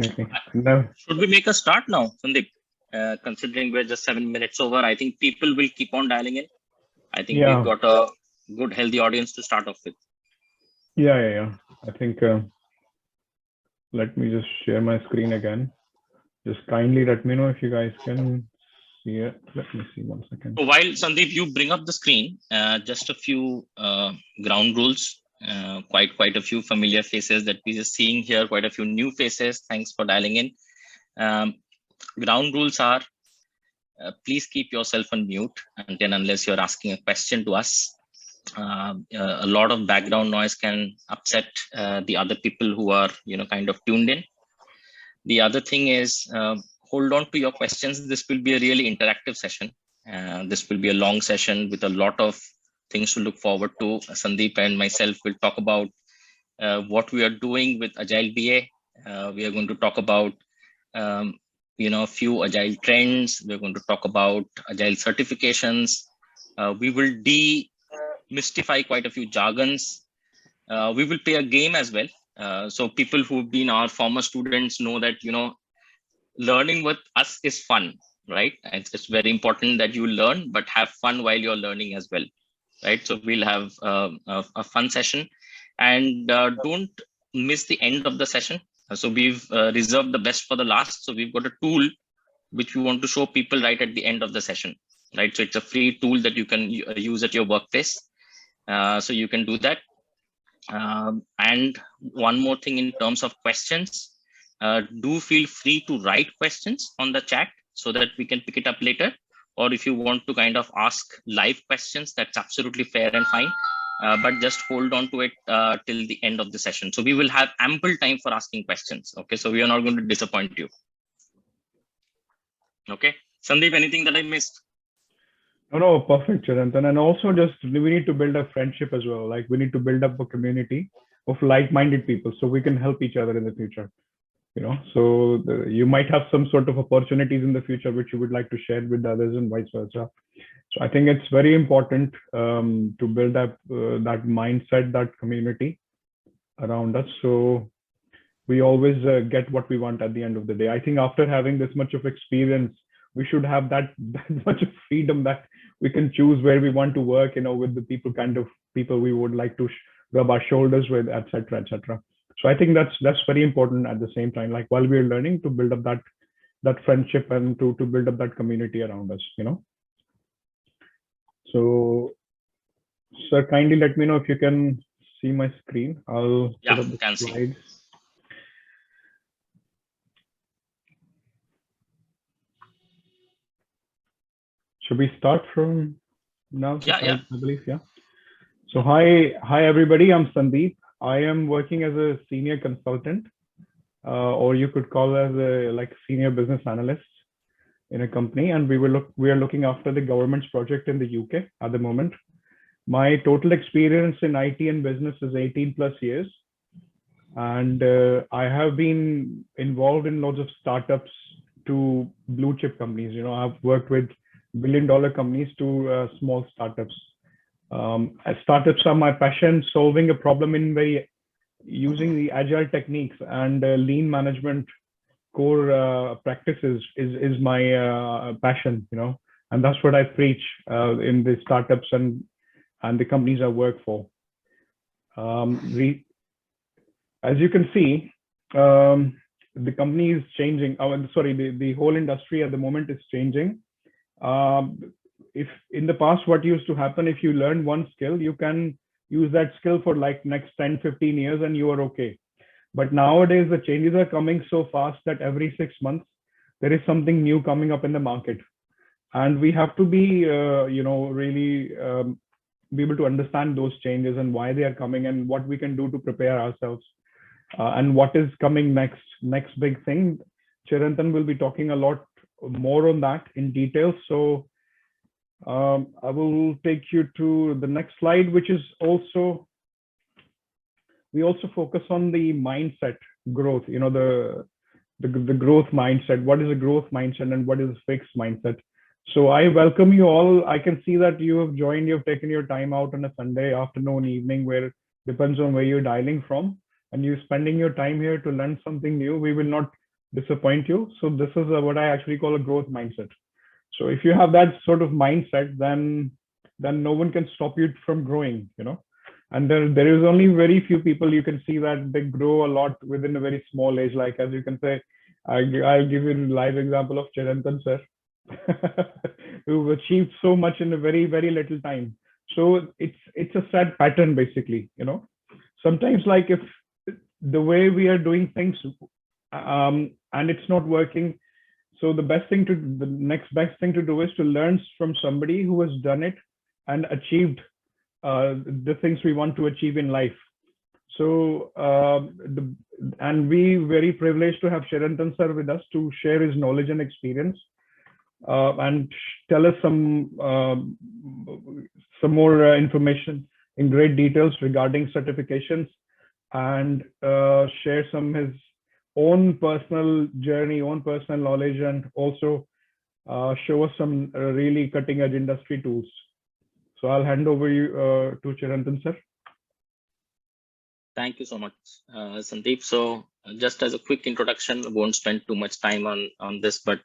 definitely. No. Should we make a start now, Sandeep? Considering we're just 7 minutes over, I think people will keep on dialing in. I think we've Yeah. got a good, healthy audience to start off with. Yeah. I think, let me just share my screen again. Just kindly let me know if you guys can see it. Let me see 1 second. So while Sandeep, you bring up the screen, just a few ground rules. Quite a few familiar faces that we're just seeing here. Quite a few new faces. Thanks for dialing in. Ground rules are: please keep yourself on mute until unless you're asking a question to us. A lot of background noise can upset the other people who are kind of tuned in. The other thing is, hold on to your questions. This will be a really interactive session. This will be a long session with a lot of things to look forward to. Sandeep and myself will talk about what we are doing with Agile BA. We are going to talk about a few Agile trends. We're going to talk about Agile certifications. We will demystify quite a few jargons. We will play a game as well. So people who've been our former students know that learning with us is fun, right? It's very important that you learn but have fun while you're learning as well, right? So we'll have a fun session, and don't miss the end of the session. So we've reserved the best for the last. So we've got a tool which we want to show people right at the end of the session, right? So it's a free tool that you can use at your workplace. So you can do that. And one more thing in terms of questions, do feel free to write questions on the chat so that we can pick it up later. Or if you want to kind of ask live questions, that's absolutely fair and fine. But just hold on to it till the end of the session. So we will have ample time for asking questions. Okay, so we are not going to disappoint you. Okay, Sandeep, anything that I missed? No, perfect, Chirantan. And also we need to build a friendship as well. Like we need to build up a community of like-minded people so we can help each other in the future. So you might have some sort of opportunities in the future which you would like to share with others and vice versa. So I think it's very important to build up that mindset, that community around us. So we always get what we want at the end of the day. I think after having this much of experience, we should have that much of freedom that we can choose where we want to work, with the kind of people we would like to rub our shoulders with, etc., etc. So I think that's very important at the same time, like while we're learning, to build up that friendship and to build up that community around us, So, sir, kindly let me know if you can see my screen. I'll put up the slides. Should we start from now? Yeah. I believe, yeah. So hi everybody. I'm Sandeep. I am working as a senior consultant, or you could call as a senior business analyst in a company, and we are looking after the government's project in the UK at the moment. My total experience in IT and business is 18 plus years, and I have been involved in lots of startups to blue chip companies. I've worked with billion-dollar companies to small startups. Startups are my passion. Solving a problem using the agile techniques and lean management core practices is my passion, and that's what I preach in the startups and the companies I work for. As you can see, the company is changing. The whole industry at the moment is changing. If in the past, what used to happen, if you learn one skill, you can use that skill for next 10, 15 years and you are okay. But nowadays, the changes are coming so fast that every 6 months, there is something new coming up in the market. And we have to be, really be able to understand those changes and why they are coming and what we can do to prepare ourselves. And what is coming next big thing. Chirantan will be talking a lot more on that in detail. So I will take you to the next slide, which is we also focus on the mindset growth, the growth mindset. What is a growth mindset and what is a fixed mindset? So I welcome you all. I can see that you have joined, you've taken your time out on a Sunday afternoon, evening, where depends on where you're dialing from, and you're spending your time here to learn something new. We will not disappoint you. So this is what I actually call a growth mindset. So if you have that sort of mindset, then no one can stop you from growing, you know. And there is only very few people you can see that they grow a lot within a very small age. Like, as you can say, I'll give you a live example of Chirantan sir, who achieved so much in a very, very little time. So it's a sad pattern, basically, you know. Sometimes, like, if the way we are doing things, and it's not working, so the next best thing to do is to learn from somebody who has done it and achieved the things we want to achieve in life. So and we very privileged to have Chirantan sir with us to share his knowledge and experience, and tell us some more information in great details regarding certifications, and share some his own personal journey, own personal knowledge, and also show us some really cutting edge industry tools. So I'll hand over you to Chirantan sir. Thank you so much, Sandeep. So just as a quick introduction, I won't spend too much time on this, but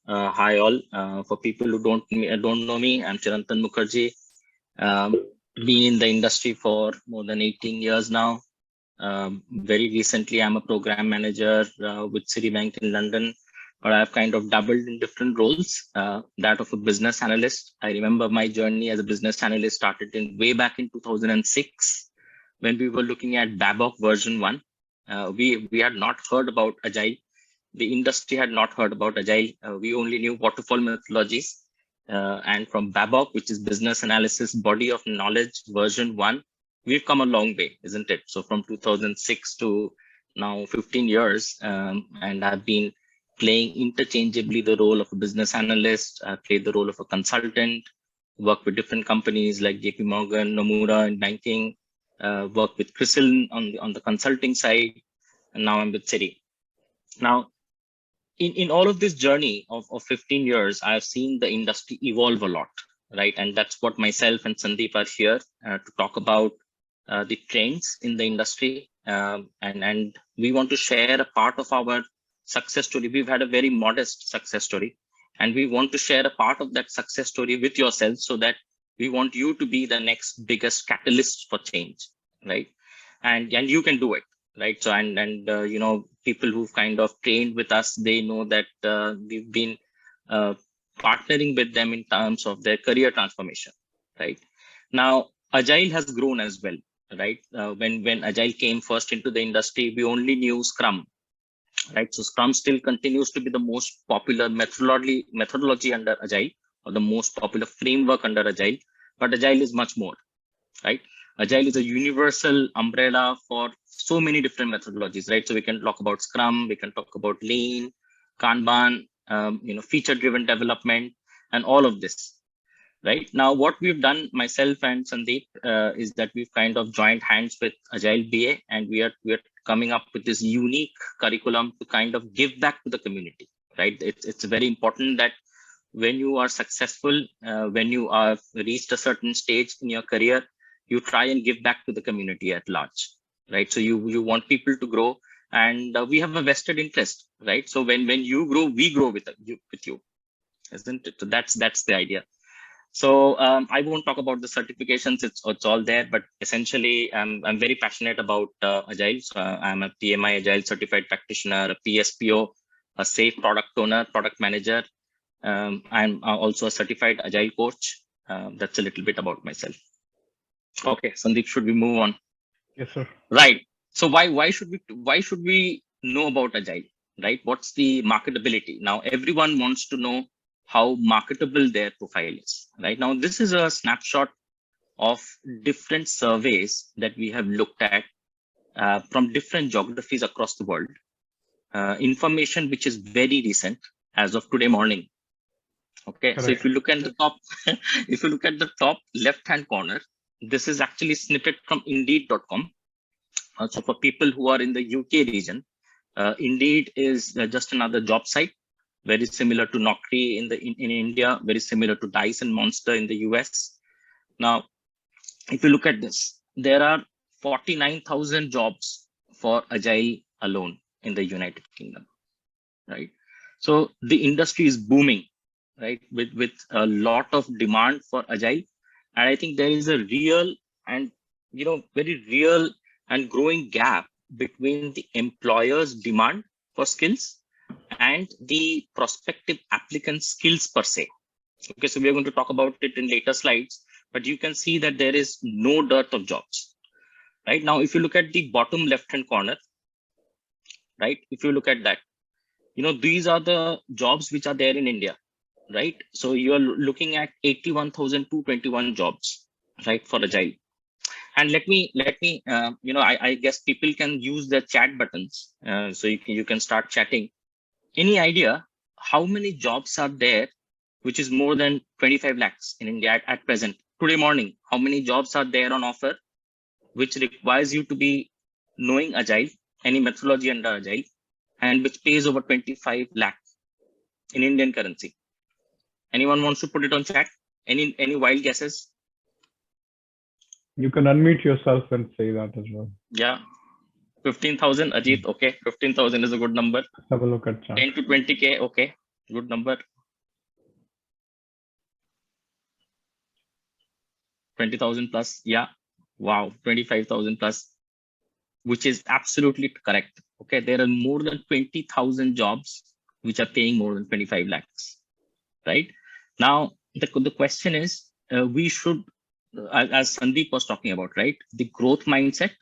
hi all. For people who don't know me, I'm Chirantan Mukherjee. Been in the industry for more than 18 years now. Very recently, I'm a program manager with Citibank in London, but I've kind of dabbled in different roles. That of a business analyst. I remember my journey as a business analyst started way back in 2006. When we were looking at Babok version 1, we had not heard about Agile. The industry had not heard about Agile. We only knew waterfall methodologies. And from Babok, which is Business Analysis Body of Knowledge version 1, we've come a long way, isn't it? So from 2006 to now 15 years, and I've been playing interchangeably the role of a business analyst. I played the role of a consultant, worked with different companies like JP Morgan, Nomura in banking, worked with CRISIL on the consulting side, and now I'm with Citi. Now, in all of this journey of 15 years, I've seen the industry evolve a lot, right? And that's what myself and Sandeep are here to talk about, the trends in the industry. And we want to share a part of our success story. We've had a very modest success story, and we want to share a part of that success story with yourself, so that we want you to be the next biggest catalyst for change, right? And you can do it, right? So and you know, people who've kind of trained with us, they know that we've been partnering with them in terms of their career transformation, right? Now, Agile has grown as well, right? When Agile came first into the industry, we only knew Scrum, right? So Scrum still continues to be the most popular methodology under Agile, or the most popular framework under Agile, but Agile is much more, right? Agile is a universal umbrella for so many different methodologies, right? So we can talk about Scrum, we can talk about Lean, Kanban, you know, feature-driven development, and all of this, right? Now, what we've done, myself and Sandeep, is that we've kind of joined hands with Agile BA, and we are coming up with this unique curriculum to kind of give back to the community, right? It's very important that when you are successful, when you are reached a certain stage in your career, you try and give back to the community at large, right? So you want people to grow, and we have a vested interest, right? So when you grow, we grow with you, isn't it? So that's the idea. So I won't talk about the certifications, it's all there, but essentially I'm very passionate about Agile. So I'm a PMI Agile Certified Practitioner, a PSPO, a Safe Product Owner, Product Manager. I'm also a Certified Agile Coach. That's a little bit about myself. Okay, Sandeep, should we move on? Yes, sir. Right. So why should we know about Agile, right? What's the marketability? Now, everyone wants to know how marketable their profile is, right? Now, this is a snapshot of different surveys that we have looked at from different geographies across the world. Information which is very recent, as of today morning. Okay, correct. So if you look at the top, if you look at the top left-hand corner, this is actually snippet from Indeed.com. So for people who are in the UK region, Indeed is just another job site, very similar to Naukri in India, very similar to Dice and Monster in the US. Now, if you look at this, there are 49,000 jobs for Agile alone in the United Kingdom. right? So the industry is booming, right? With a lot of demand for agile, and I think there is a real and very real and growing gap between the employer's demand for skills and the prospective applicant skills per se. Okay, so we are going to talk about it in later slides, but you can see that there is no dearth of jobs. Right now, if you look at the bottom left-hand corner, right? If you look at that, these are the jobs which are there in India, right? So you are looking at 81,221 jobs, right, for Agile. And let me, I guess people can use the chat buttons, so you can start chatting. Any idea how many jobs are there, which is more than 25 lakhs in India at present? Today morning, how many jobs are there on offer, which requires you to be knowing Agile, any methodology under Agile, and which pays over 25 lakh in Indian currency? Anyone wants to put it on chat? Any wild guesses? You can unmute yourself and say that as well. Yeah, 15,000, Ajit. Okay, 15,000 is a good number. Let's have a look at chat. 10 to 20K. Okay, good number. 20,000 plus. Yeah, wow, 25,000 plus, which is absolutely correct. Okay, there are more than 20,000 jobs which are paying more than 25 lakhs, right? Now, the question is, we should, as Sandeep was talking about, right? The growth mindset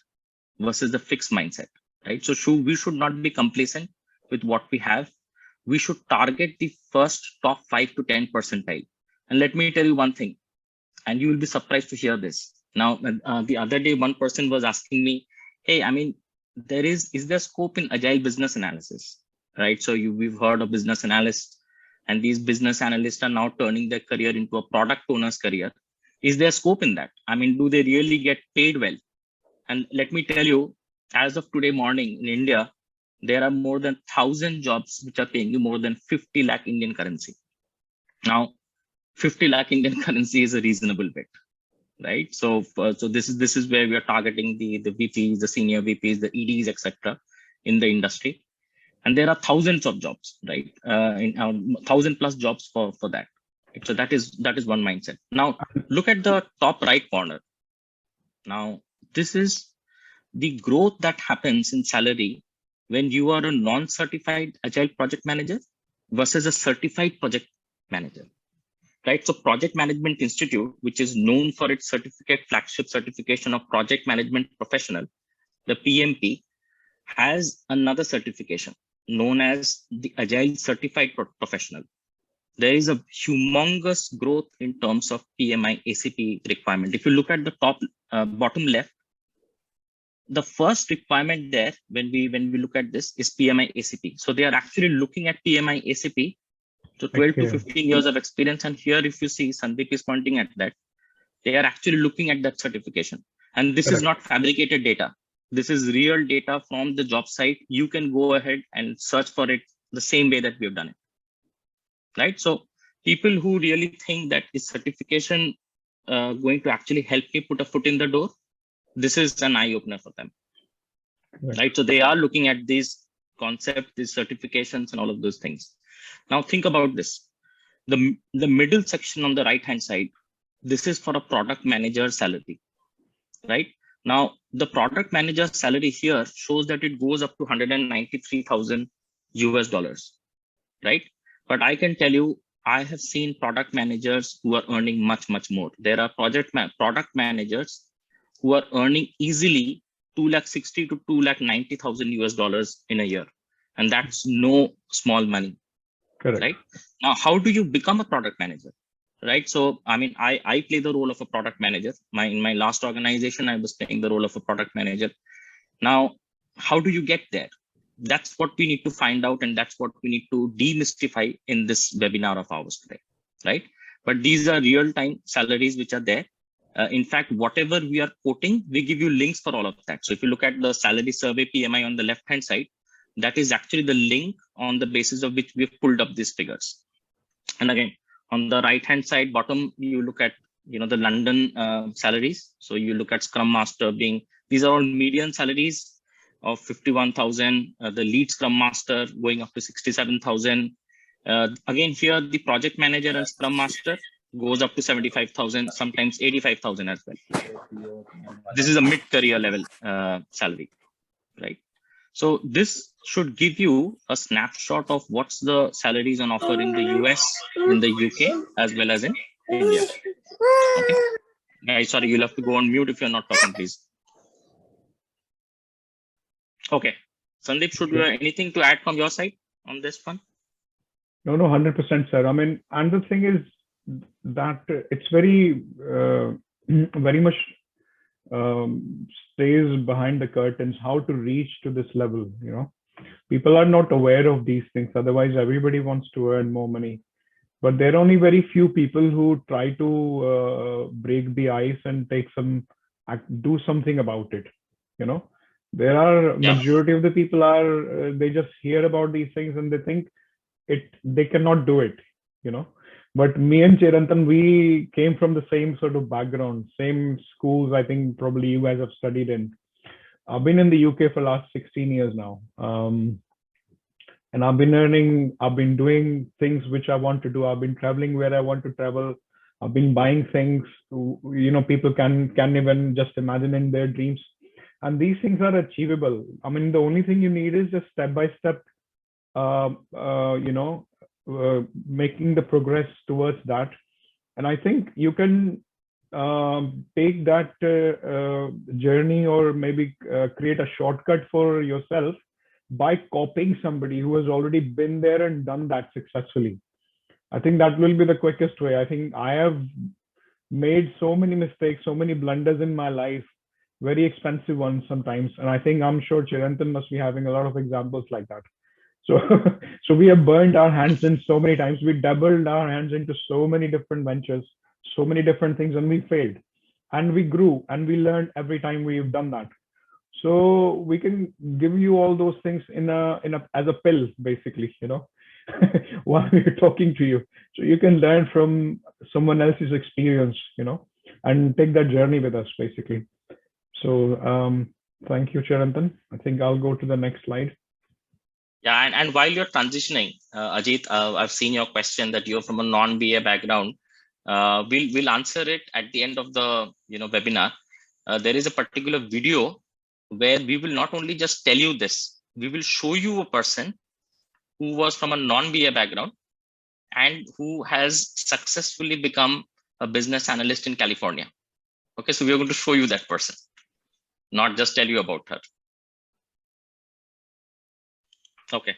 versus the fixed mindset, right? So we should not be complacent with what we have. We should target the first top 5 to 10 percentile. And let me tell you one thing, and you will be surprised to hear this. Now, the other day, one person was asking me, hey, I mean, is there scope in agile business analysis, right? So we've heard of business analysts, and these business analysts are now turning their career into a product owner's career. Is there scope in that? I mean, do they really get paid well? And let me tell you, as of today morning in India, there are more than 1,000 jobs which are paying you more than 50 lakh Indian currency. Now, 50 lakh Indian currency is a reasonable bet, right? So this is where we are targeting the VPs, the senior VPs, the EDs, etc. in the industry. And there are thousands of jobs, right? 1,000 plus jobs for that. Right? So that is one mindset. Now look at the top right corner. Now this is the growth that happens in salary when you are a non-certified agile project manager versus a certified project manager, right? So Project Management Institute, which is known for its flagship certification of project management professional, the PMP, has another certification known as the Agile Certified Professional. There is a humongous growth in terms of PMI ACP requirement. If you look at the top bottom left, the first requirement there when we look at this is PMI ACP. So they are actually looking at PMI ACP. So 12 to 15 years of experience. And here, if you see, Sandeep is pointing at that, they are actually looking at that certification. And this is not fabricated data. This is real data from the job site. You can go ahead and search for it the same way that we have done it, right? So people who really think that is certification going to actually help me put a foot in the door, this is an eye opener for them, right? So they are looking at these concepts, these certifications, and all of those things. Now think about this. The middle section on the right hand side, this is for a product manager salary, right? Now the product manager salary here shows that it goes up to 193,000 US dollars, right? But I can tell you, I have seen product managers who are earning much more. There are product managers who are earning easily 260 to 290,000 US dollars in a year, and that's no small money. Correct. Right? Now, how do you become a product manager? Right. So, I mean, I play the role of a product manager. In my last organization, I was playing the role of a product manager. Now, how do you get there? That's what we need to find out, and that's what we need to demystify in this webinar of ours today. Right. But these are real-time salaries which are there. In fact, whatever we are quoting, we give you links for all of that. So if you look at the salary survey PMI on the left-hand side, that is actually the link on the basis of which we've pulled up these figures. And again, on the right-hand side bottom, you look at the London salaries. So you look at Scrum Master these are all median salaries. of 51,000, the lead scrum master going up to 67,000. Again, here the project manager and scrum master goes up to 75,000, sometimes 85,000 as well. This is a mid-career level salary, right? So this should give you a snapshot of what's the salaries on offer in the US, in the UK, as well as in India. Okay, guys, sorry, you'll have to go on mute if you're not talking, please. Okay, Sandeep, should you have anything to add from your side on this one? No, 100%, sir. I mean, and the thing is that it's very, very much stays behind the curtains how to reach to this level. You know, people are not aware of these things. Otherwise, everybody wants to earn more money, but there are only very few people who try to break the ice and do something about it. You know, there are majority of the people are they just hear about these things and they think they cannot do it. You know. But me and Chirantan, we came from the same sort of background, same schools. I think probably you guys have studied in. I've been in the UK for the last 16 years now. And I've been doing things which I want to do. I've been traveling where I want to travel. I've been buying things, you know, people can even just imagine in their dreams. And these things are achievable. I mean, the only thing you need is just step by step, you know, making the progress towards that. And I think you can take that journey, or maybe create a shortcut for yourself by copying somebody who has already been there and done that successfully. I think that will be the quickest way. I think I have made so many mistakes, so many blunders in my life, very expensive ones sometimes. And I'm sure Chirantan must be having a lot of examples like that. So we have burned our hands in so many times. We dabbled our hands into so many different ventures, so many different things, and we failed. And we grew and we learned every time we've done that. So we can give you all those things as a pill, basically, you know, while we're talking to you. So you can learn from someone else's experience, you know, and take that journey with us, basically. So thank you, Chirantan. I think I'll go to the next slide. Yeah, and while you're transitioning, Ajit, I've seen your question that you're from a non-BA background. We'll answer it at the end of the webinar. There is a particular video where we will not only just tell you this, we will show you a person who was from a non-BA background and who has successfully become a business analyst in California. Okay, so we're going to show you that person, not just tell you about her. Okay.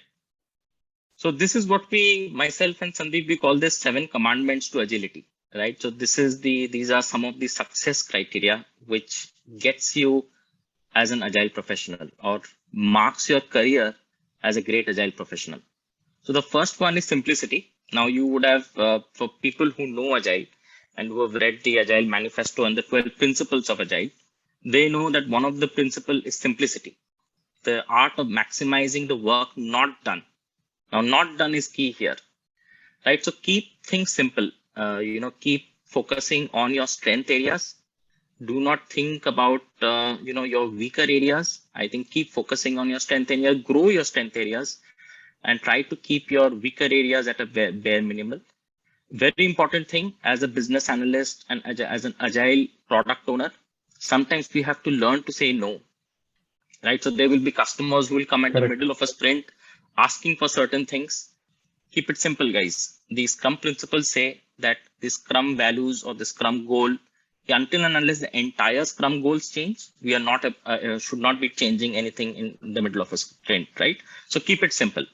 So this is what myself and Sandeep, we call this 7 commandments to agility, right? So these are some of the success criteria which gets you as an agile professional or marks your career as a great agile professional. So the first one is simplicity. Now you would have, for people who know agile and who have read the Agile Manifesto and the 12 principles of agile, they know that one of the principles is simplicity. The art of maximizing the work not done. Now, not done is key here, right? So keep things simple. Keep focusing on your strength areas. Do not think about your weaker areas. I think keep focusing on your strength area, grow your strength areas, and try to keep your weaker areas at a bare minimal. Very important thing as a business analyst and as an agile product owner, sometimes we have to learn to say no. Right, so there will be customers who will come at the middle of a sprint asking for certain things. Keep it simple, guys. The Scrum principles say that the Scrum values or the Scrum goal, until and unless the entire Scrum goals change, we are not should not be changing anything in the middle of a sprint, right? So keep it simple.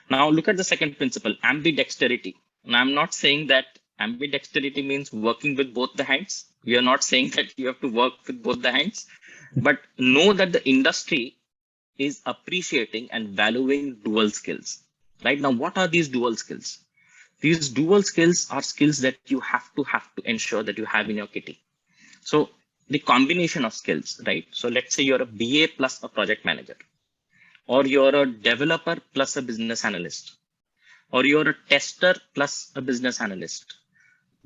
Now look at the second principle, ambidexterity. And I'm not saying that ambidexterity means working with both the hands. We are not saying that you have to work with both the hands. But know that the industry is appreciating and valuing dual skills. Right now, what are these dual skills? These dual skills are skills that you have to ensure that you have in your kitty. So the combination of skills, right? So let's say you're a BA plus a project manager, or you're a developer plus a business analyst, or you're a tester plus a business analyst.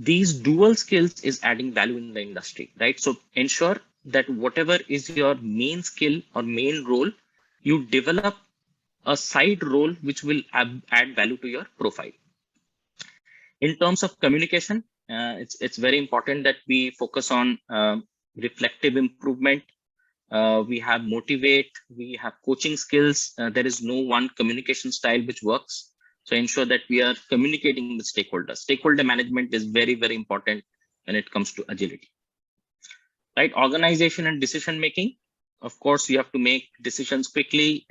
These dual skills is adding value in the industry, right? So ensure that whatever is your main skill or main role, you develop a side role which will add value to your profile. In terms of communication, it's very important that we focus on reflective improvement. We have motivate, we have coaching skills. There is no one communication style which works. So ensure that we are communicating with stakeholders. Stakeholder management is very, very important when it comes to agility. Right? Organization and decision making. Of course, you have to make decisions quickly.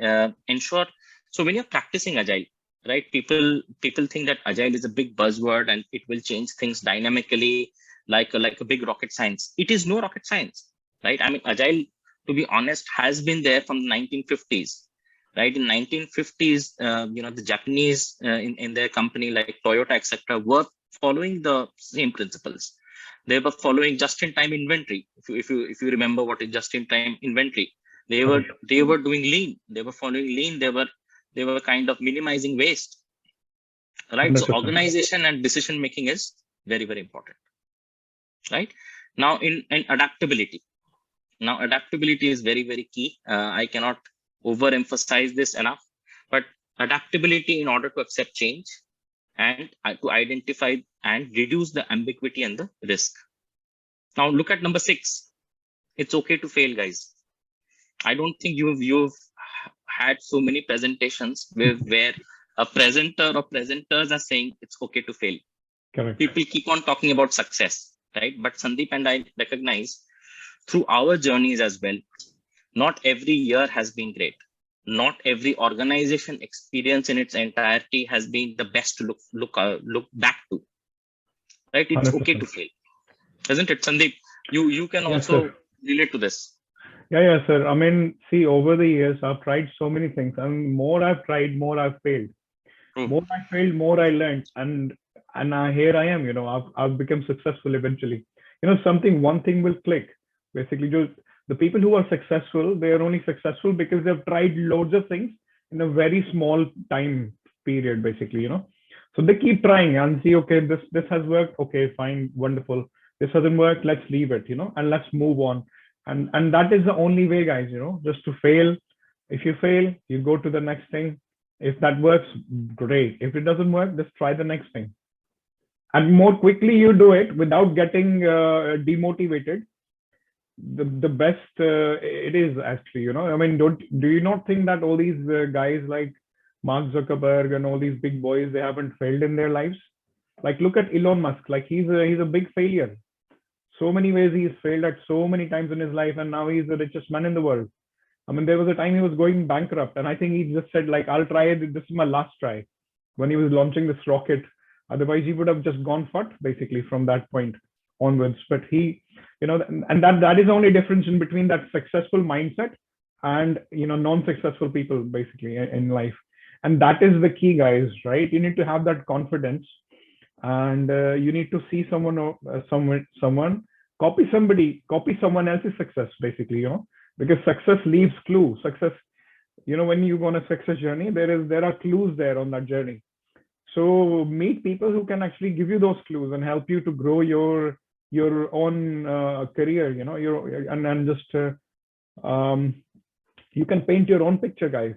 Ensure. So when you're practicing agile, right? People think that agile is a big buzzword and it will change things dynamically, like a big rocket science. It is no rocket science, right? I mean, agile, to be honest, has been there from the 1950s. Right, in 1950s, the Japanese in their company like Toyota, etc., were following the same principles. They were following just-in-time inventory. If you remember what is just-in-time inventory, they were doing lean. They were following lean. They were kind of minimizing waste. Right. 100%. So organization and decision making is very, very important. Right. Now in adaptability. Now adaptability is very, very key. I cannot overemphasize this enough, but adaptability in order to accept change and to identify and reduce the ambiguity and the risk. Now look at number 6. It's okay to fail, guys. I don't think you've had so many presentations where a presenter or presenters are saying it's okay to fail. Correct. People keep on talking about success, right? But Sandeep and I recognize through our journeys as well, not every year has been great. Not every organization experience in its entirety has been the best to look back to. Right? It's 100%. okay to fail, isn't it, Sandeep? You can also relate to this. Yeah, sir. I mean, see, over the years, I've tried so many things, and more I've tried, more I've failed. More I failed, more I learned, and here I am. I've become successful eventually. One thing will click. Basically, just the people who are successful, they are only successful because they've tried loads of things in a very small time period, basically. So they keep trying and see, okay, this has worked. Okay, fine, wonderful. This hasn't worked. Let's leave it, and let's move on. And that is the only way, guys, just to fail. If you fail, you go to the next thing. If that works, great. If it doesn't work, just try the next thing. And more quickly you do it without getting demotivated, the best it is actually. I mean, do you not think that all these guys like Mark Zuckerberg and all these big boys, they haven't failed in their lives? Like, look at Elon Musk. Like, he's a big failure. So many ways he's failed at so many times in his life, and now he's the richest man in the world. I mean, there was a time he was going bankrupt, and I think he just said, like, I'll try it. This is my last try, when he was launching this rocket. Otherwise, he would have just gone fat, basically, from that point onwards. But he, and that is the only difference in between that successful mindset and, non-successful people, basically, in life. And that is the key, guys, right? You need to have that confidence, and you need to see someone copy someone else's success, basically, because success leaves clues. Success, when you go on a success journey, there are clues there on that journey. So meet people who can actually give you those clues and help you to grow your own career, and just you can paint your own picture, guys.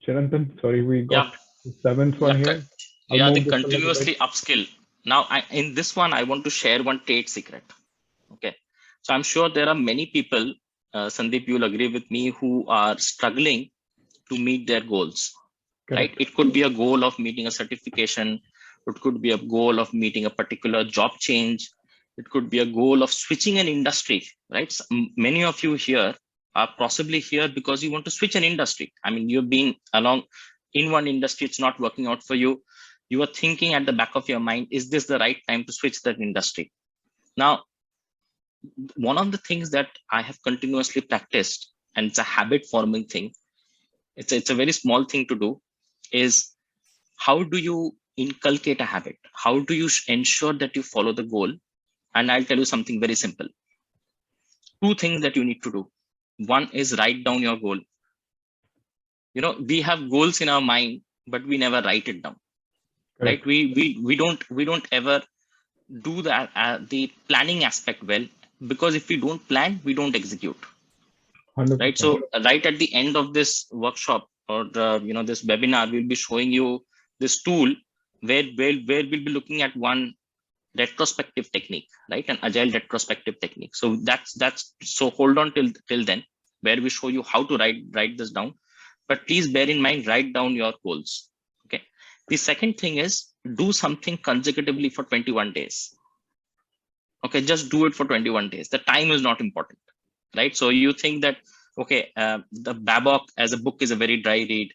Chirantan, sorry, we got the 7th one here. The continuously upskill. Now, in this one, I want to share one trade secret. Okay, so I'm sure there are many people, Sandeep, you'll agree with me, who are struggling to meet their goals. Correct. Right? It could be a goal of meeting a certification. It could be a goal of meeting a particular job change. It could be a goal of switching an industry. Right? So many of you here are possibly here because you want to switch an industry. I mean, you've been along in one industry, it's not working out for you. You are thinking at the back of your mind, is this the right time to switch that industry? Now, one of the things that I have continuously practiced, and it's a habit forming thing, it's a very small thing to do, is how do you inculcate a habit? How do you ensure that you follow the goal? And I'll tell you something very simple. 2 things that you need to do. One is write down your goal. We have goals in our mind, but we never write it down. Right? We don't ever do that the planning aspect well, because if we don't plan, we don't execute. 100%. Right. So right at the end of this workshop or this webinar, we'll be showing you this tool where we'll be looking at one retrospective technique, right? An agile retrospective technique. So that's so hold on till then, where we show you how to write this down. But please bear in mind, write down your goals. Okay. The second thing is do something consecutively for 21 days. Okay, just do it for 21 days. The time is not important, right? So you think that, okay, the Babok as a book is a very dry read,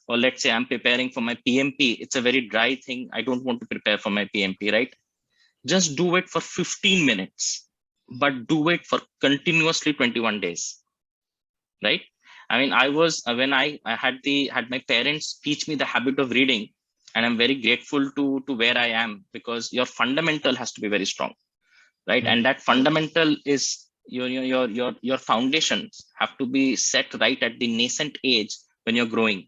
or let's say I'm preparing for my PMP. It's a very dry thing. I don't want to prepare for my PMP, right? Just do it for 15 minutes, but do it for continuously 21 days, right? I mean, I was when I had my parents teach me the habit of reading, and I'm very grateful to where I am, because your fundamental has to be very strong, right? Yeah. And that fundamental is your foundations have to be set right at the nascent age when you're growing.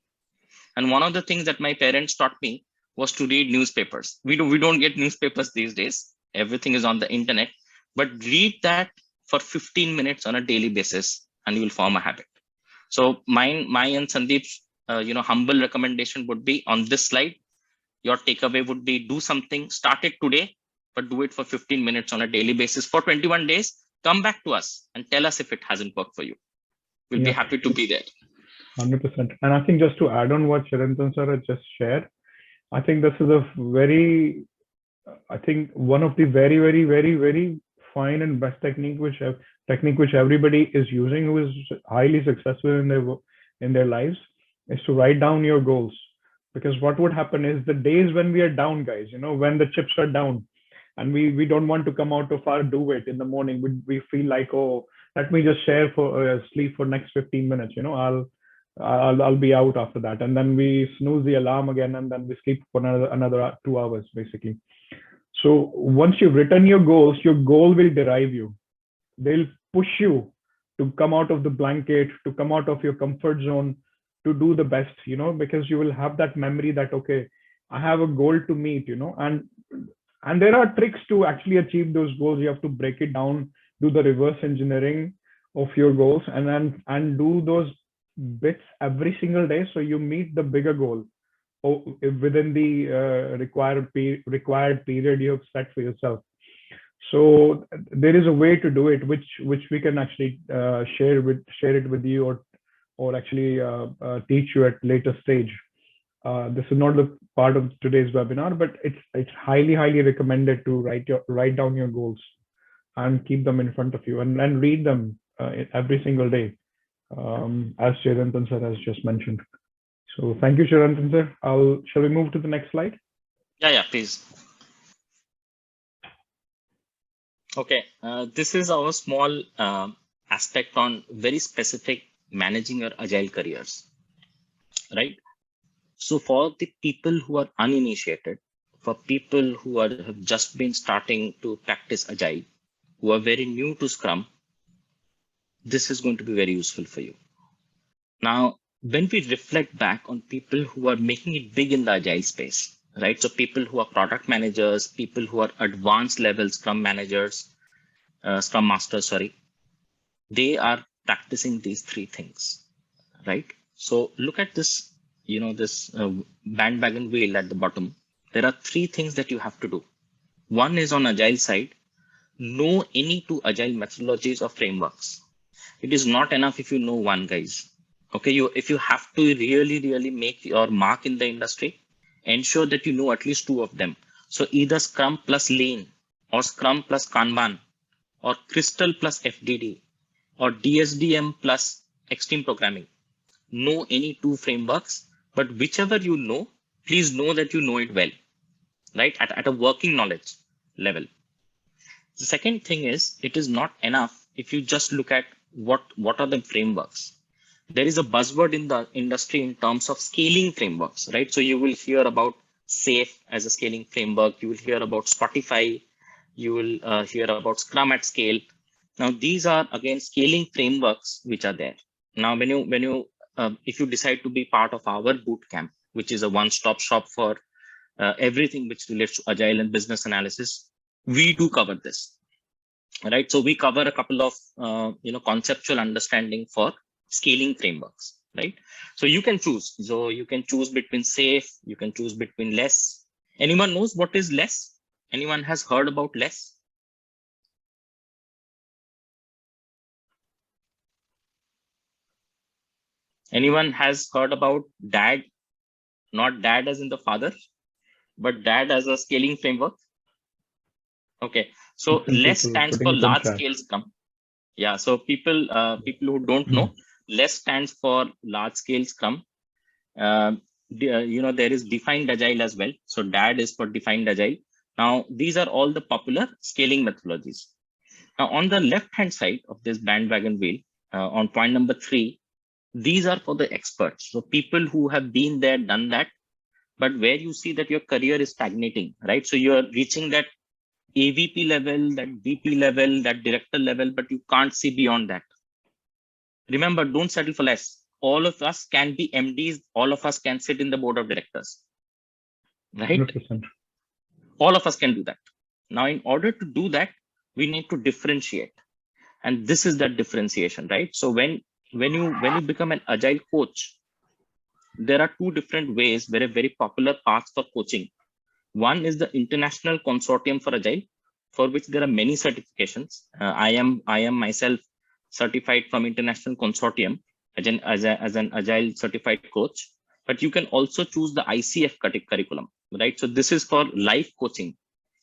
And one of the things that my parents taught me was to read newspapers. We don't get newspapers these days. Everything is on the internet, but read that for 15 minutes on a daily basis, and you will form a habit. So my and Sandeep's humble recommendation would be on this slide. Your takeaway would be do something, start it today, but do it for 15 minutes on a daily basis for 21 days. Come back to us and tell us if it hasn't worked for you. We'll be happy to be there. 100%. And I think just to add on what Chirantan sir has just shared, I think this is one of the very, very, very, very fine and best technique which everybody is using who is highly successful in their lives, is to write down your goals. Because what would happen is the days when we are down, guys, when the chips are down and we don't want to come out of our do it in the morning, we feel like, oh, let me just share for sleep for next 15 minutes, I'll be out after that, and then we snooze the alarm again, and then we sleep for another 2 hours basically. So once you've written your goals, your goal will derive you. They'll push you to come out of the blanket, to come out of your comfort zone, to do the best, because you will have that memory that, okay, I have a goal to meet, and there are tricks to actually achieve those goals. You have to break it down, do the reverse engineering of your goals, and do those bits every single day, so you meet the bigger goal within the required period you have set for yourself. So there is a way to do it, which we can actually share it with you, or actually teach you at later stage. This is not the part of today's webinar, but it's highly recommended to write down your goals and keep them in front of you, and read them every single day, as Chirantan sir has just mentioned. So thank you, Chirantan sir. Shall we move to the next slide? Yeah, please. Okay, this is our small aspect on very specific managing your agile careers, right? So for the people who are uninitiated, for people who have just been starting to practice agile, who are very new to Scrum, this is going to be very useful for you. Now, when we reflect back on people who are making it big in the agile space, right? So people who are product managers, people who are advanced level Scrum managers, Scrum masters, sorry, they are practicing these three things, right? So look at this, this bandwagon wheel at the bottom. There are three things that you have to do. One is on agile side, know any two agile methodologies or frameworks. It is not enough if you know one, guys. Okay, if you have to really make your mark in the industry, ensure that you know at least two of them. So either Scrum plus Lean, or Scrum plus Kanban, or Crystal plus FDD, or DSDM plus Extreme Programming. Know any two frameworks, but whichever you know, please know that you know it well, right? At a working knowledge level. The second thing is, it is not enough if you just look at what are the frameworks. There is a buzzword in the industry in terms of scaling frameworks, right? So you will hear about SAFe as a scaling framework. You will hear about Spotify. You will hear about Scrum at Scale. Now, these are again scaling frameworks which are there. Now, if you decide to be part of our bootcamp, which is a one-stop shop for everything which relates to agile and business analysis, we do cover this. right? So we cover a couple of conceptual understanding for scaling frameworks, right? So you can choose. So you can choose between safe, you can choose between less. Anyone knows what is less? Anyone has heard about less? Anyone has heard about DAD? Not DAD as in the father, but DAD as a scaling framework. Okay, so Simple less to stands putting for it in large chat. scale scrum. Yeah, so people who don't know, less stands for large scale scrum. There is defined agile as well. So DAD is for defined agile. Now, these are all the popular scaling methodologies. Now, on the left hand side of this bandwagon wheel, on point number 3, these are for the experts. So people who have been there, done that, but where you see that your career is stagnating, right? So you're reaching that AVP level, that VP level, that director level, but you can't see beyond that. Remember, don't settle for less. All of us can be MDs. All of us can sit in the board of directors, right? 100%. All of us can do that. Now, in order to do that, we need to differentiate. And this is that differentiation, right? So when you become an agile coach, there are two different ways, very, very popular paths for coaching. One is the International Consortium for Agile, for which there are many certifications. I am myself certified from International Consortium as an Agile certified coach. But you can also choose the ICF curriculum, right? So this is for life coaching.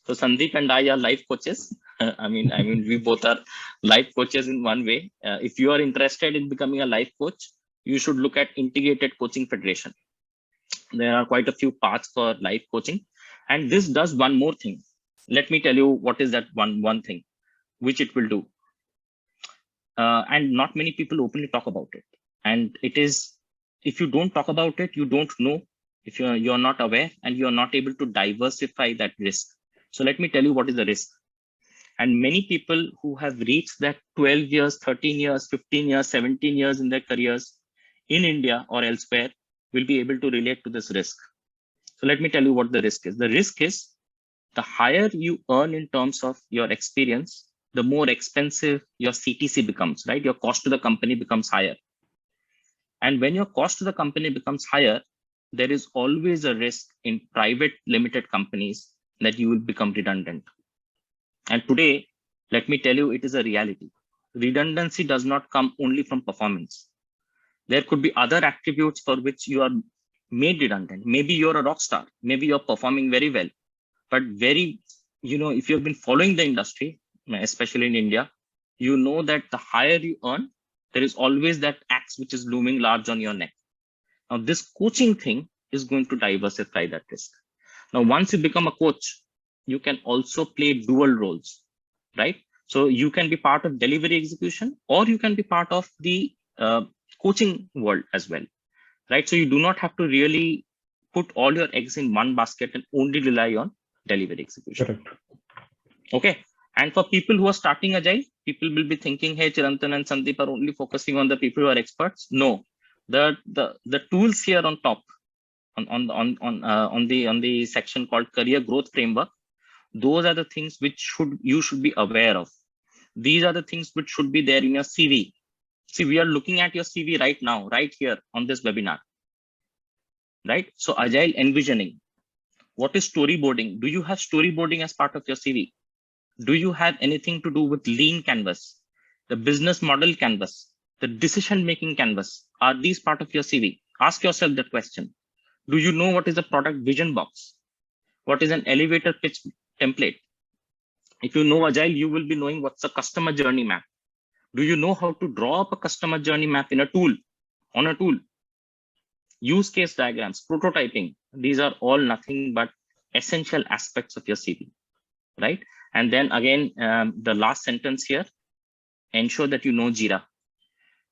So Sandeep and I are life coaches. We both are life coaches in one way. If you are interested in becoming a life coach, you should look at Integrated Coaching Federation. There are quite a few paths for life coaching, and this does one more thing. Let me tell you what is that one thing which it will do, and not many people openly talk about it. And it is, if you don't talk about it, you don't know. If you're not aware and you're not able to diversify that risk. So let me tell you what is the risk. And many people who have reached that 12 years, 13 years, 15 years, 17 years in their careers in India or elsewhere will be able to relate to this risk. So let me tell you what the risk is. The risk is the higher you earn in terms of your experience, the more expensive your CTC becomes, right? Your cost to the company becomes higher. And when your cost to the company becomes higher, there is always a risk in private limited companies that you will become redundant. And today, let me tell you, it is a reality. Redundancy does not come only from performance. There could be other attributes for which you are made redundant. Maybe you're a rock star. Maybe you're performing very well. But if you've been following the industry, especially in India, you know that the higher you earn, there is always that axe which is looming large on your neck. Now, this coaching thing is going to diversify that risk. Now, once you become a coach, you can also play dual roles, right? So you can be part of delivery execution, or you can be part of the coaching world as well, right? So you do not have to really put all your eggs in one basket and only rely on delivery execution. Correct. Okay. And for people who are starting Agile, people will be thinking, hey, Chirantan and Sandeep are only focusing on the people who are experts. No, the tools here on top, on the section called Career Growth Framework, those are the things which you should be aware of. These are the things which should be there in your CV. See, we are looking at your CV right now, right here on this webinar, right? So Agile envisioning. What is storyboarding? Do you have storyboarding as part of your CV? Do you have anything to do with lean canvas, the business model canvas, the decision-making canvas? Are these part of your CV? Ask yourself that question. Do you know what is a product vision box? What is an elevator pitch template? If you know Agile, you will be knowing what's a customer journey map. Do you know how to draw up a customer journey map in a tool, on a tool? Use case diagrams, prototyping. These are all nothing but essential aspects of your CV, right? And then again, the last sentence here, ensure that you know Jira.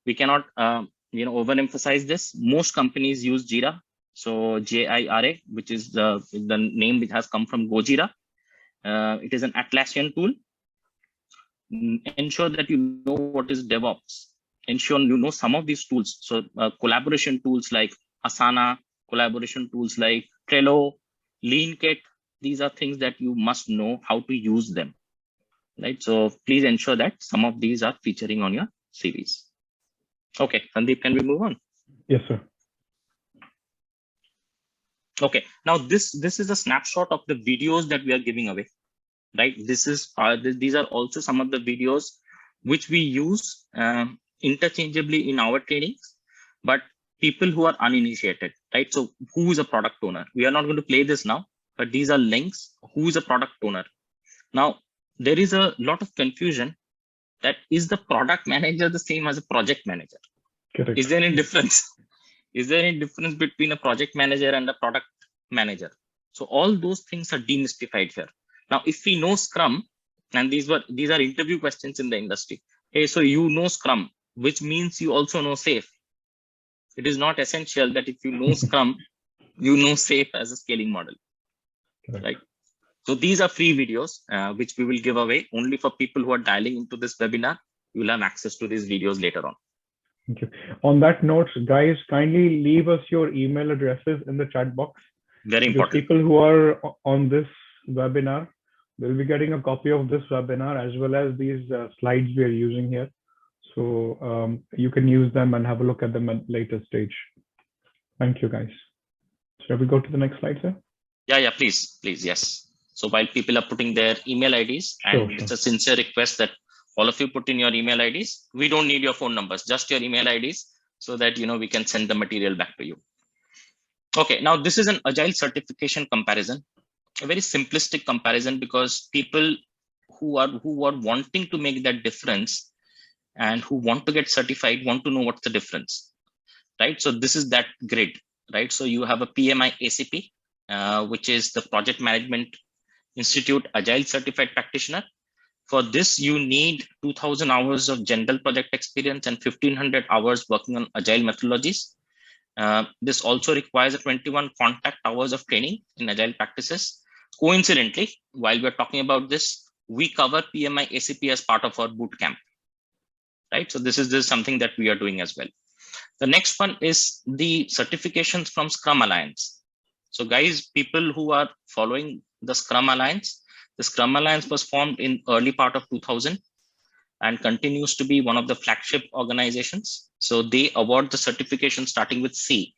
We cannot overemphasize this. Most companies use Jira. So JIRA, which is the name which has come from Gojira. It is an Atlassian tool. Ensure that you know what is DevOps. Ensure you know some of these tools. So collaboration tools like Asana, collaboration tools like Trello, LeanKit. These are things that you must know how to use them. right? So please ensure that some of these are featuring on your CVs. Okay, Sandeep, can we move on? Yes, sir. Okay, now this is a snapshot of the videos that we are giving away, right? These are also some of the videos which we use interchangeably in our trainings, but people who are uninitiated, right? So who is a product owner? We are not going to play this now, but these are links. Who is a product owner? Now, there is a lot of confusion that is the product manager the same as a project manager? Correct. Is there any difference? Is there any difference between a project manager and a product manager? So all those things are demystified here. Now, if we know Scrum, and these are interview questions in the industry. Hey, so you know Scrum, which means you also know Safe. It is not essential that if you know Scrum, you know Safe as a scaling model, Correct. right? So these are free videos, which we will give away only for people who are dialing into this webinar. You will have access to these videos later on. Thank you. On that note, guys, kindly leave us your email addresses in the chat box. Very Because important. people who are on this webinar will be getting a copy of this webinar as well as these slides we are using here. So you can use them and have a look at them at later stage. Thank you, guys. Shall we go to the next slide, sir? Yeah, please, yes. So while people are putting their email IDs, and it's a sincere request that all of you put in your email IDs. We don't need your phone numbers, just your email IDs, so that we can send the material back to you. Okay, now this is an agile certification comparison, a very simplistic comparison, because people who are wanting to make that difference and who want to get certified want to know what's the difference, right? So this is that grid, right? So you have a PMI ACP, which is the Project Management Institute Agile Certified Practitioner. For this, you need 2000 hours of general project experience and 1500 hours working on agile methodologies. This also requires 21 contact hours of training in agile practices. Coincidentally, while we're talking about this, we cover PMI ACP as part of our boot camp, right? So this is something that we are doing as well. The next one is the certifications from Scrum Alliance. So guys, people who are following the Scrum Alliance was formed in early part of 2000 and continues to be one of the flagship organizations. So they award the certification starting with C,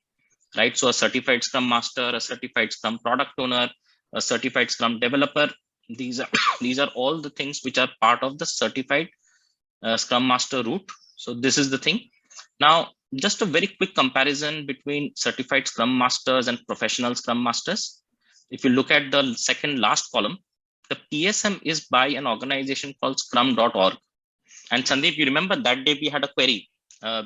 right? So a certified Scrum Master, a certified Scrum Product Owner, a certified Scrum Developer. These are all the things which are part of the certified Scrum Master route. So this is the thing. Now, just a very quick comparison between certified Scrum Masters and professional Scrum Masters. If you look at the second last column, the PSM is by an organization called scrum.org. And Sandeep, you remember that day we had a query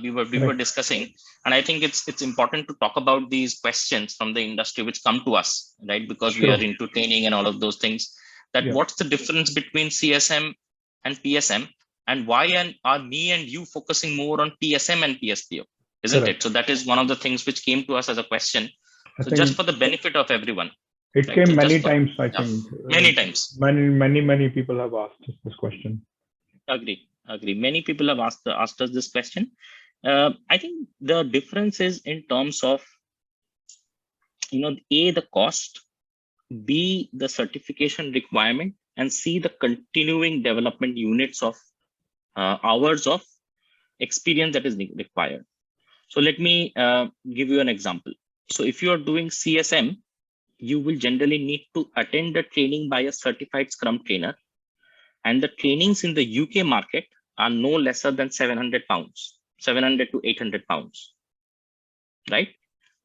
we were discussing, and I think it's important to talk about these questions from the industry which come to us, right? Because we are into training and all of those things. That what's the difference between CSM and PSM, and why are me and you focusing more on PSM and PSPO, isn't it? So that is one of the things which came to us as a question. So just for the benefit of everyone. It came so many times, I think. Many times. Many people have asked us this question. Agree. Many people have asked us this question. I think the difference is in terms of, A, the cost, B, the certification requirement, and C, the continuing development units of hours of experience that is required. So let me give you an example. So if you are doing CSM, you will generally need to attend the training by a certified Scrum trainer. And the trainings in the UK market are no lesser than 700 to 800 pounds, right?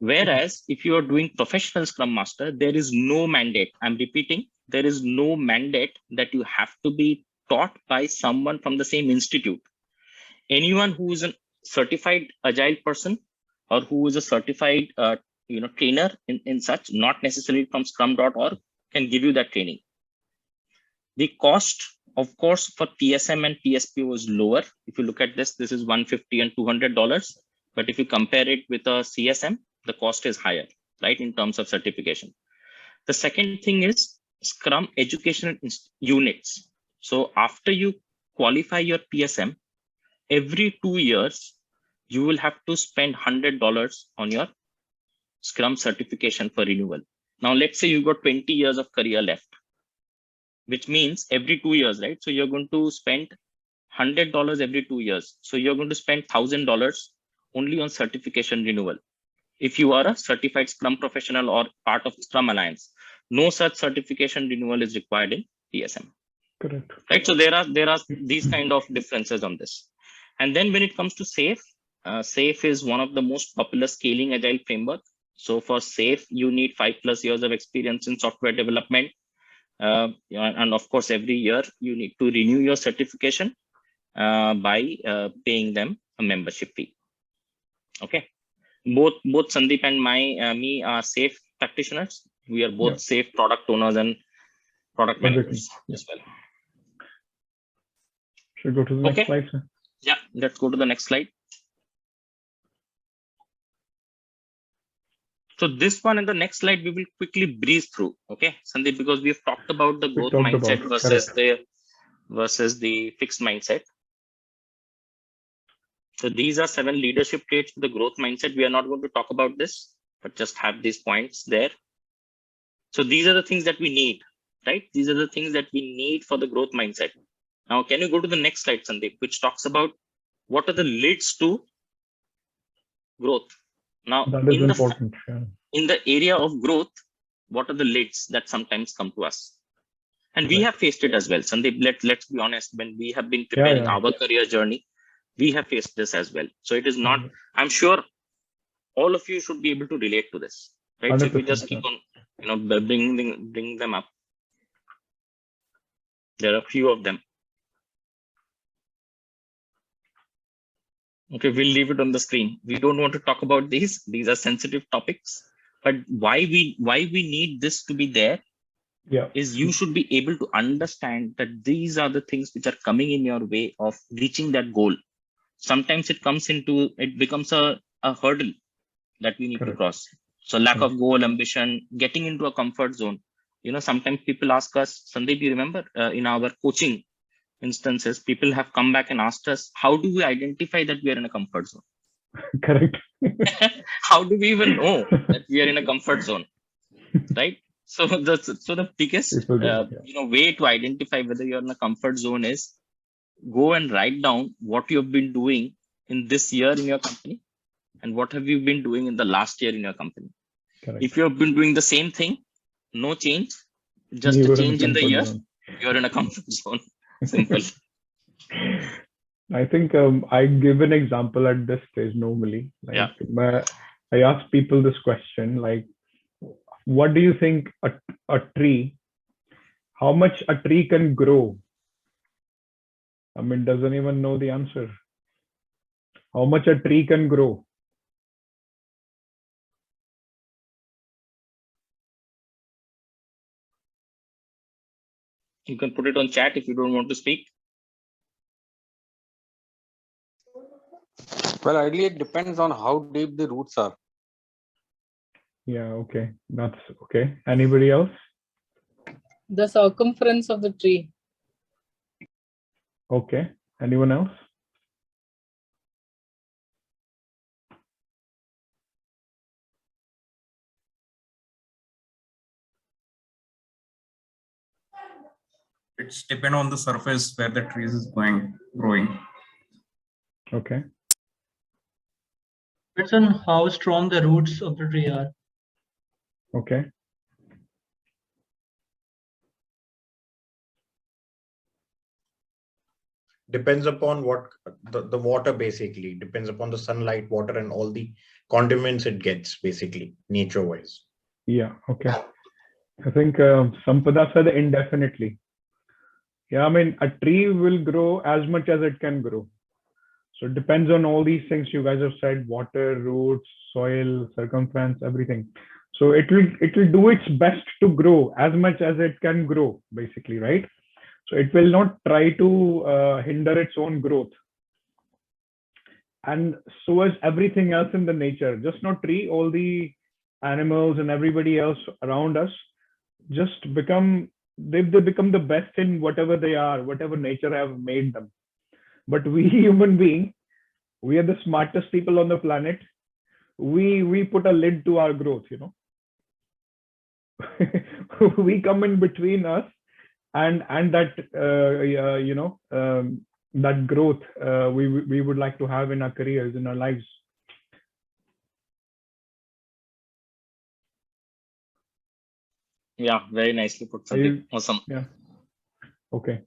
Whereas if you are doing professional Scrum Master, there is no mandate. I'm repeating, there is no mandate that you have to be taught by someone from the same institute. Anyone who is a certified agile person or who is a certified trainer in such, not necessarily from scrum.org, can give you that training. The cost, of course, for PSM and PSPO is lower. If you look at this is $150 and $200. But if you compare it with a CSM, the cost is higher, right, in terms of certification. The second thing is Scrum educational units. So after you qualify your PSM, every 2 years, you will have to spend $100 on your Scrum certification for renewal. Now, let's say you've got 20 years of career left. which means every 2 years, right? So you're going to spend $100 every 2 years. So you're going to spend $1,000 only on certification renewal. If you are a certified Scrum professional or part of Scrum Alliance, no such certification renewal is required in TSM. Correct. Right. So there are these kind of differences on this. And then when it comes to SAFe, SAFe is one of the most popular scaling agile framework. So for SAFe, you need 5+ years of experience in software development. And of course, every year you need to renew your certification by paying them a membership fee. Okay. Both Sandeep and me are SAFe practitioners. We are both SAFe product owners and product managers as well. Should we go to the next slide, sir? Yeah, let's go to the next slide. So this one and the next slide we will quickly breeze through. Okay, Sandeep, because we have talked about the growth mindset versus the fixed mindset. So these are 7 leadership traits for the growth mindset. We are not going to talk about this, but just have these points there. So these are the things that we need, right? These are the things that we need for the growth mindset. Now, can you go to the next slide, Sandeep, which talks about what are the leads to growth? Now, that is important. In the area of growth, what are the leads that sometimes come to us? And we have faced it as well. Sandeep, let's be honest, when we have been preparing our career journey, we have faced this as well. So it is not, I'm sure all of you should be able to relate to this, right? So if we just keep on, bring them up. There are a few of them. Okay, we'll leave it on the screen. We don't want to talk about these. These are sensitive topics. But why we need this to be there is you should be able to understand that these are the things which are coming in your way of reaching that goal. Sometimes it becomes a hurdle that we need to cross. So lack of goal, ambition, getting into a comfort zone. You know, sometimes people ask us, Sandeep, you remember in our coaching instances, people have come back and asked us, how do we identify that we are in a comfort zone? Correct. How do we even know that we are in a comfort zone, right? So the biggest way to identify whether you're in a comfort zone is go and write down what you've been doing in this year in your company and what have you been doing in the last year in your company. Correct. If you've been doing the same thing, no change, just a change in the year, you're in a comfort zone. Simple. I think I give an example at this stage normally. I ask people this question, like, what do you think a tree, how much a tree can grow? I mean, does anyone know the answer? How much a tree can grow? You can put it on chat if you don't want to speak. Well, ideally, it depends on how deep the roots are. Yeah, okay. That's okay. Anybody else? The circumference of the tree. Okay. Anyone else? It's depend on the surface where the trees is growing. Okay. Depends on how strong the roots of the tree are. Okay. Depends upon what the water basically depends upon the sunlight, water, and all the condiments it gets basically nature wise. Yeah. Okay. I think Sampada said indefinitely. Yeah, I mean, a tree will grow as much as it can grow. So it depends on all these things you guys have said: water, roots, soil, circumference, everything. So it will do its best to grow as much as it can grow, basically, right? So it will not try to hinder its own growth. And so is everything else in the nature, just not tree, all the animals and everybody else around us just become, they become the best in whatever they are, whatever nature have made them. But we human beings, we are the smartest people on the planet. We put a lid to our growth, you know. We come in between us and that that growth we would like to have in our careers, in our lives. Yeah, very nicely put, Sandeep. Awesome. Yeah. Okay.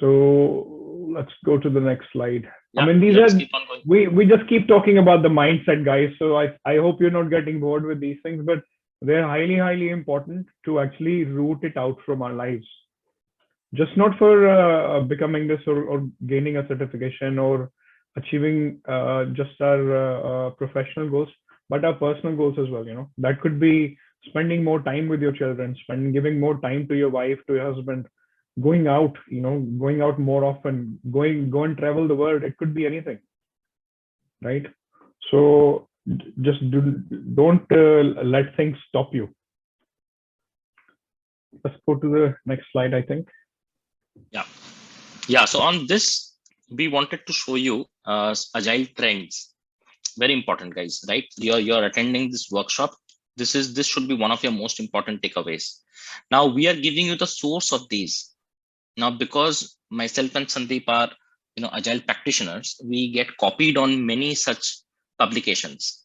So let's go to the next slide. Yeah, I mean, these let's are, keep on going. we just keep talking about the mindset, guys. So I hope you're not getting bored with these things, but they're highly important to actually root it out from our lives. Just not for becoming this or gaining a certification or achieving just our professional goals, but our personal goals as well. That could be spending more time with your children, giving more time to your wife, to your husband, going out, going out more often, go and travel the world. It could be anything, right? So just don't let things stop you. Let's go to the next slide, I think. Yeah. So on this, we wanted to show you agile trends. Very important, guys, right? You're attending this workshop. This should be one of your most important takeaways. Now we are giving you the source of these. Now, because myself and Sandeep are agile practitioners, we get copied on many such publications.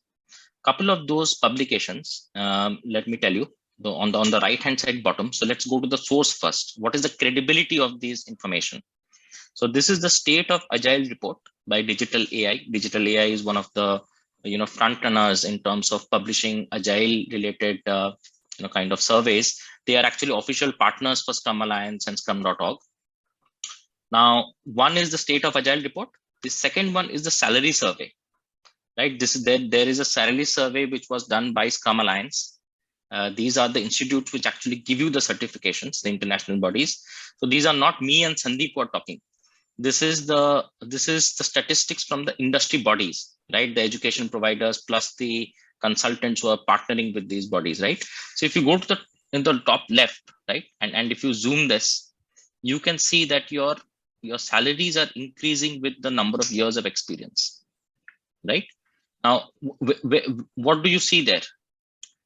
Couple of those publications, let me tell you, on the right hand side bottom. So let's go to the source first. What is the credibility of this information? So this is the State of Agile report by Digital AI. Digital AI is one of the front runners in terms of publishing agile related kind of surveys. They are actually official partners for Scrum Alliance and Scrum.org. Now, one is the State of Agile report. The second one is the salary survey, right? There is a salary survey which was done by Scrum Alliance. These are the institutes which actually give you the certifications, the international bodies. So these are not me and Sandeep who are talking. This is the statistics from the industry bodies, right? The education providers plus the consultants who are partnering with these bodies, right? So if you go to in the top left, right, and if you zoom this, you can see that your salaries are increasing with the number of years of experience, right? Now, what do you see there?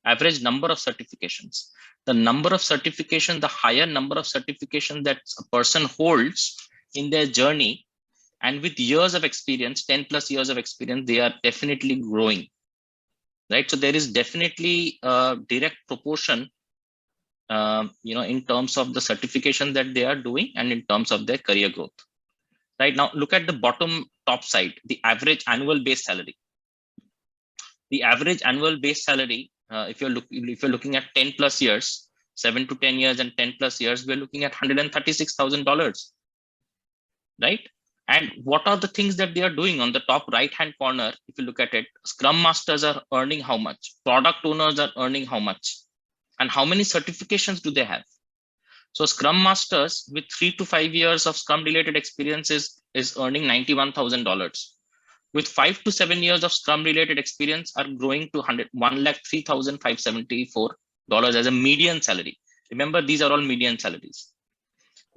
Average number of certifications. The number of certifications, the higher number of certifications that a person holds in their journey, and with years of experience, 10 plus years of experience, they are definitely growing, right? So there is definitely a direct proportion, in terms of the certification that they are doing and in terms of their career growth. Right now, look at the bottom top side, the average annual base salary. The average annual base salary, if you're looking at 10 plus years, 7 to 10 years and 10 plus years, we're looking at $136,000. Right? And what are the things that they are doing on the top right hand corner? If you look at it, Scrum Masters are earning how much? Product owners are earning how much? And how many certifications do they have? So Scrum Masters with 3 to 5 years of Scrum related experience is earning $91,000. With 5 to 7 years of Scrum related experience are growing to $103,574 as a median salary. Remember, these are all median salaries.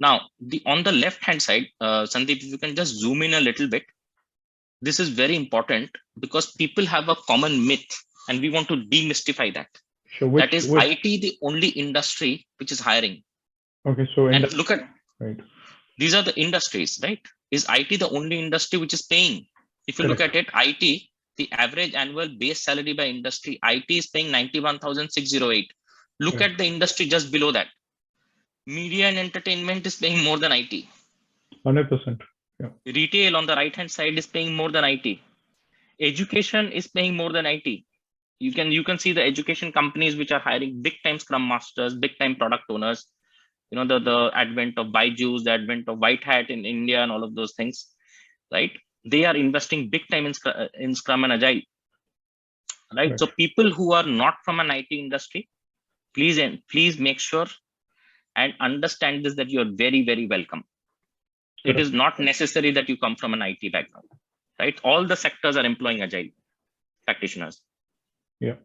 Now, on the left-hand side, Sandeep, if you can just zoom in a little bit. This is very important because people have a common myth and we want to demystify that. So that is IT the only industry which is hiring. Okay, so and look at, right. These are the industries, right? Is IT the only industry which is paying? If you look at it, IT, the average annual base salary by industry, IT is paying $91,608. Look at the industry just below that. Media and entertainment is paying more than IT. 100%. Yeah. Retail on the right hand side is paying more than IT. Education is paying more than IT. You can see the education companies which are hiring big time Scrum Masters, big time product owners. The advent of Byju's, the advent of White Hat in India, and all of those things, right? They are investing big time in Scrum and Agile, right? So people who are not from an IT industry, please make sure and understand this, that you are very, very welcome. It is not necessary that you come from an IT background, right? All the sectors are employing Agile practitioners. Yeah.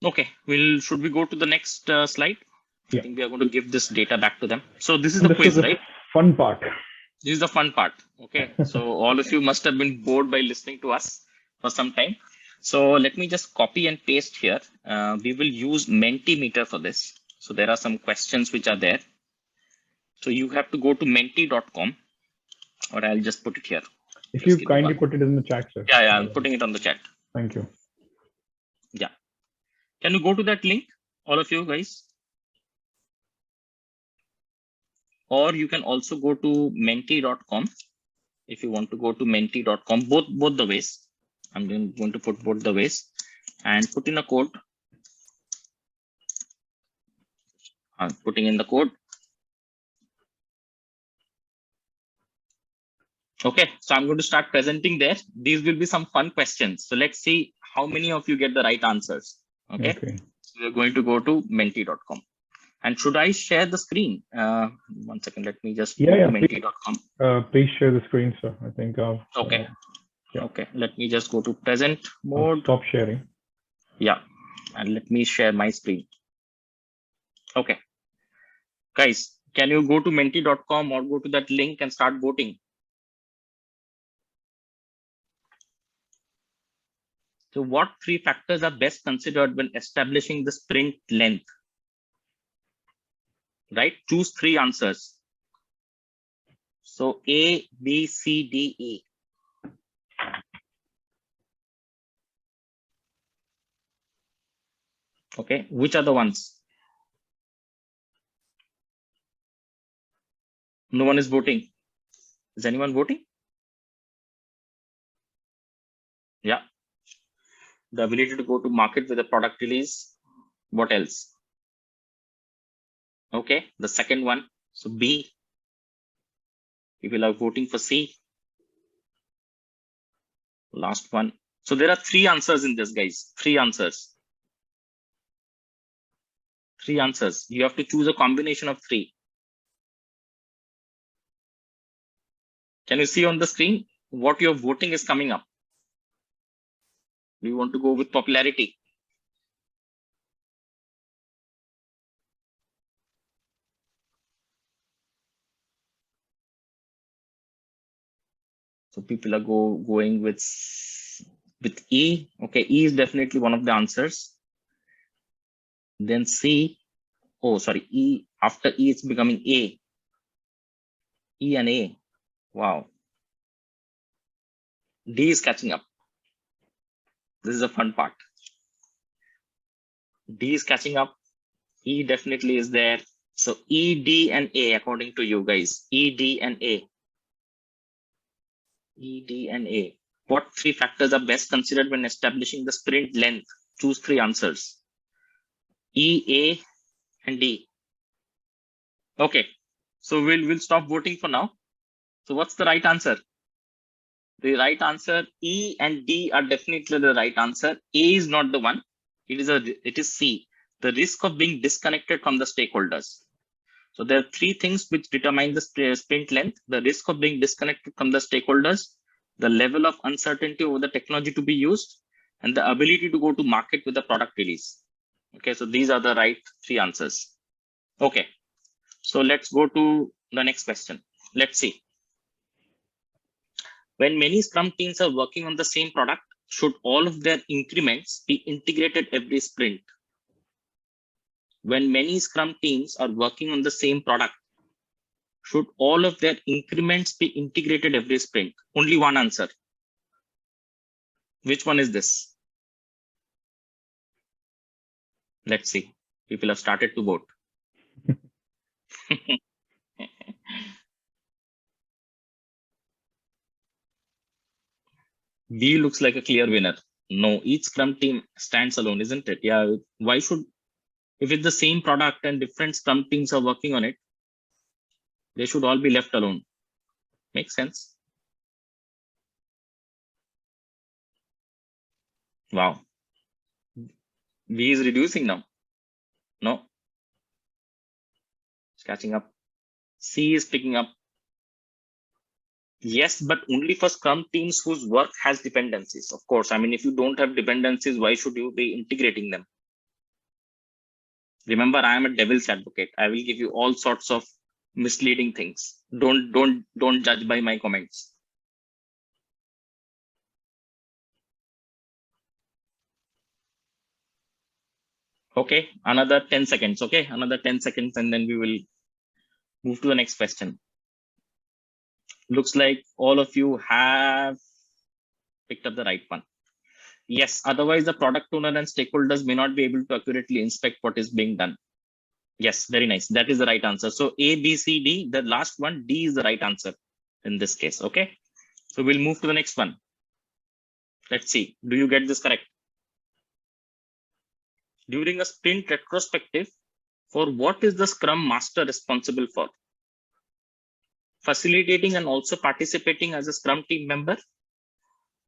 Okay, should we go to the next slide? Yeah. I think we are going to give this data back to them. So this is the quiz, right? Fun part. This is the fun part. Okay. So all of you must have been bored by listening to us for some time. So let me just copy and paste here. We will use Mentimeter for this. So there are some questions which are there. So you have to go to menti.com, or I'll just put it here. If Just you give me kindly one. put it in the chat, sir. Yeah, I'm putting it on the chat. Thank you. Yeah. Can you go to that link, all of you guys? Or you can also go to menti.com. If you want to go to menti.com, both the ways. I'm going to put both the ways and put in a code. I'm putting in the code. Okay, so I'm going to start presenting there. These will be some fun questions. So let's see how many of you get the right answers. Okay. So we're going to go to menti.com. And should I share the screen? 1 second, let me just go to menti.com. Please share the screen, sir. I think okay. Yeah. Okay, let me just go to present mode. Stop sharing. Yeah, and let me share my screen. Okay. Guys, can you go to menti.com or go to that link and start voting? So what 3 factors are best considered when establishing the sprint length? Right? Choose 3 answers. So A, B, C, D, E. Okay, which are the ones? No one is voting. Is anyone voting? Yeah. The ability to go to market with a product release. What else? Okay, the second one. So B. People are voting for C. Last one. So there are 3 answers in this, guys. 3 answers. 3 answers. You have to choose a combination of 3. Can you see on the screen what your voting is coming up? Do you want to go with popularity? So people are going with E. Okay, E is definitely one of the answers. Then C. Oh, sorry, E. After E, it's becoming A. E and A. Wow. D is catching up. This is a fun part. D is catching up. E definitely is there. So E, D, and A, according to you guys. E, D, and A. E, D, and A. What 3 factors are best considered when establishing the sprint length? Choose 3 answers. E, A, and D. Okay. So we'll stop voting for now. So what's the right answer? The right answer, E and D are definitely the right answer. A is not the one. It is C. The risk of being disconnected from the stakeholders. So there are 3 things which determine the sprint length: the risk of being disconnected from the stakeholders, the level of uncertainty over the technology to be used, and the ability to go to market with the product release. Okay, so these are the right 3 answers. Okay, so let's go to the next question. Let's see. When many Scrum teams are working on the same product, should all of their increments be integrated every sprint? When many Scrum teams are working on the same product, should all of their increments be integrated every sprint? Only one answer. Which one is this? Let's see. People have started to vote. B looks like a clear winner. No, each Scrum team stands alone, isn't it? Yeah. Why should, if it's the same product and different Scrum teams are working on it, they should all be left alone. Makes sense. Wow. B is reducing now. No. It's catching up. C is picking up. Yes, but only for Scrum teams whose work has dependencies. Of course, I mean, if you don't have dependencies, why should you be integrating them? Remember, I am a devil's advocate. I will give you all sorts of misleading things. Don't judge by my comments. Okay, another 10 seconds. Okay, another 10 seconds, and then we will move to the next question. Looks like all of you have picked up the right one. Yes, otherwise the product owner and stakeholders may not be able to accurately inspect what is being done. Yes, very nice. That is the right answer. So A, B, C, D, the last one, D is the right answer in this case. Okay, so we'll move to the next one. Let's see, do you get this correct? During a sprint retrospective, for what is the Scrum Master responsible for? Facilitating and also participating as a Scrum team member.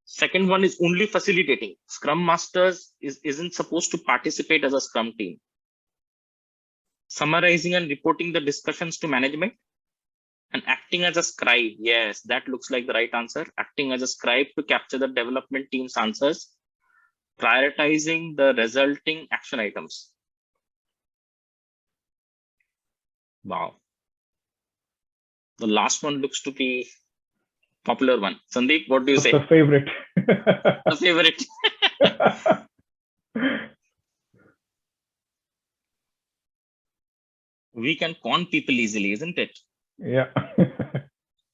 Second one is only facilitating. Scrum Masters isn't supposed to participate as a Scrum team. Summarizing and reporting the discussions to management. And acting as a scribe. Yes, that looks like the right answer. Acting as a scribe to capture the development team's answers. Prioritizing the resulting action items. Wow. The last one looks to be popular one. Sandeep, what do you say? The favorite. The favorite. We can con people easily, isn't it? Yeah.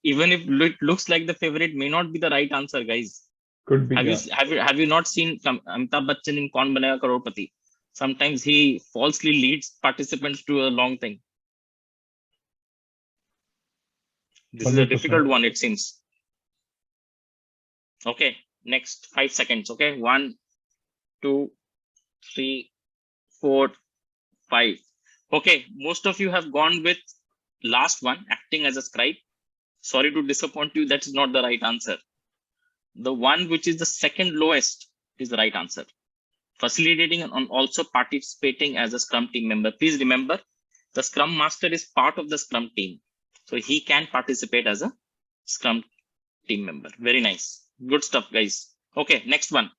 Even if it looks like the favorite may not be the right answer, guys. Could be. Have you not seen Amitabh Bachchan in Kaun Banega Crorepati? Sometimes he falsely leads participants to a long thing. This 100%. Is a difficult one, it seems. Okay, next 5 seconds. Okay, 1, 2, 3, 4, 5. Okay, most of you have gone with last one, acting as a scribe. Sorry to disappoint you, that's not the right answer. The one which is the second lowest is the right answer. Facilitating and also participating as a Scrum team member. Please remember, the Scrum Master is part of the Scrum team. So he can participate as a Scrum team member. Very nice. Good stuff, guys. Okay, next one.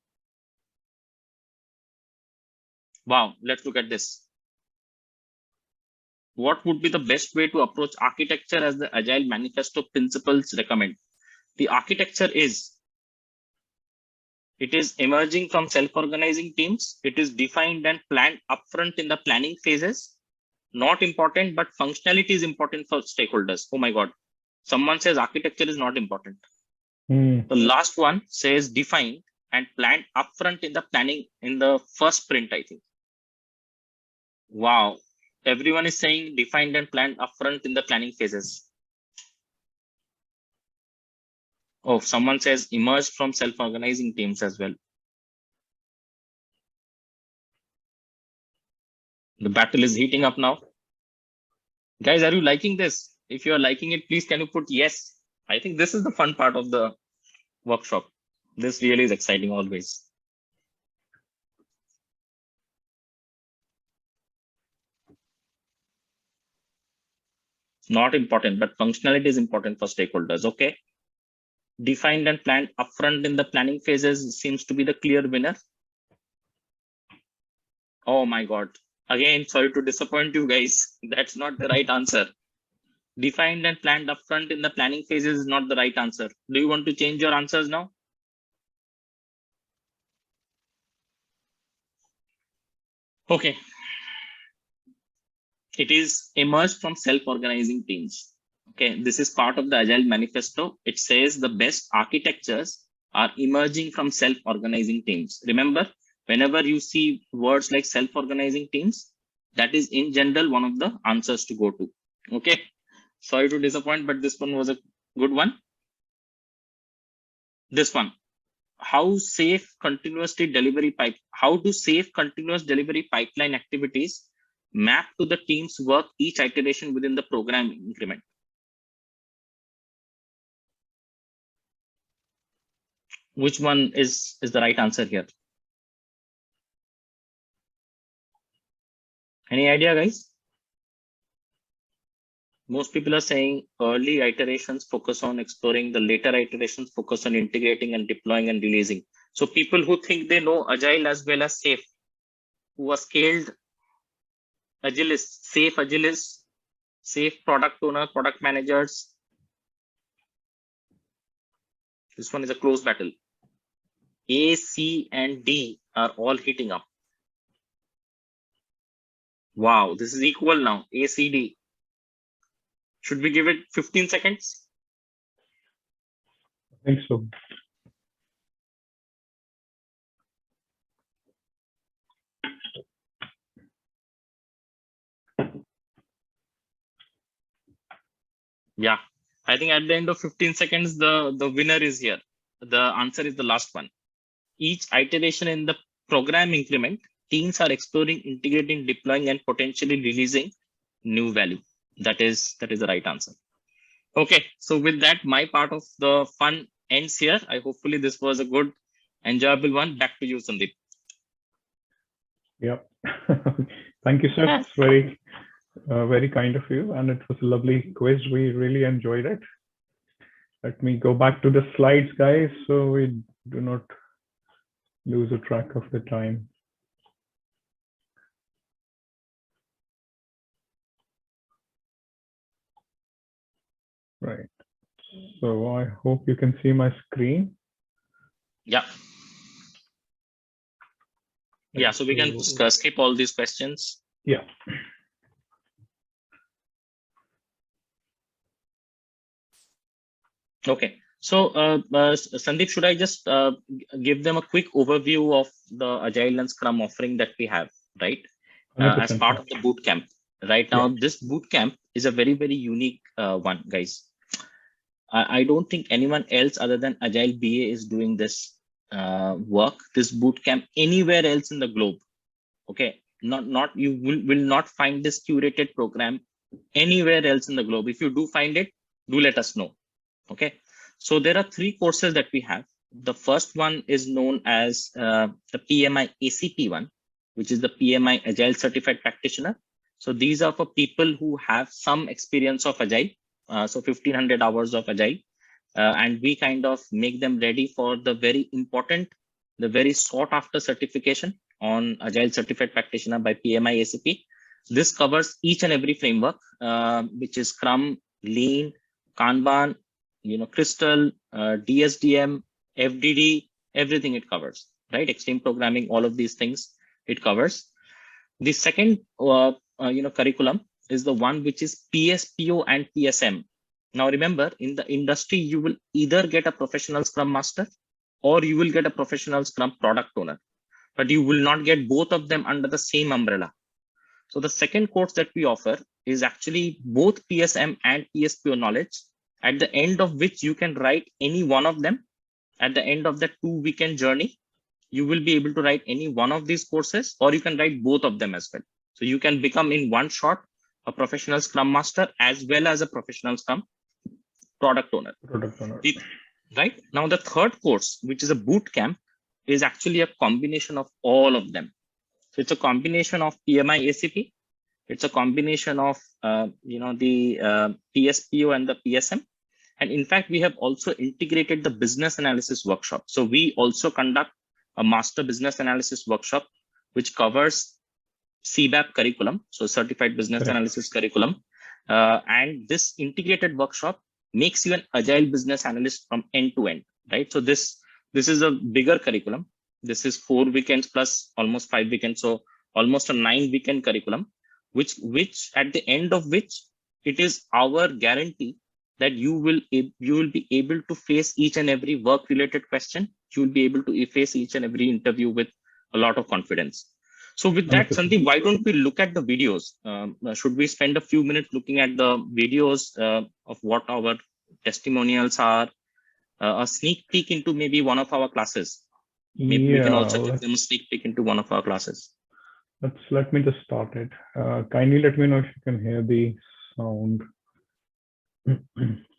Wow, let's look at this. What would be the best way to approach architecture as the Agile Manifesto principles recommend? The architecture is, it is emerging from self-organizing teams. It is defined and planned upfront in the planning phases. Not important, but functionality is important for stakeholders. Oh my God. Someone says architecture is not important. The last one says defined and planned upfront in the planning in the first sprint, I think. Wow. Everyone is saying defined and planned upfront in the planning phases. Oh, someone says emerged from self-organizing teams as well. The battle is heating up now. Guys, are you liking this? If you are liking it, please can you put yes? I think this is the fun part of the workshop. This really is exciting always. Not important, but functionality is important for stakeholders. Okay. Defined and planned upfront in the planning phases seems to be the clear winner. Oh my God. Again, sorry to disappoint you guys. That's not the right answer. Defined and planned upfront in the planning phases is not the right answer. Do you want to change your answers now? Okay. It is emerged from self-organizing teams. Okay, this is part of the Agile Manifesto. It says the best architectures are emerging from self-organizing teams. Remember, whenever you see words like self-organizing teams, that is in general one of the answers to go to. Okay, sorry to disappoint, but this one was a good one. This one, how do safe continuous delivery pipeline activities map to the team's work each iteration within the program increment? Which one is the right answer here? Any idea, guys? Most people are saying early iterations focus on exploring, the later iterations focus on integrating and deploying and releasing. So people who think they know Agile as well as safe, who are scaled agilists, safe product owner, product managers. This one is a close battle. A, C, and D are all heating up. Wow, this is equal now. ACD. Should we give it 15 seconds? I think so. Yeah, I think at the end of 15 seconds, the winner is here. The answer is the last one. Each iteration in the program increment, teams are exploring, integrating, deploying, and potentially releasing new value. That is the right answer. Okay, so with that, my part of the fun ends here. I hopefully this was a good, enjoyable one. Back to you, Sandeep. Yep. Thank you, sir. It's very kind of you, and it was a lovely quiz. We really enjoyed it. Let me go back to the slides, guys, so we do not lose a track of the time. Right. So I hope you can see my screen. Yeah. Yeah, so we can skip all these questions. Yeah. Okay. So, Sandeep, should I just give them a quick overview of the Agile and Scrum offering that we have, right? As part of the boot camp. Right now, this boot camp is a very, very unique one, guys. I don't think anyone else other than Agile BA is doing this work, this boot camp anywhere else in the globe. Okay, not you will not find this curated program anywhere else in the globe. If you do find it, do let us know. Okay, so there are 3 courses that we have. The first one is known as the PMI ACP one, which is the PMI Agile Certified Practitioner. So these are for people who have some experience of Agile, so 1500 hours of Agile, and we kind of make them ready for the very important, the very sought after certification on Agile Certified Practitioner by PMI ACP. This covers each and every framework, which is Scrum, Lean, Kanban, Crystal, DSDM, FDD, everything it covers, right? Extreme programming, all of these things it covers. The second, curriculum is the one which is PSPO and PSM. Now, remember, in the industry, you will either get a professional Scrum Master or you will get a professional Scrum Product Owner, but you will not get both of them under the same umbrella. So the second course that we offer is actually both PSM and PSPO knowledge, at the end of which you can write any one of them. At the end of the 2-weekend journey, you will be able to write any one of these courses, or you can write both of them as well. So you can become in one shot a professional Scrum Master as well as a professional Scrum Product Owner. Right now, the third course, which is a boot camp, is actually a combination of all of them. So it's a combination of PMI ACP. It's a combination of the PSPO and the PSM. And in fact, we have also integrated the business analysis workshop. So we also conduct a master business analysis workshop, which covers CBAP curriculum, so certified business analysis curriculum. And this integrated workshop makes you an agile business analyst from end to end, right? So this is a bigger curriculum. This is 4 weekends plus almost 5 weekends. So almost a 9-weekend curriculum, which at the end of which it is our guarantee that you will be able to face each and every work related question. You will be able to face each and every interview with a lot of confidence. So with that, Sandeep, why don't we look at the videos? Should we spend a few minutes looking at the videos of what our testimonials are? A sneak peek into maybe one of our classes. Maybe we can also give them a sneak peek into one of our classes. Let me just start it. Kindly let me know if you can hear the sound.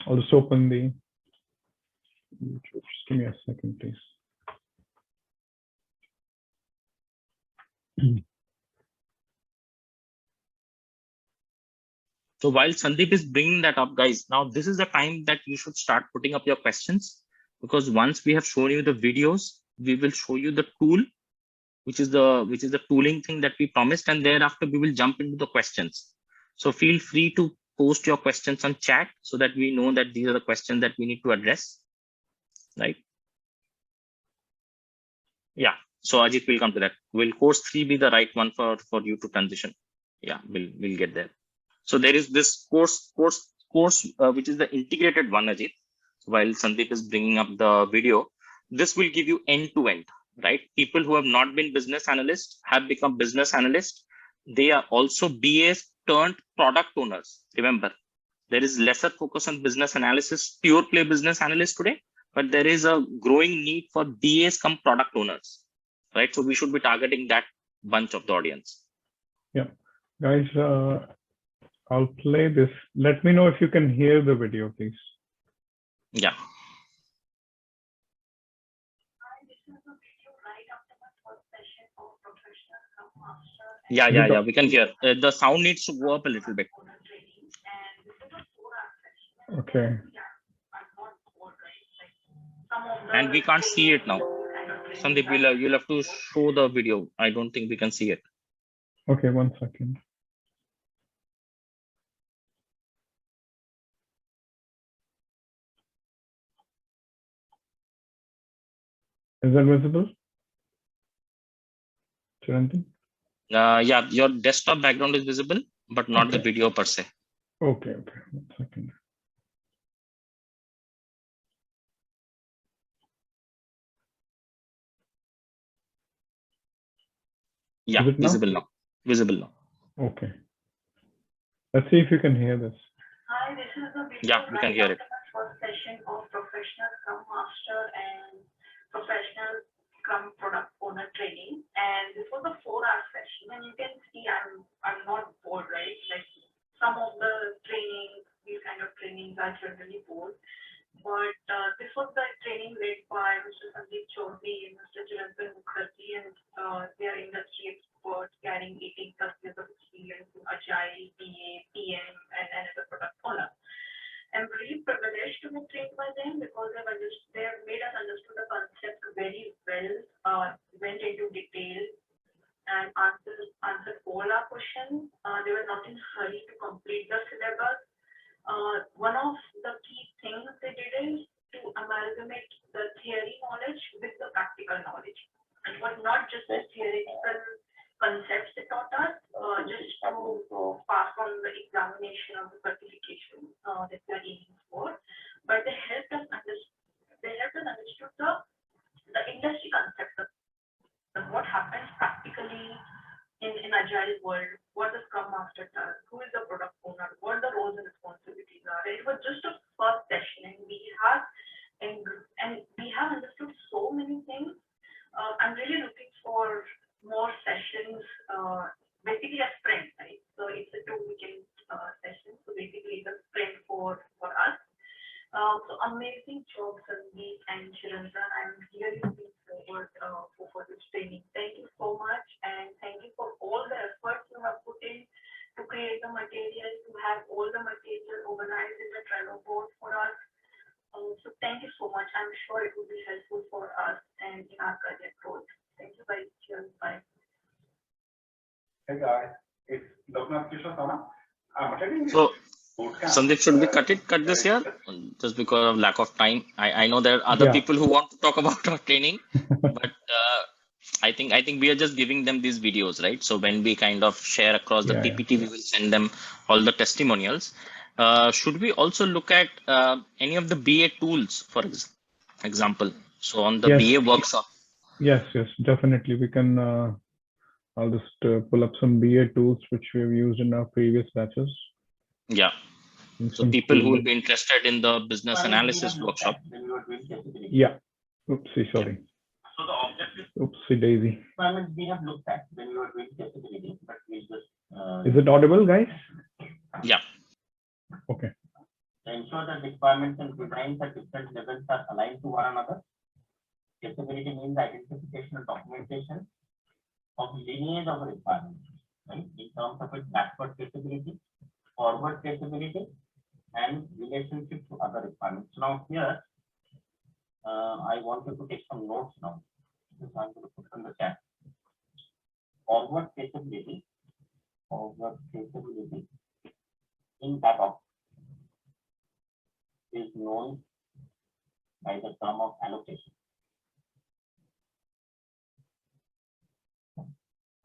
I'll just open the YouTube. Just give me a second, please. So while Sandeep is bringing that up, guys, now this is the time that you should start putting up your questions, because once we have shown you the videos, we will show you the tool, which is the tooling thing that we promised, and thereafter we will jump into the questions. So feel free to post your questions on chat so that we know that these are the questions that we need to address, right? Yeah. So Ajit will come to that. Will course 3 be the right one for you to transition? Yeah, we'll get there. So there is this course, which is the integrated one, Ajit. While Sandeep is bringing up the video, this will give you end to end, right? People who have not been business analysts have become business analysts. They are also BAs turned product owners. Remember, there is lesser focus on business analysis, pure play business analysts today, but there is a growing need for BAs come product owners, right? So we should be targeting that bunch of the audience. Yeah, guys, I'll play this. Let me know if you can hear the video, please. Yeah. Yeah, we can hear. The sound needs to go up a little bit. Okay. And we can't see it now. Sandeep, you'll have to show the video. I don't think we can see it. Okay, 1 second. Is that visible? Chirantan? Yeah, your desktop background is visible, but not the video per se. Okay, 1 second. Yeah, visible now. Visible now. Okay. Let's see if you can hear this. Hi, this is the video. Yeah, we can hear it. First session of professional Scrum Master and professional Scrum Product Owner training, and this was a 4-hour session. And you can see I'm not bored, right? Like some of the trainings, these kind of trainings are generally bored. But this was the training led by Mr. Sandeep Chaudhary and Mr. Chirantan Mukherjee, and they are industry experts carrying 18+ years of experience in Agile, PA, PM, and as a product owner. I'm really privileged to be trained by them because they have made us understand the concept very well, went into detail, and answered all our questions. They were not in a hurry to complete the syllabus. One of the key things they did is to amalgamate the theory knowledge with the practical knowledge. It was not just the theoretical concepts they taught us, just to pass on the examination of the certification that we are aiming for, but they helped us understand the industry concepts of what happens practically in Agile world, what the Scrum Master does, who is the product owner, what the roles and responsibilities are. It was just a first session, and we have understood so many things. I'm really looking for more sessions, basically a sprint, right? So it's a 2-weekend session. So basically it's a sprint for us. So amazing job, Sandeep and Chirantan. I'm really looking forward for this training. Thank you so much, and thank you for all the efforts you have put in to create the material, to have all the material organized in the Trello board for us. So thank you so much. I'm sure it will be helpful for us and in our career growth. Thank you guys. Cheers. Bye. Hey guys, it's Loknath Kishore Sana. I'm attending. So Sandeep, should we cut this here just because of lack of time? I know there are other people who want to talk about our training, but I think we are just giving them these videos, right? So when we kind of share across the PPT, we will send them all the testimonials. Should we also look at any of the BA tools, for example? So on the BA workshop. Yes, definitely. We can. I'll just pull up some BA tools which we have used in our previous batches. Yeah. So people who will be interested in the business analysis workshop. Yeah. Oopsie, sorry. So the objective. Oopsie daisy. We have looked at when we were doing accessibility, but we just. Is it audible, guys? Yeah. Okay. To ensure that requirements and designs at different levels are aligned to one another. Accessibility means identification and documentation of lineage of a requirement, right? In terms of its backward traceability, forward traceability, and relationship to other requirements. So now here, I want you to take some notes now. This I'm going to put in the chat. Forward traceability in backup is known by the term of allocation.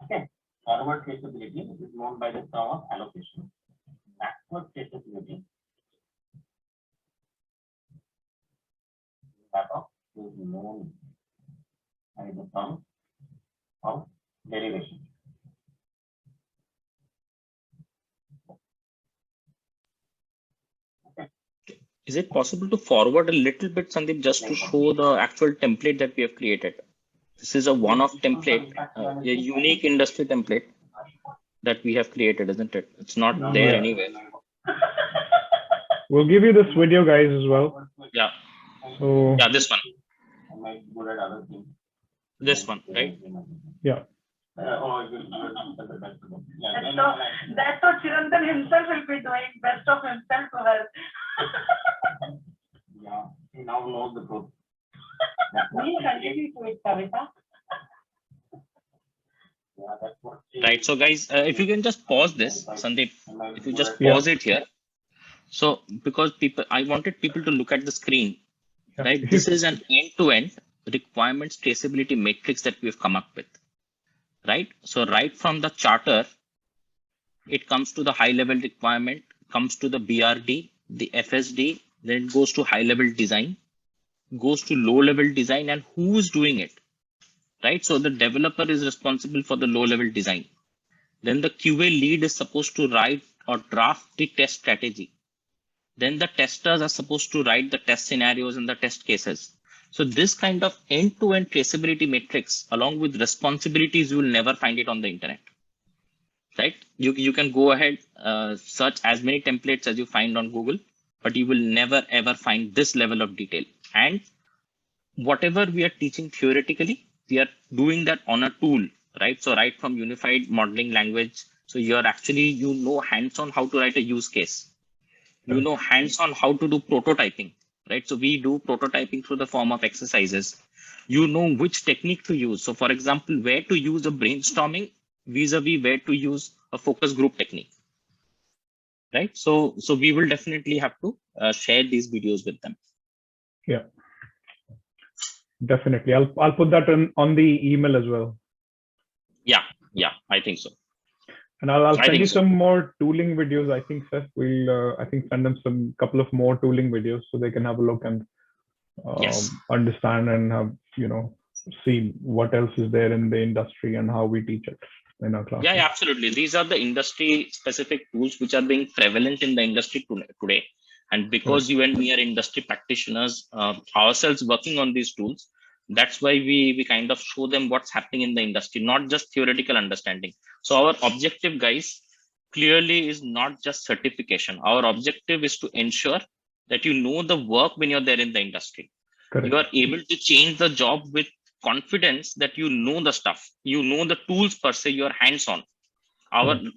Okay, Forward traceability is known by the term of allocation. Backward traceability is known by the term of derivation. Is it possible to forward a little bit, Sandeep, just to show the actual template that we have created? This is a one-off template, a unique industry template that we have created, isn't it? It's not there anywhere. We'll give you this video, guys, as well. Yeah. So Yeah, this one. I might be good at other things. This one, right? yeah. That's what Chirantan himself will be doing, best of himself to help. Yeah, he now knows the truth. We continue to it, Kavita. Yeah, that's what Right. So guys, if you can just pause this, Sandeep, if you just pause it here. So because I wanted people to look at the screen, right? This is an end-to-end requirements traceability matrix that we've come up with, right? So right from the charter, it comes to the high-level requirement, comes to the BRD, the FSD, then it goes to high-level design, goes to low-level design, and who is doing it, right? So the developer is responsible for the low-level design. Then the QA lead is supposed to write or draft the test strategy. Then the testers are supposed to write the test scenarios and the test cases. So this kind of end-to-end traceability matrix, along with responsibilities, you will never find it on the internet, right? You can go ahead, search as many templates as you find on Google, but you will never ever find this level of detail. And whatever we are teaching theoretically, we are doing that on a tool, right? So right from unified modeling language. So you're actually, hands-on how to write a use case. Hands-on how to do prototyping, right? So we do prototyping through the form of exercises. Which technique to use. So for example, where to use a brainstorming vis-a-vis where to use a focus group technique, right? So we will definitely have to share these videos with them. Yeah, definitely. I'll put that on the email as well. Yeah, I think so. And I'll send you so. some more tooling videos. I think Seth will send them couple of more tooling videos so they can have a look and understand and have see what else is there in the industry and how we teach it in our class. Yeah, absolutely. These are the industry specific tools which are being prevalent in the industry today. And because you and me are industry practitioners ourselves working on these tools, that's why we kind of show them what's happening in the industry, not just theoretical understanding. So our objective, guys, clearly is not just certification. Our objective is to ensure that you know the work when you're there in the industry. Correct. You are able to change the job with confidence that you know the stuff, the tools per se, you're hands-on.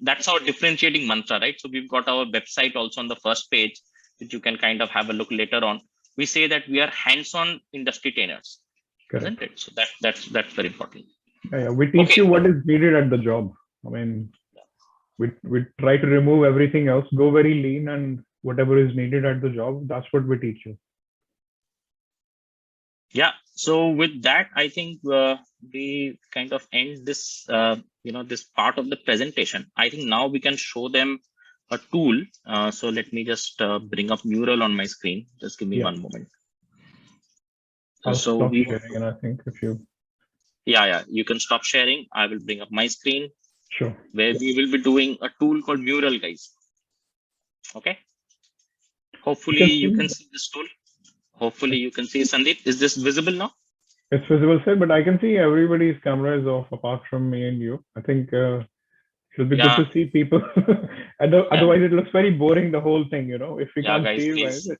That's our differentiating mantra, right? So we've got our website also on the first page, which you can kind of have a look later on. We say that we are hands-on industry trainers, isn't it? So that's very important. Yeah, we teach you what is needed at the job. I mean, we try to remove everything else, go very lean, and whatever is needed at the job, that's what we teach you. Yeah. So with that, I think we kind of end this, this part of the presentation. I think now we can show them a tool. So let me just bring up Mural on my screen. Just give me one moment. I'll stop sharing, and I think if you. Yeah, you can stop sharing. I will bring up my screen. Sure. Where we will be doing a tool called Mural, guys. Okay. Hopefully you can see this tool. Hopefully you can see Sandeep. Is this visible now? It's visible, sir, but I can see everybody's camera is off apart from me and you. I think it should be good to see people. Otherwise, it looks very boring, the whole thing, if we can't guys, see you guys, it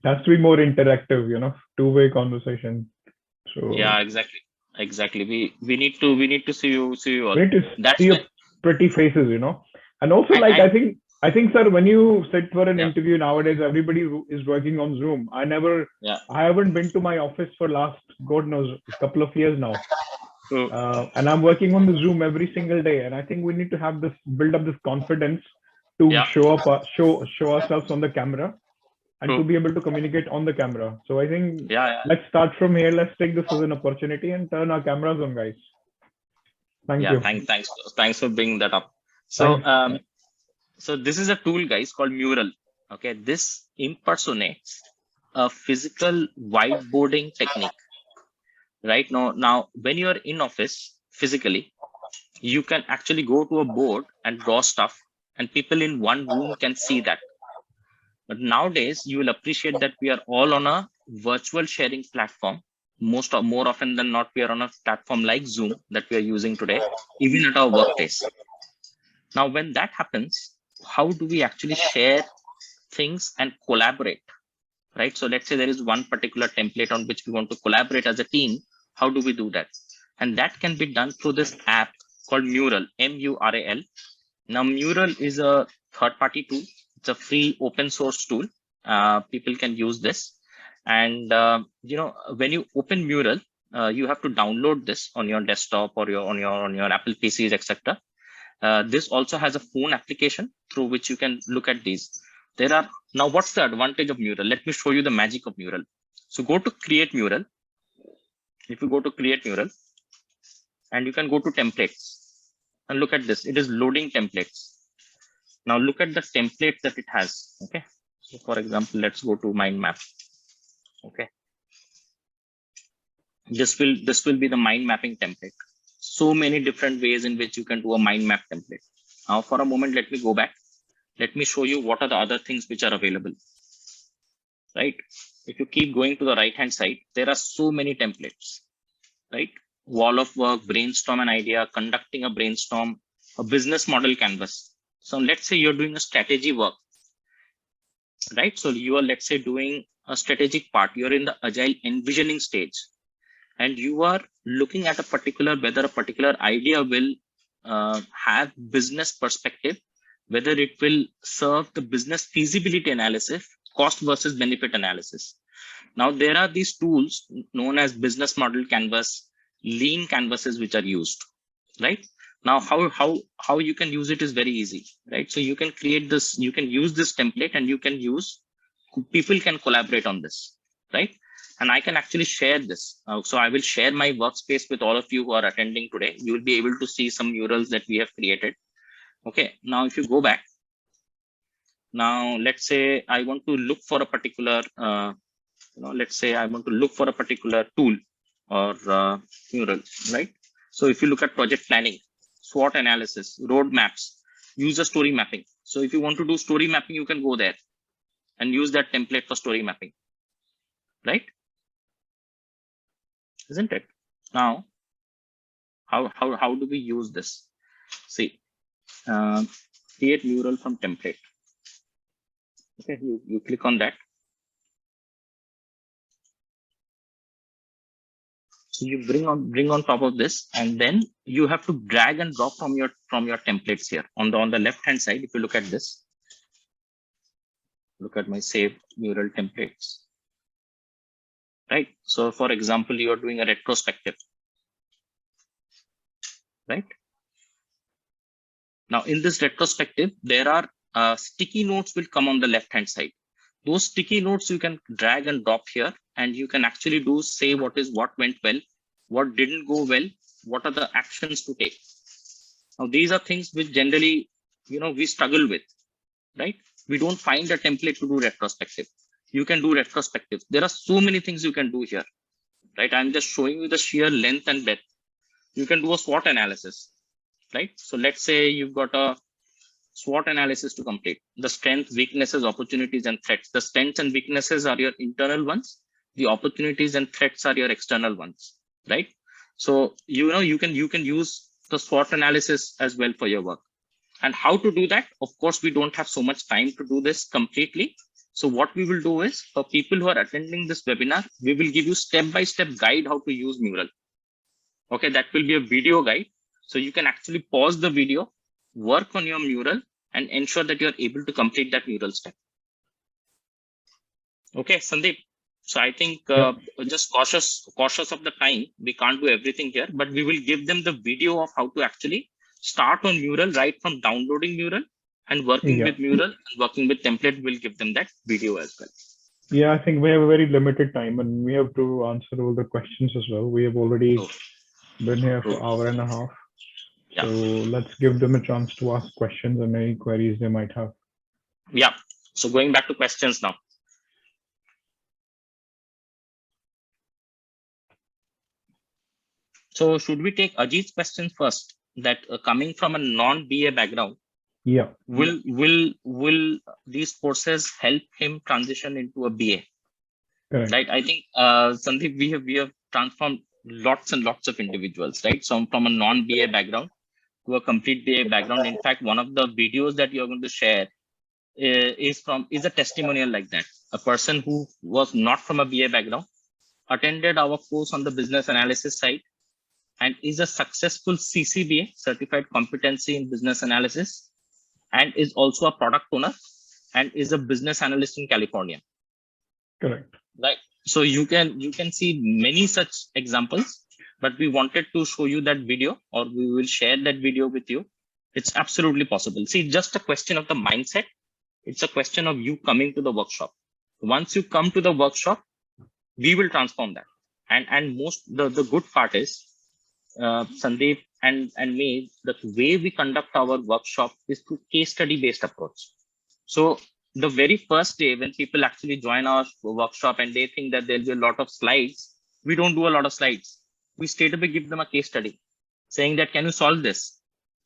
has to be more interactive, two-way conversation. So yeah, exactly. We need to see you all. We need to see your pretty faces, and also I think, sir, when you sit for an interview nowadays, everybody is working on Zoom. I haven't been to my office for last, God knows, a couple of years now. And I'm working on the Zoom every single day. And I think we need to build up this confidence to show ourselves on the camera and to be able to communicate on the camera. So I think let's start from here. Let's take this as an opportunity and turn our cameras on, guys. Thank Yeah, you. thanks for bringing that up. So, so this is a tool, guys, called Mural. Okay, this impersonates a physical whiteboarding technique. Right now, when you are in office physically, you can actually go to a board and draw stuff, and people in one room can see that. But nowadays, you will appreciate that we are all on a virtual sharing platform. More often than not, we are on a platform like Zoom that we are using today, even at our workplace. Now, when that happens, how do we actually share things and collaborate? Right? So let's say there is one particular template on which we want to collaborate as a team. How do we do that? And that can be done through this app called Mural, M-U-R-A-L. Now, Mural is a third-party tool. It's a free open source tool. People can use this. And, when you open Mural, you have to download this on your desktop or on your Apple PCs, etc. This also has a phone application through which you can look at these. Now, what's the advantage of Mural? Let me show you the magic of Mural. So go to Create Mural. If you go to Create Mural, and you can go to Templates. And look at this, it is loading templates. Now look at the template that it has. Okay. So for example, let's go to mind map. Okay. This will be the mind mapping template. So many different ways in which you can do a mind map template. Now for a moment, let me go back. Let me show you what are the other things which are available. Right. If you keep going to the right hand side, there are so many templates. Right. Wall of work, brainstorm an idea, conducting a brainstorm, a business model canvas. So let's say you're doing a strategy work, right? So you are, let's say, doing a strategic part. You're in the agile envisioning stage, and you are looking at whether a particular idea will have business perspective, whether it will serve the business feasibility analysis, cost versus benefit analysis. Now, there are these tools known as business model canvas, lean canvases, which are used, right? Now, how you can use it is very easy, right? So you can create this, you can use this template, and people can collaborate on this, right? And I can actually share this. So I will share my workspace with all of you who are attending today. You will be able to see some murals that we have created. Okay, now if you go back, now let's say I want to look for a particular, let's say I want to look for a particular tool or mural, right? So if you look at project planning, SWOT analysis, roadmaps, user story mapping. So if you want to do story mapping, you can go there and use that template for story mapping, right? Isn't it? Now, how do we use this? See, create mural from template. Okay, you click on that. So you bring on top of this, and then you have to drag and drop from your templates here on the left hand side. If you look at this, look at my saved mural templates, right? So for example, you are doing a retrospective, right? Now in this retrospective, there are sticky notes will come on the left hand side. Those sticky notes you can drag and drop here, and you can actually say what went well, what didn't go well, what are the actions to take. Now these are things which generally, we struggle with, right? We don't find a template to do retrospective. You can do retrospective. There are so many things you can do here, right? I'm just showing you the sheer length and breadth. You can do a SWOT analysis, right? So let's say you've got a SWOT analysis to complete. The strengths, weaknesses, opportunities, and threats. The strengths and weaknesses are your internal ones. The opportunities and threats are your external ones, right? So, you can use the SWOT analysis as well for your work. And how to do that? Of course, we don't have so much time to do this completely. So what we will do is, for people who are attending this webinar, we will give you step-by-step guide how to use Mural. Okay, that will be a video guide. So you can actually pause the video, work on your mural, and ensure that you're able to complete that mural step. Okay, Sandeep. So I think just cautious of the time, we can't do everything here, but we will give them the video of how to actually start on Mural, right from downloading Mural and working with Mural and working with template. We'll give them that video as well. Yeah, I think we have a very limited time, and we have to answer all the questions as well. We have already been here for an hour and a half. Yeah. So let's give them a chance to ask questions and any queries they might have. Yeah. So going back to questions now. So should we take Ajit's question first? That coming from a non-BA background, Yeah. will these courses help him transition into a BA? Correct. Right. I think Sandeep, we have transformed lots and lots of individuals, right? So from a non-BA background to a complete BA background. In fact, one of the videos that you're going to share is a testimonial like that. A person who was not from a BA background attended our course on the business analysis side and is a successful CCBA, certified competency in business analysis, and is also a product owner and is a business analyst in California. Correct. Right. So you can see many such examples, but we wanted to show you that video, or we will share that video with you. It's absolutely possible. See, just a question of the mindset. It's a question of you coming to the workshop. Once you come to the workshop, we will transform that. And the good part is, Sandeep and me, the way we conduct our workshop is through case study based approach. So the very first day when people actually join our workshop and they think that there'll be a lot of slides, we don't do a lot of slides. We straight away give them a case study saying that, can you solve this?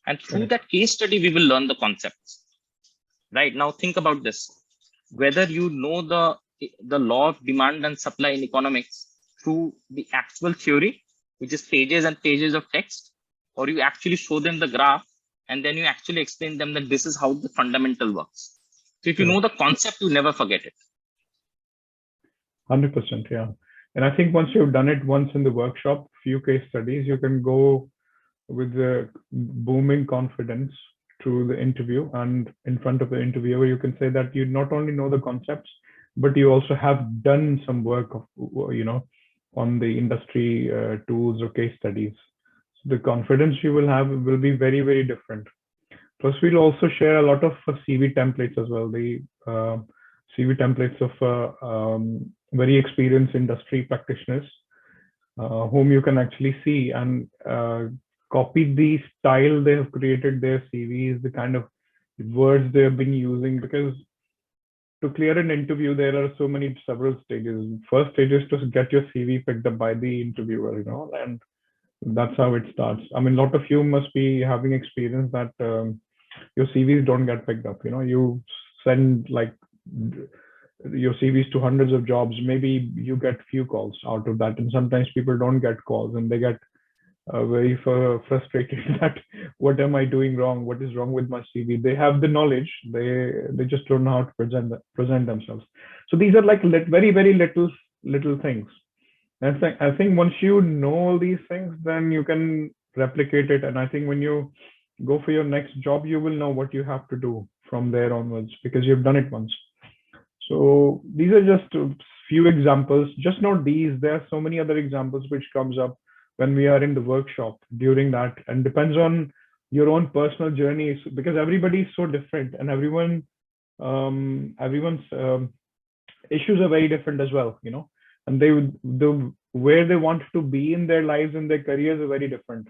And through that case study, we will learn the concepts. Right now, think about this. Whether you know the law of demand and supply in economics through the actual theory, which is pages and pages of text, or you actually show them the graph and then you actually explain them that this is how the fundamental works. So if you know the concept, you never forget it. 100%, yeah. And I think once you've done it once in the workshop, few case studies, you can go with the booming confidence to the interview, and in front of the interviewer, you can say that you not only know the concepts, but you also have done some work of, on the industry tools or case studies. So the confidence you will have will be very, very different. Plus, we'll also share a lot of CV templates as well. The CV templates of very experienced industry practitioners whom you can actually see and copy the style they have created their CVs, the kind of words they have been using. Because to clear an interview, there are several stages. First stage is to get your CV picked up by the interviewer, and that's how it starts. I mean, a lot of you must be having experience that your CVs don't get picked up. You send like your CVs to hundreds of jobs. Maybe you get few calls out of that, and sometimes people don't get calls, and they get very frustrated that what am I doing wrong? What is wrong with my CV? They have the knowledge, they just don't know how to present themselves. So these are like very, very little things. And I think once you know all these things, then you can replicate it. And I think when you go for your next job, you will know what you have to do from there onwards because you've done it once. So these are just a few examples. Just note these. There are so many other examples which comes up when we are in the workshop during that, and depends on your own personal journey because everybody is so different, and everyone's issues are very different as well, and where they want to be in their lives and their careers are very different.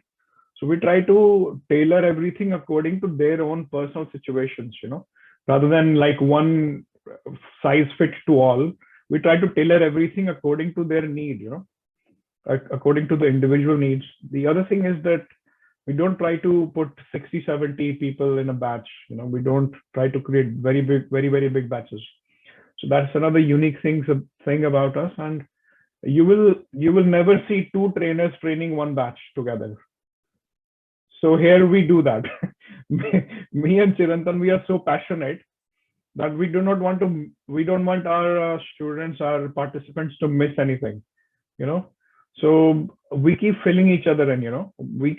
So we try to tailor everything according to their own personal situations, rather than like one size fits to all. We try to tailor everything according to their need, according to the individual needs. The other thing is that we don't try to put 60, 70 people in a batch. We don't try to create very big batches. So that's another unique thing about us. And you will never see two trainers training one batch together. So here we do that. Me and Chirantan, we are so passionate that we don't want our students, our participants to miss anything, So we keep filling each other in,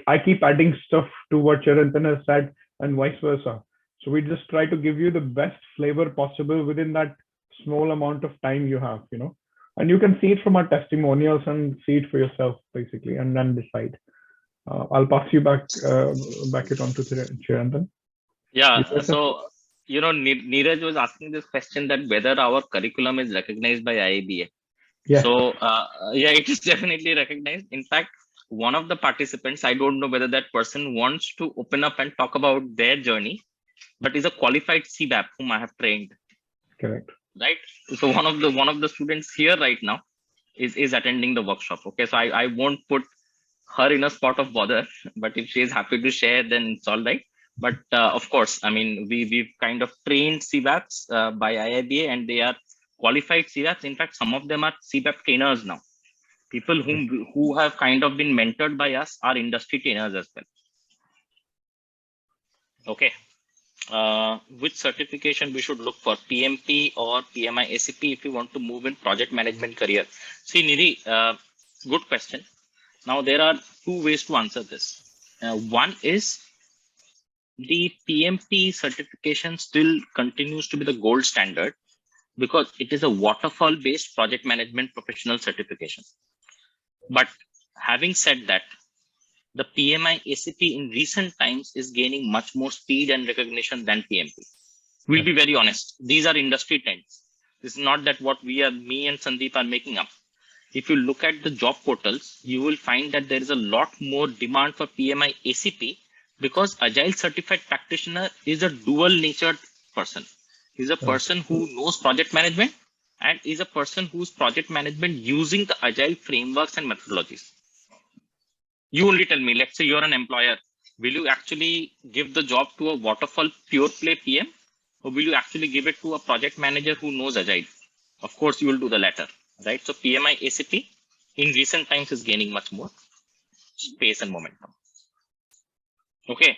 I keep adding stuff to what Chirantan has said and vice versa. So we just try to give you the best flavor possible within that small amount of time you have, and you can see it from our testimonials and see it for yourself basically, and then decide. I'll pass you back it on to Chirantan. Yeah. So, Neeraj was asking this question that whether our curriculum is recognized by IABA. Yeah. So, it is definitely recognized. In fact, one of the participants, I don't know whether that person wants to open up and talk about their journey, but is a qualified CBAP whom I have trained. Correct. Right. So one of the students here right now is attending the workshop. Okay. So I won't put her in a spot of bother, but if she is happy to share, then it's all right. But of course, I mean, we've kind of trained CBAPs by IIBA, and they are qualified CBAPs. In fact, some of them are CBAP trainers now. People who have kind of been mentored by us are industry trainers as well. Okay. Which certification we should look for, PMP or PMI ACP, if you want to move in project management career? See, Nidhi, good question. Now, there are two ways to answer this. One is the PMP certification still continues to be the gold standard because it is a waterfall based project management professional certification. But having said that, the PMI ACP in recent times is gaining much more speed and recognition than PMP. We'll be very honest. These are industry trends. This is not that what me and Sandeep are making up. If you look at the job portals, you will find that there is a lot more demand for PMI ACP because Agile Certified Practitioner is a dual natured person. He's a person who knows project management and is a person who's project management using the Agile frameworks and methodologies. You only tell me, let's say you're an employer, will you actually give the job to a waterfall pure play PM, or will you actually give it to a project manager who knows Agile? Of course, you will do the latter, right? So PMI ACP in recent times is gaining much more space and momentum. Okay,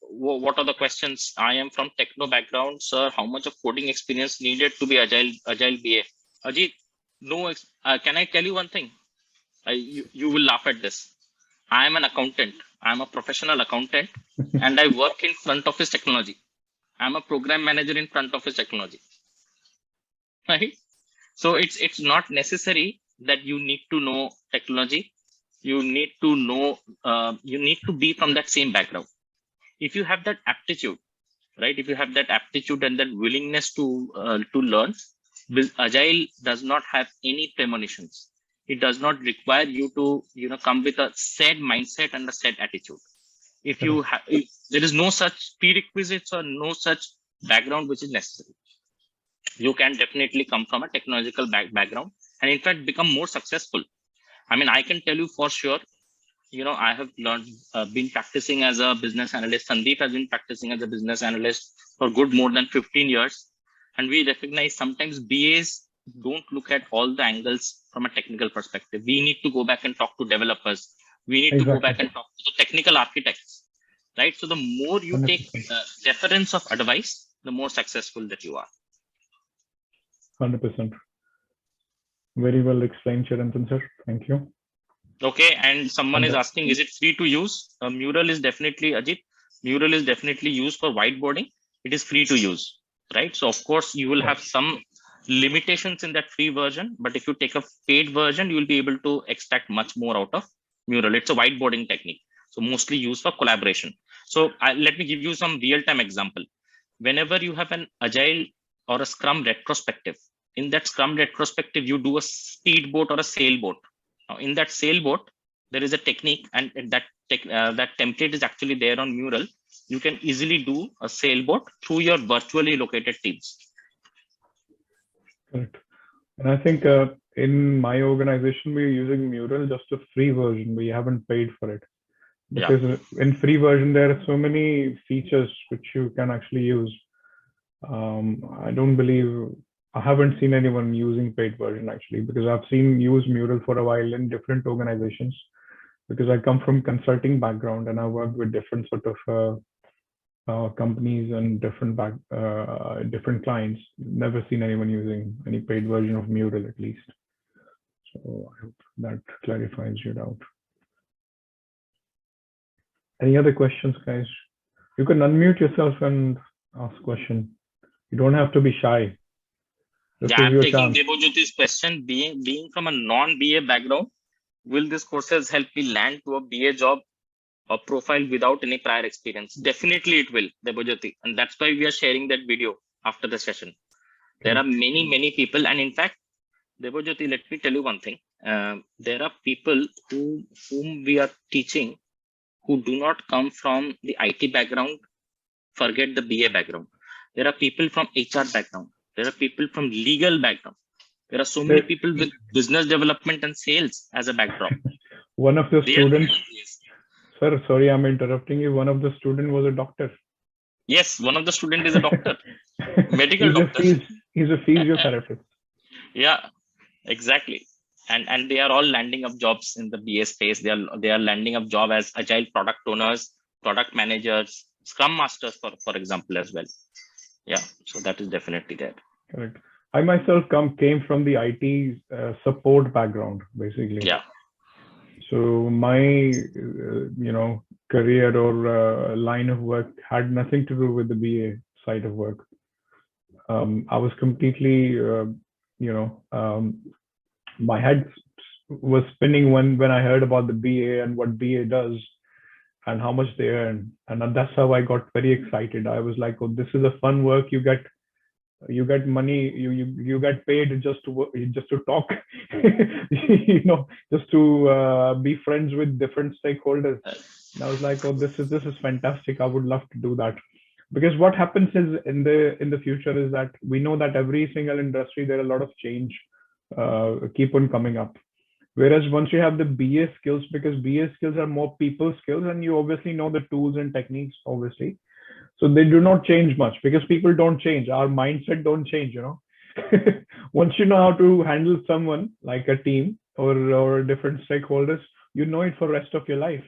what are the questions? I am from techno background, sir. How much of coding experience needed to be Agile BA? Ajit, no. Can I tell you one thing? You will laugh at this. I am an accountant. I'm a professional accountant and I work in front office technology. I'm a program manager in front office technology. Right? So it's not necessary that you need to know technology. You need to know, you need to be from that same background. If you have that aptitude, right? If you have that aptitude and that willingness to learn, Agile does not have any premonitions. It does not require you to, come with a set mindset and a set attitude. If you have, there is no such prerequisites or no such background which is necessary. You can definitely come from a technological background and in fact become more successful. I mean, I can tell you for sure, I have learned, been practicing as a business analyst. Sandeep has been practicing as a business analyst for good more than 15 years. And we recognize sometimes BAs don't look at all the angles from a technical perspective. We need to go back and talk to developers. We need to go back and talk to the technical architects, right? So the more you 100%. take deference of advice, the more successful that you are. 100%. Very well explained, Chirantan sir. Thank you. Okay, and someone is asking, is it free to use? Mural is definitely, Ajit, Mural is definitely used for whiteboarding. It is free to use, right? So of course you will have some limitations in that free version, but if you take a paid version, you will be able to extract much more out of Mural. It's a whiteboarding technique, so mostly used for collaboration. So let me give you some real-time example. Whenever you have an Agile or a Scrum retrospective, in that Scrum retrospective, you do a speedboat or a sailboat. Now, in that sailboat, there is a technique, and that template is actually there on Mural. You can easily do a sailboat through your virtually located teams. Correct. And I think in my organization, we're using Mural, just a free version. We haven't paid for it. Because in free version, there are so many features which you can actually use. I haven't seen anyone using paid version actually, because I've seen use Mural for a while in different organizations, because I come from consulting background and I worked with different sort of companies and different clients. Never seen anyone using any paid version of Mural at least. So I hope that clarifies your doubt. Any other questions, guys? You can unmute yourself and ask question. You don't have to be shy. I'm taking Debojyoti's question. Being from a non-BA background, will this courses help me land to a BA job or profile without any prior experience? Definitely it will, Debojyoti. And that's why we are sharing that video after the session. There are many people. And in fact, Debojyoti, let me tell you one thing. there are people whom we are teaching who do not come from the IT background, forget the BA background. There are people from HR background. There are people from legal background. There are so many people with business development and sales as a backdrop. One of the They are students, BAs. sir, sorry, I'm interrupting you. One of the student was a doctor. Yes, one of the student is a doctor, medical doctor. He's a physiotherapist. Yeah, exactly. And they are all landing up jobs in the BA space. They are landing up job as agile product owners, product managers, scrum masters, for example, as well. Yeah, so that is definitely there. Correct. I myself came from the IT support background, basically. Yeah. So my career or line of work had nothing to do with the BA side of work. I was completely my head was spinning when I heard about the BA and what BA does and how much they earn, and that's how I got very excited. I was like, oh, this is a fun work. You get money, you get paid just to talk, just to be friends with different stakeholders. And I was like, oh, this is fantastic. I would love to do that. Because what happens is in the future is that we know that every single industry there are a lot of change keep on coming up. Whereas once you have the BA skills, because BA skills are more people skills, and you obviously know the tools and techniques, obviously. So they do not change much because people don't change. Our mindset don't change, Once you know how to handle someone like a team or different stakeholders, you know it for the rest of your life,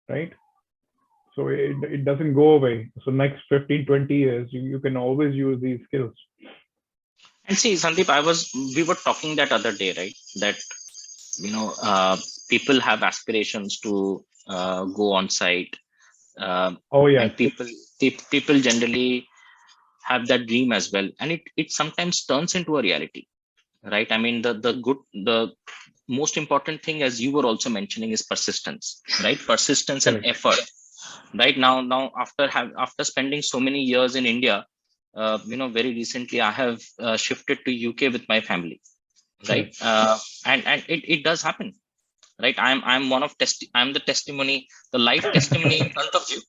right? So it doesn't go away. So next 15, 20 years, you can always use these skills. And see, Sandeep, we were talking that other day, right? That, people have aspirations to go on site. Oh yeah. And people generally have that dream as well. And it sometimes turns into a reality, right? I mean, the most important thing, as you were also mentioning, is persistence, right? Persistence and effort. Right now after spending so many years in India, very recently I have shifted to UK with my family, right? And it does happen, right? I'm the testimony, the life testimony in front of you.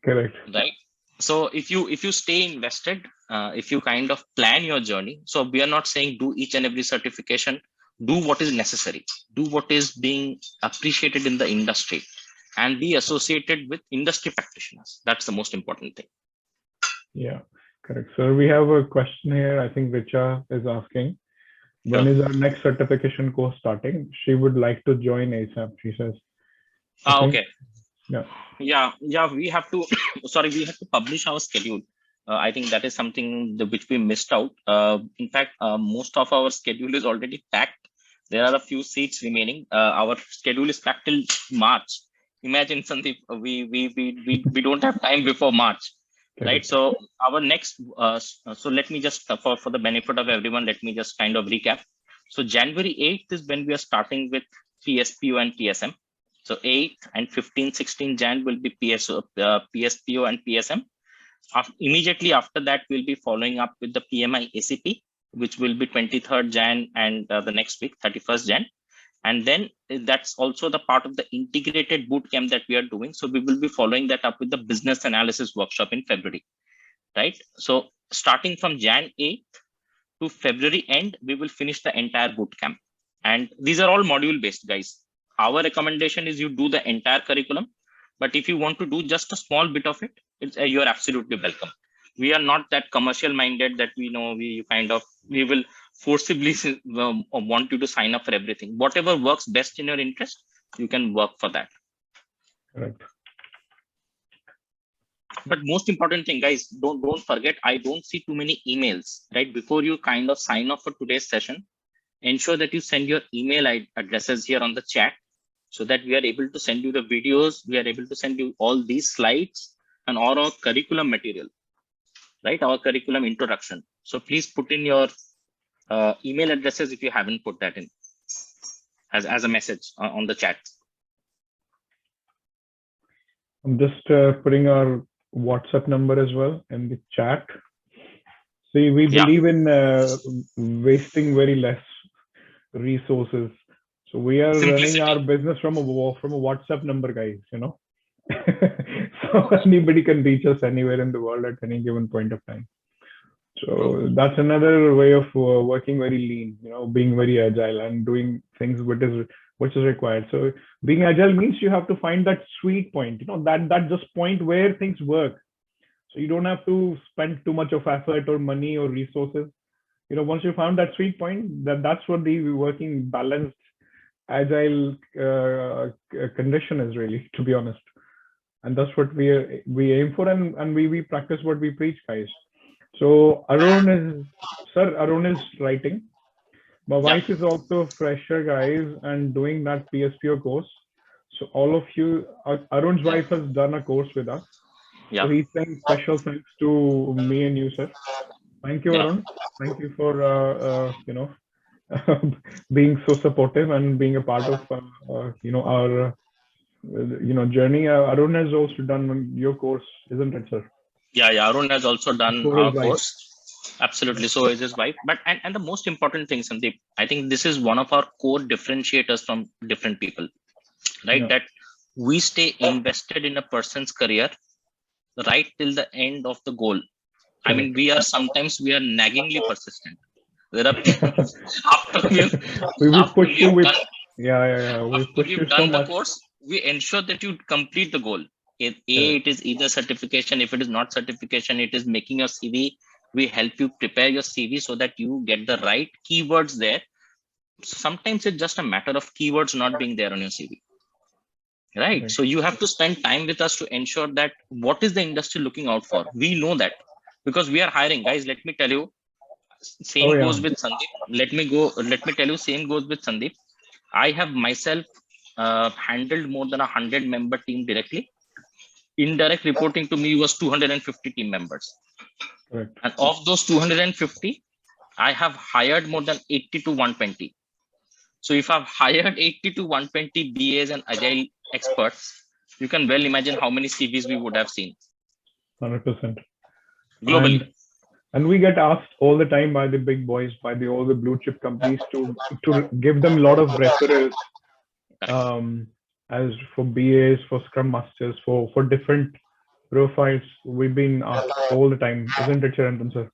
Correct. Right. So if you stay invested, if you kind of plan your journey, so we are not saying do each and every certification, do what is necessary, do what is being appreciated in the industry, and be associated with industry practitioners. That's the most important thing. Yeah, correct. So we have a question here. I think Richa is asking, when is our next certification course starting? She would like to join ASAP, she says. Okay. Yeah. We have to we have to publish our schedule. I think that is something which we missed out. In fact, most of our schedule is already packed. There are a few seats remaining. Our schedule is packed till March. Imagine, Sandeep, we don't have time before March, right? So our next, so let me just, for the benefit of everyone, let me just kind of recap. So January 8th is when we are starting with PSPO and PSM. So 8th and 15th, 16th Jan will be PSPO and PSM. Immediately after that, we'll be following up with the PMI ACP, which will be 23rd Jan and the next week, 31st Jan. And then that's also the part of the integrated bootcamp that we are doing. So we will be following that up with the business analysis workshop in February, right? So starting from Jan 8th to February end, we will finish the entire bootcamp. And these are all module based, guys. Our recommendation is you do the entire curriculum, but if you want to do just a small bit of it, you're absolutely welcome. We are not that commercial minded that we will forcibly want you to sign up for everything. Whatever works best in your interest, you can work for that. Correct. But most important thing, guys, don't forget, I don't see too many emails, right? Before you kind of sign up for today's session, ensure that you send your email addresses here on the chat, so that we are able to send you the videos, we are able to send you all these slides and all our curriculum material, right? Our curriculum introduction. So please put in your email addresses if you haven't put that in as a message on the chat. I'm just putting our WhatsApp number as well in the chat. See, we believe in wasting very less. resources. So we are Simplicity. running our business from a WhatsApp number, guys, you know. So anybody can reach us anywhere in the world at any given point of time. So that's another way of working very lean, you know, being very agile and doing things which is required. So being agile means you have to find that sweet point, you know, that just point where things work. So you don't have to spend too much of effort or money or resources. You know, once you found that sweet point, that's what the working balanced agile condition is really, to be honest. And that's what we aim for, and we practice what we preach, guys. So Arun is writing. My wife is also a fresher, guys, and doing that PSPO course. So all of you, Arun's wife has done a course with us. Yeah. So he's saying special thanks to me and you, sir. Thank you, Arun. Thank you for you know, being so supportive and being a part of you know, our you know, journey. Arun has also done your course, isn't it, sir? Yeah. Arun has also done For our his wife. course. Absolutely. So is his wife. But and the most important thing, Sandeep, I think this is one of our core differentiators from different people, right? Yeah. That we stay invested in a person's career right till the end of the goal. I mean, we are naggingly persistent. There are after we push you with done, we after push we've you done so the much. course, we ensure that you complete the goal. It is either certification. If it is not certification, it is making your CV. We help you prepare your CV so that you get the right keywords there. Sometimes it's just a matter of keywords not being there on your CV. Right. So you have to spend time with us to ensure that what is the industry looking out for. We know that because we are hiring, guys. Let me tell you, same goes with Sandeep. Let me tell you, same goes with Sandeep. I have myself handled more than 100-member team directly. Indirect reporting to me was 250 team members. Correct. And of those 250, I have hired more than 80 to 120. So if I've hired 80 to 120 BAs and agile experts, you can well imagine how many CVs we would have seen. 100%. Globally. And we get asked all the time by the big boys, by all the blue chip companies to give them a lot of referrals, as for BAs, for Scrum Masters, for different profiles. We've been asked all the time, isn't it, Chirantan sir?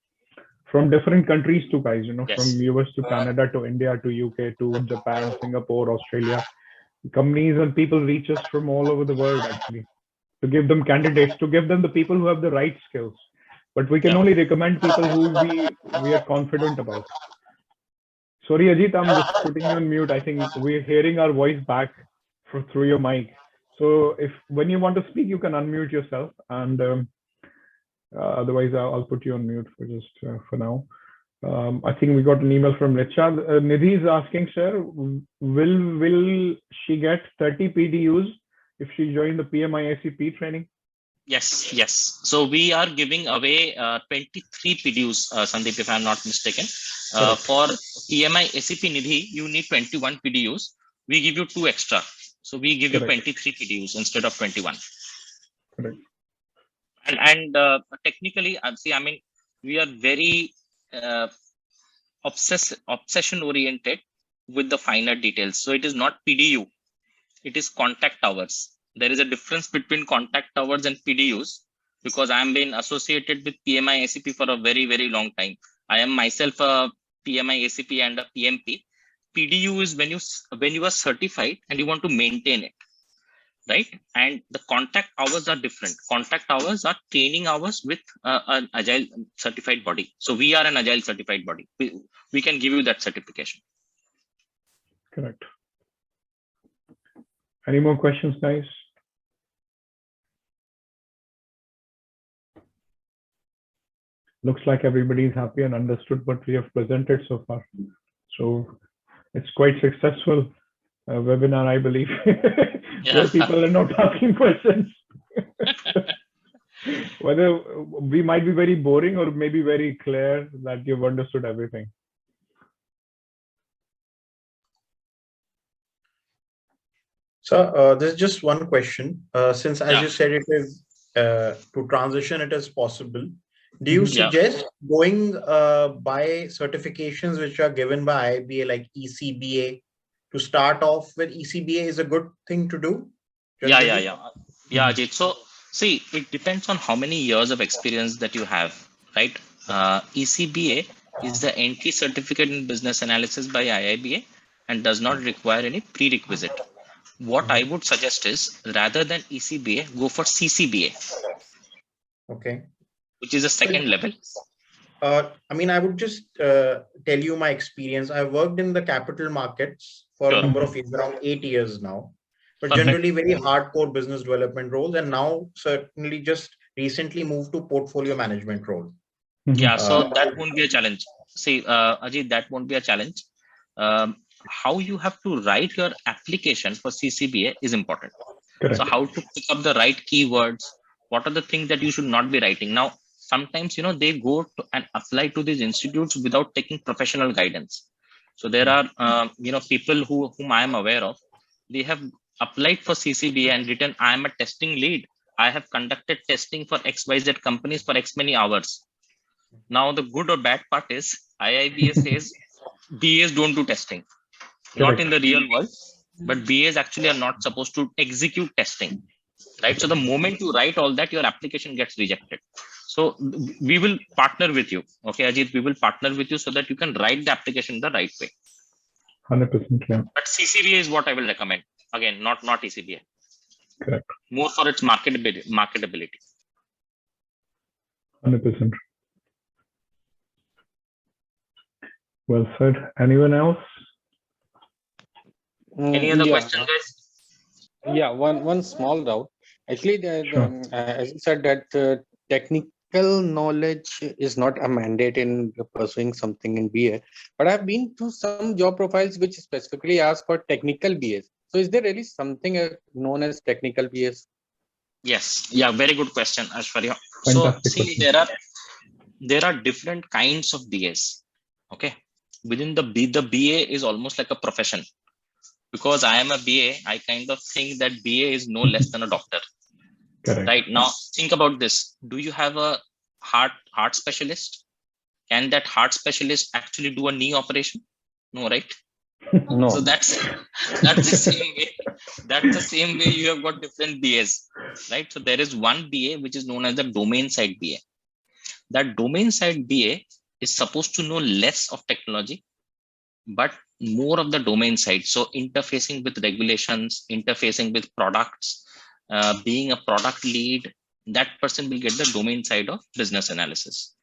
From different countries too, guys, you know, from US to Canada to India to UK to Japan, Singapore, Australia. Companies and people reach us from all over the world, actually, to give them candidates, to give them the people who have the right skills. But we can only recommend people who we are confident about. Sorry, Ajit, I'm just putting you on mute. I think we're hearing our voice back through your mic. So when you want to speak, you can unmute yourself, and otherwise I'll put you on mute for just for now. I think we got an email from Richa. Nidhi is asking, sir, will she get 30 PDUs if she joined the PMI-ACP training? Yes. So we are giving away 23 PDUs, Sandeep, if I'm not mistaken. For PMI-ACP Nidhi, you need 21 PDUs. We give you 2 extra. So we give you 23 PDUs instead of 21. Correct. And technically, I mean, we are very obsession oriented with the finer details. So it is not PDU, it is contact hours. There is a difference between contact hours and PDUs because I am been associated with PMI-ACP for a very, very long time. I am myself a PMI-ACP and a PMP. PDU is when you are certified and you want to maintain it, right? And the contact hours are different. Contact hours are training hours with an agile certified body. So we are an agile certified body. We can give you that certification. Correct. Any more questions, guys? Looks like everybody is happy and understood what we have presented so far. So it's quite successful webinar, I believe, where people are not asking questions. Whether we might be very boring or maybe very clear that you've understood everything. So there's just one question. Since, as you said, it is to transition, it is possible. Do you Yeah. suggest going by certifications which are given by IIBA like ECBA? To start off with ECBA is a good thing to do? Yeah, generally? yeah, Ajit. So see, it depends on how many years of experience that you have, right? ECBA is the entry certificate in business analysis by IIBA and does not require any prerequisite. What I would suggest is rather than ECBA, go for CCBA, Okay. which is a second level. I mean, I would just tell you my experience. I worked in the capital markets for a Sure. number of years, around 8 years now, but Perfect. generally very hardcore business development roles, and now certainly just recently moved to portfolio management role. Yeah, so that won't be a challenge. See, Ajit, that won't be a challenge. How you have to write your application for CCBA is important. Correct. So how to pick up the right keywords, what are the things that you should not be writing. Now, sometimes, they go to and apply to these institutes without taking professional guidance. So there are, people whom I am aware of, they have applied for CCBA and written, I am a testing lead. I have conducted testing for XYZ companies for X many hours. Now, the good or bad part is IIBA says BAs don't do testing, not in the real world, but BAs actually are not supposed to execute testing, right? So the moment you write all that, your application gets rejected. So we will partner with you. Okay, Ajit, we will partner with you so that you can write the application the right way. 100%. Yeah. But CCBA is what I will recommend. Again, not ECBA. Correct. More for its marketability. 100%. Well said. Anyone else? Any other Yeah. question, guys? Yeah, one small doubt. Actually, Sure. as you said that technical knowledge is not a mandate in pursuing something in BA, but I've been to some job profiles which specifically ask for technical BAs. So is there really something known as technical BAs? Yes. Yeah, very good question, Ashwarya. So Fantastic see, question. there are different kinds of BAs. Okay. Within the BA is almost like a profession. Because I am a BA, I kind of think that BA is no less than a doctor. Correct. Right now, think about this. Do you have a heart specialist? Can that heart specialist actually do a knee operation? No, right? No. So that's the same way. That's the same way you have got different BAs, right? So there is one BA which is known as the domain side BA. That domain side BA is supposed to know less of technology, but more of the domain side. So interfacing with regulations, interfacing with products, being a product lead, that person will get the domain side of business analysis.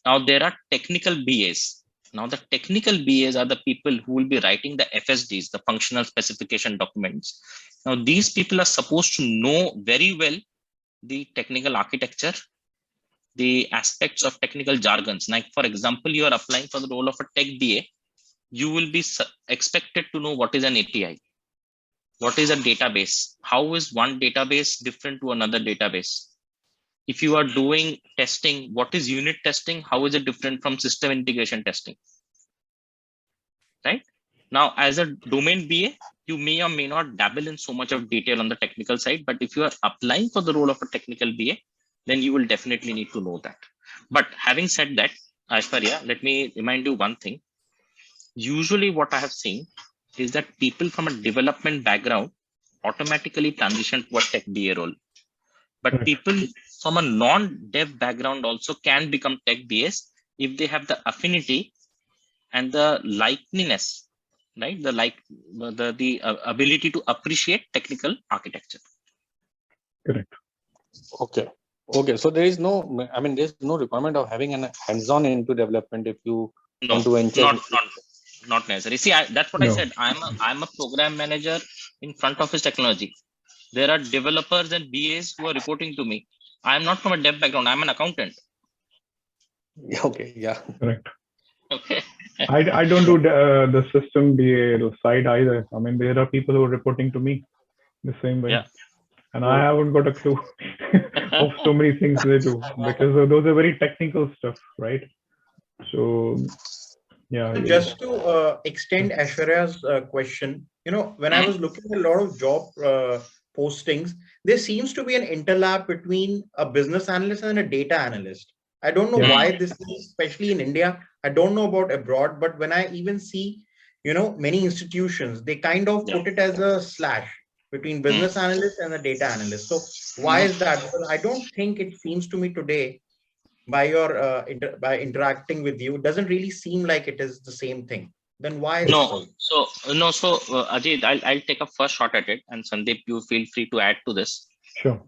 Now there are technical BAs. Now the technical BAs are the people who will be writing the FSDs, the functional specification documents. Now these people are supposed to know very well the technical architecture, the aspects of technical jargons. Like for example, you are applying for the role of a tech BA, you will be expected to know what is an API, what is a database, how is one database different to another database. If you are doing testing, what is unit testing, how is it different from system integration testing, right? Now, as a domain BA, you may or may not dabble in so much of detail on the technical side, but if you are applying for the role of a technical BA, then you will definitely need to know that. But having said that, Ashwarya, let me remind you one thing. Usually what I have seen is that people from a development background automatically transition to a tech BA role. But Correct. people from a non-dev background also can become tech BAs if they have the affinity and the likeliness, right? The ability to appreciate technical architecture. Correct. Okay. Okay. So there is no, I mean, there's no requirement of having an hands-on into development if you want to venture. Not necessary. See, that's what I said. I'm a program manager in front office technology. There are developers and BAs who are reporting to me. I'm not from a dev background. I'm an accountant. Okay. Yeah. Correct. Okay. I don't do the system BA side either. I mean, there are people who are reporting to me the same way. Yeah. And I haven't got a clue of so many things they do because those are very technical stuff, right? So, yeah. So just to extend Ashwarya's question, when I was looking at a lot of job postings, there seems to be an interlap between a business analyst and a data analyst. I don't know Yeah. why this is, especially in India. I don't know about abroad, but when I even see, many institutions, they kind of put it as a slash between business analyst and a data analyst. So why is that? Because I don't think it seems to me today, by your by interacting with you, it doesn't really seem like it is the same thing. Then why is it No, so? so Ajit, I'll take a first shot at it, and Sandeep, you feel free to add to this. Sure.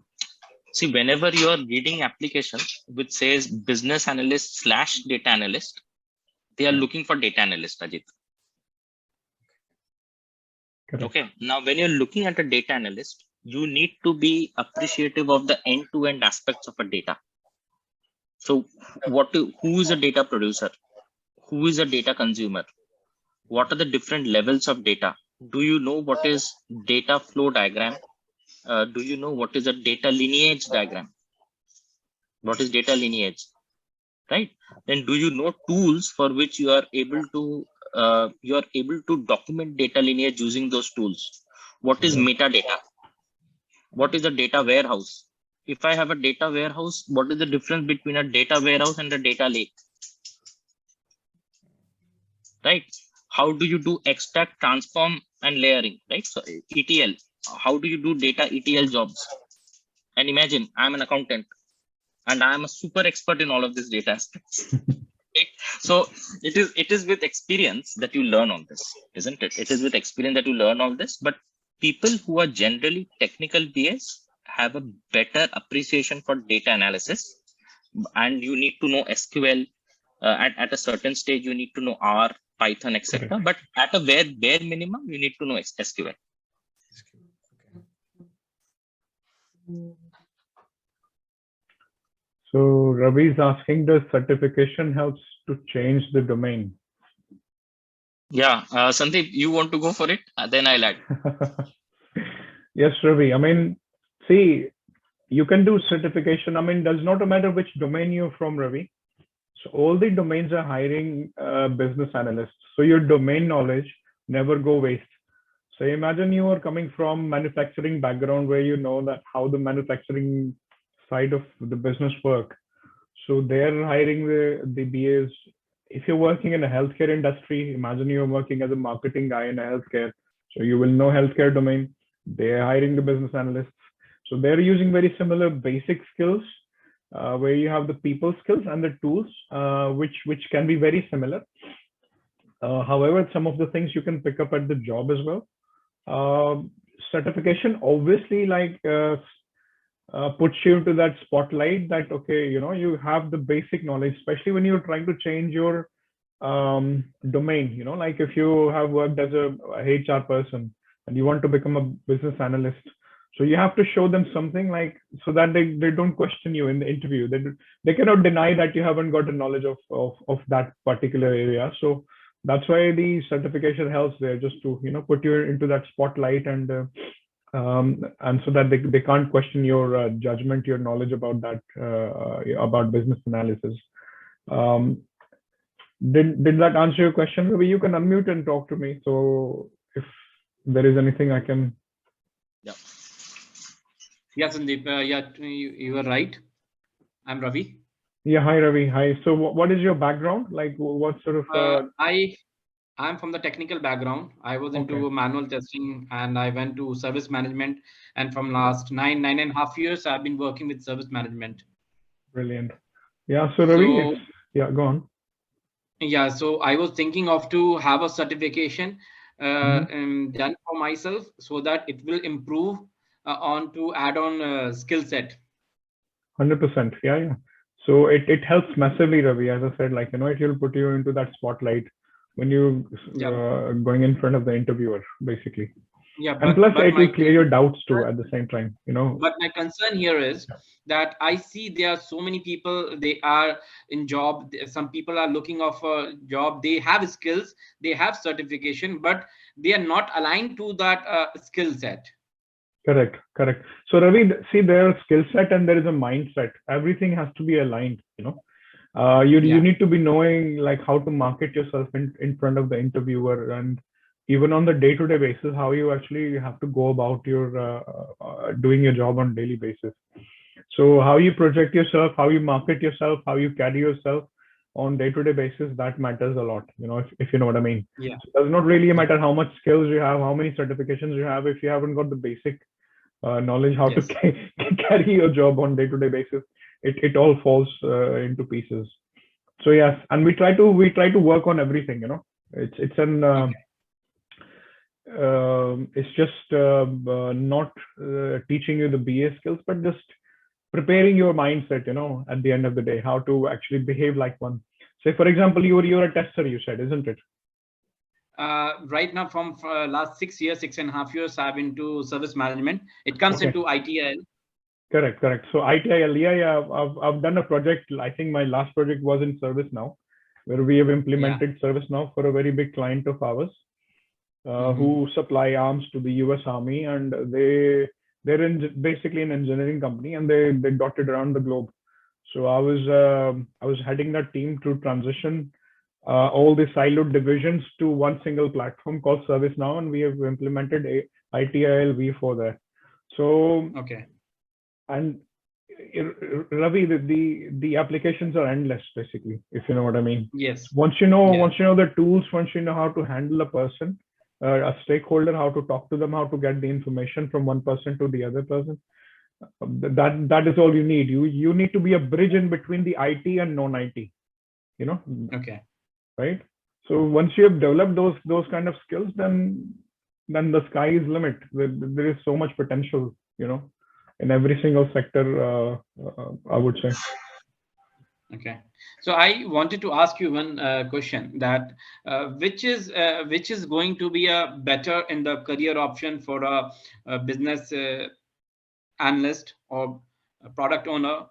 See, whenever you are reading application which says business analyst / data analyst, they are looking for data analyst, Ajit. Correct. Okay. Now, when you're looking at a data analyst, you need to be appreciative of the end-to-end aspects of a data. So, who is a data producer? Who is a data consumer? What are the different levels of data? Do you know what is data flow diagram? Do you know what is a data lineage diagram? What is data lineage? Right? Then do you know tools for which you are able to document data lineage using those tools? What is metadata? What is a data warehouse? If I have a data warehouse, what is the difference between a data warehouse and a data lake? Right? How do you do extract, transform, and layering? Right? So ETL. How do you do data ETL jobs? And imagine I'm an accountant and I'm a super expert in all of these data aspects. Right? So it is with experience that you learn all this, isn't it? It is with experience that you learn all this. But people who are generally technical BAs have a better appreciation for data analysis, and you need to know SQL. At a certain stage, you need to know R, Python, etc. But at a bare minimum, you need to know SQL. So Ravi is asking, does certification helps to change the domain? Yeah, Sandeep, you want to go for it? Then I'll add. Yes, Ravi. I mean, see, you can do certification. I mean, does not matter which domain you're from, Ravi. So all the domains are hiring business analysts. So your domain knowledge never go waste. So imagine you are coming from manufacturing background where you know that how the manufacturing side of the business work. So they're hiring the BAs. If you're working in a healthcare industry, imagine you're working as a marketing guy in a healthcare. So you will know healthcare domain. They're hiring the business analysts. So they're using very similar basic skills where you have the people skills and the tools, which can be very similar. However, some of the things you can pick up at the job as well. Certification obviously puts you into that spotlight that, okay, you have the basic knowledge, especially when you're trying to change your domain. Like if you have worked as a HR person and you want to become a business analyst, so you have to show them something so that they don't question you in the interview. They cannot deny that you haven't got a knowledge of that particular area. So that's why the certification helps there, just to put you into that spotlight and so that they can't question your judgment, your knowledge about that about business analysis. Did that answer your question? Maybe you can unmute and talk to me. So if there is anything I can. Yeah. Yeah, Sandeep. Yeah, you are right. I'm Ravi. Yeah, hi Ravi. Hi. So what is your background? Like what sort of? I'm from the technical background. I was into manual testing and I went to service management. And from last nine and a half years, I've been working with service management. Brilliant. Yeah. So Ravi, yeah, go on. Yeah. So I was thinking of to have a certification done for myself so that it will improve on to add on skill set. 100%. Yeah. So it helps massively, Ravi. As I said, it will put you into that spotlight when you going in front of the interviewer, basically. Yeah, and plus it will clear your doubts too at the same time, But my concern here is that I see there are so many people, they are in job. Some people are looking of a job. They have skills, they have certification, but they are not aligned to that skill set. Correct. So Ravi, see, there is skill set and there is a mindset. Everything has to be aligned, you need to be knowing how to market yourself in front of the interviewer, and even on the day-to-day basis, how you actually have to go about your doing your job on daily basis. So how you project yourself, how you market yourself, how you carry yourself on day-to-day basis, that matters a lot, if you know what I mean. Yeah. So it does not really matter how much skills you have, how many certifications you have, if you haven't got the basic knowledge how to carry your job on day-to-day basis, it all falls into pieces. So yes, and we try to work on everything. It's an it's just not teaching you the BA skills, but just preparing your mindset, at the end of the day, how to actually behave like one. Say, for example, you're a tester, you said, isn't it? Right now, from last 6 years, 6.5 years, I've been into service management. It comes into ITIL. Correct. So ITIL, yeah. I've done a project. I think my last project was in ServiceNow, where we have implemented ServiceNow for a very big client of ours, who supply arms to the US Army, and they're basically an engineering company, and they dotted around the globe. So I was heading that team to transition all the siloed divisions to one single platform called ServiceNow, and we have implemented ITIL V4 there. So and Ravi, the applications are endless, basically, if you know what I mean. Yes. Once you know the tools, once you know how to handle a person, a stakeholder, how to talk to them, how to get the information from one person to the other person, that is all you need. You need to be a bridge in between the IT and non-IT. Right. So once you have developed those kind of skills, then the sky is limit. There is so much potential, in every single sector, I would say. Okay, so I wanted to ask you one question, that which is going to be a better in the career option for a business analyst or a product owner?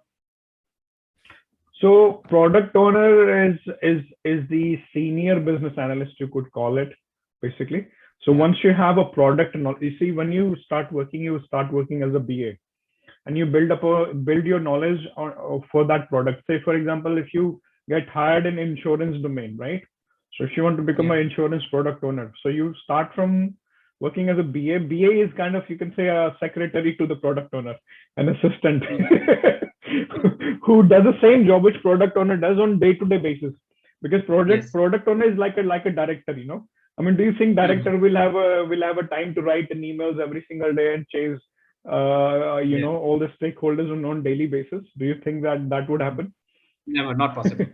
So product owner is the senior business analyst, you could call it, basically. So once you have a product, you see, when you start working as a BA, and you build your knowledge for that product. Say, for example, if you get hired in insurance domain, right? So if you want to become an insurance product owner, so you start from working as a BA. BA is kind of, you can say, a secretary to the product owner, an assistant who does the same job which product owner does on day-to-day basis. Because product owner is like a director, I mean, do you think director will have a time to write an emails every single day and chase all the stakeholders on daily basis? Do you think that would happen? Never, not possible.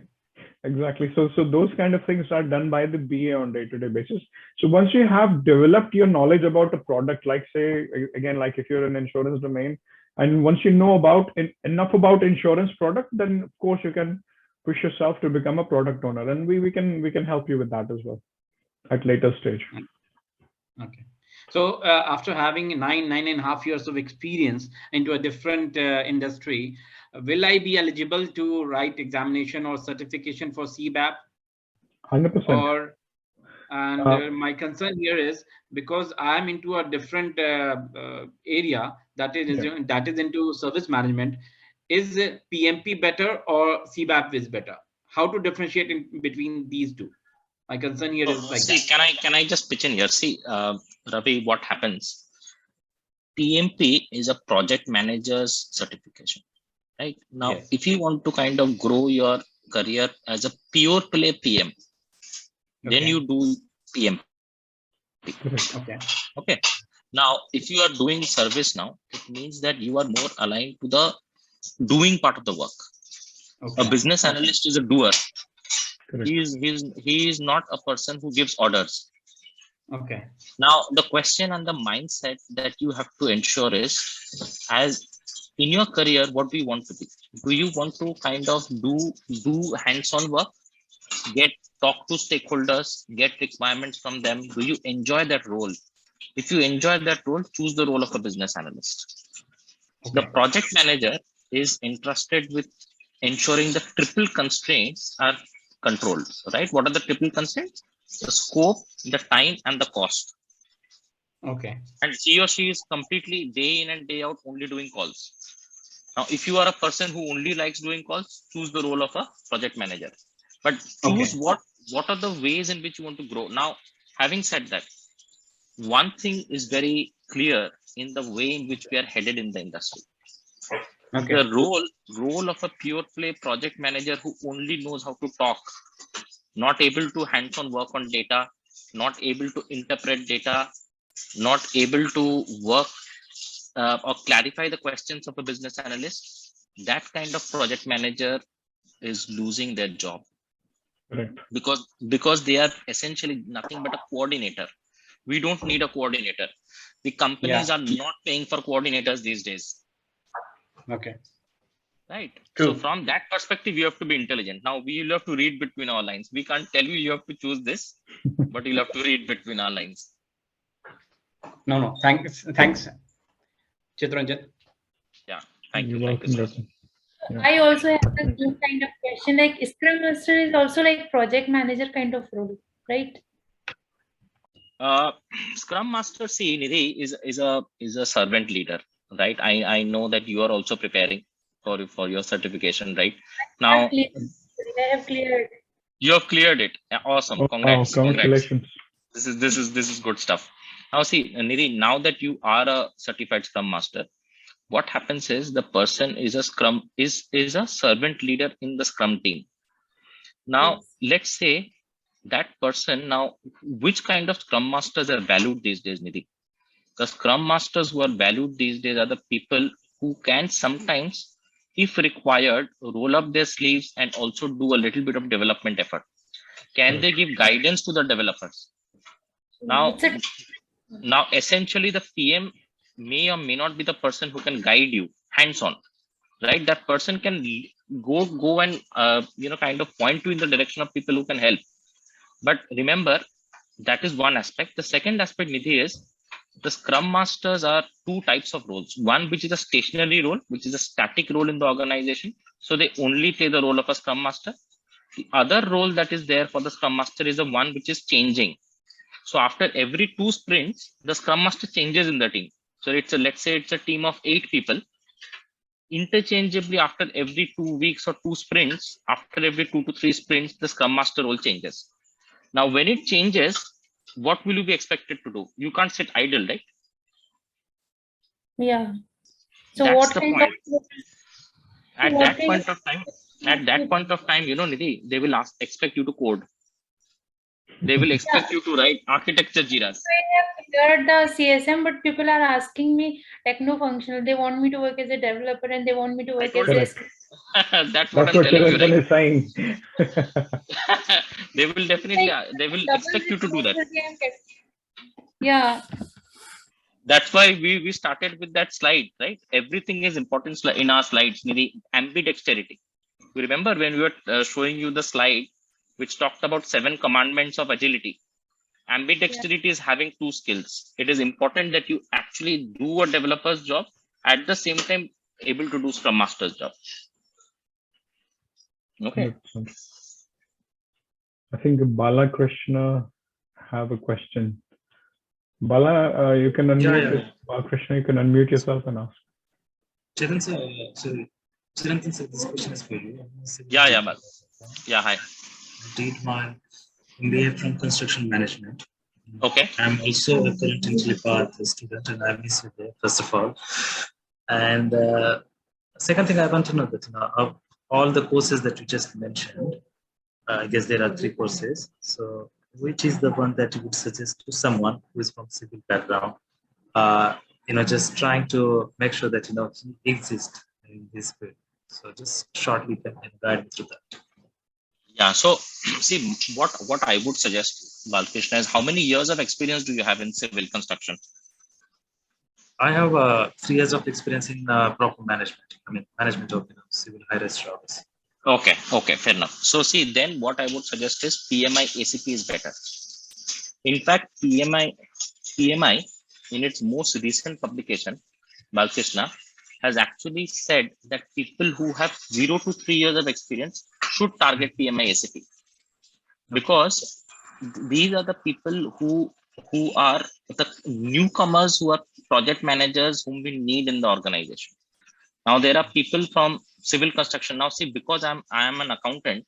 Exactly. So those kind of things are done by the BA on day-to-day basis. So once you have developed your knowledge about a product, like say, again, like if you're in insurance domain, and once you know enough about insurance product, then of course you can push yourself to become a product owner, and we can help you with that as well at later stage. Okay. So after having 9.5 years of experience into a different industry, will I be eligible to write examination or certification for CBAP? 100%. My concern here is, because I'm into a different area that is into service management, is PMP better or CBAP is better? How to differentiate in between these two? My concern here is like that. Can I just pitch in here? See, Ravi, what happens? PMP is a project manager's certification, right? Now, if you want to kind of grow your career as a pure play PM, then you do PMP. Okay. Now, if you are doing service now, it means that you are more aligned to the doing part of the work. A business analyst is a doer. He is not a person who gives orders. Okay. Now, the question and the mindset that you have to ensure is, as in your career, what do you want to be? Do you want to kind of do hands-on work, talk to stakeholders, get requirements from them? Do you enjoy that role? If you enjoy that role, choose the role of a business analyst. The project manager is entrusted with ensuring the triple constraints are controlled, right? What are the triple constraints? The scope, the time, and the cost. Okay. And he or she is completely day in and day out only doing calls. Now, if you are a person who only likes doing calls, choose the role of a project manager. But choose what are the ways in which you want to grow. Now, having said that, one thing is very clear in the way in which we are headed in the industry. Okay. The role of a pure play project manager who only knows how to talk, not able to hands-on work on data, not able to interpret data, not able to work or clarify the questions of a business analyst, that kind of project manager is losing their job. Correct. Because they are essentially nothing but a coordinator. We don't need a coordinator. The companies are not paying for coordinators these days. Okay. Right. True. So from that perspective, you have to be intelligent. Now we will have to read between our lines. We can't tell you have to choose this, but you'll have to read between our lines. No. Thanks, Chitranjan. Yeah. Thank you. You're Thank you so welcome. much. Yeah. I also have the same kind of question. Like Scrum Master is also like project manager kind of role, right? Scrum Master, see, Nidhi is a servant leader, right? I know that you are also preparing for your certification, right? Now I have cleared. you have cleared it. Awesome. Oh, Congrats. congratulations. This is good stuff. Now see, Nidhi, now that you are a certified Scrum Master, what happens is the person is a servant leader in the Scrum team. Now let's say that person, now which kind of Scrum Masters are valued these days, Nidhi? The Scrum Masters who are valued these days are the people who can sometimes, if required, roll up their sleeves and also do a little bit of development effort. Can they give guidance to the developers? Now essentially the PM may or may not be the person who can guide you hands-on, right? That person can go and kind of point you in the direction of people who can help. But remember, that is one aspect. The second aspect, Nidhi, is the Scrum Masters are two types of roles. One which is a stationary role, which is a static role in the organization. So they only play the role of a Scrum Master. The other role that is there for the Scrum Master is the one which is changing. So after every 2 sprints, the Scrum Master changes in the team. So let's say it's a team of 8 people. Interchangeably after every 2 weeks or 2 sprints, after every 2 to 3 sprints, the Scrum Master role changes. Now, when it changes, what will you be expected to do? You can't sit idle, right? Yeah. So that's what the kind point. of At that point of time, Nidhi, they will expect you to code. They will expect you to write architecture JIRAs. I have cleared the CSM, but people are asking me techno-functional. They want me to work as a developer and they want me to work as a... That's what I'm telling you, right? Is saying. They will definitely, they will expect you to do that. Yeah. That's why we started with that slide, right? Everything is important in our slides. The ambidexterity. You remember when we were showing you the slide, which talked about 7 commandments of agility. Ambidexterity is having 2 skills. It is important that you actually do a developer's job at the same time able to do Scrum Master's job. Okay. I think Bala Krishna have a question. Bala, you can unmute. Bala Krishna, you can unmute yourself and ask. Charan sir, this question is for you. Yeah, Bala. Yeah, hi. I did my MBA from construction management. Okay. I'm also a current IntelliPath student, and I miss you there, first of all. And second thing, I want to know that of all the courses that you just mentioned, I guess there are 3 courses. So, which is the one that you would suggest to someone who is from civil background? Just trying to make sure that he exists in this field. So, just shortly can guide me through that. Yeah. So, see, what I would suggest, Balkrishna, is how many years of experience do you have in civil construction? I have 3 years of experience in proper management. I mean, management of civil high-rise jobs. Okay, fair enough. So see, then what I would suggest is PMI ACP is better. In fact, PMI in its most recent publication, Balkrishna, has actually said that people who have 0 to 3 years of experience should target PMI ACP, because these are the people who are the newcomers, who are project managers whom we need in the organization. Now there are people from civil construction. Now see, because I am an accountant,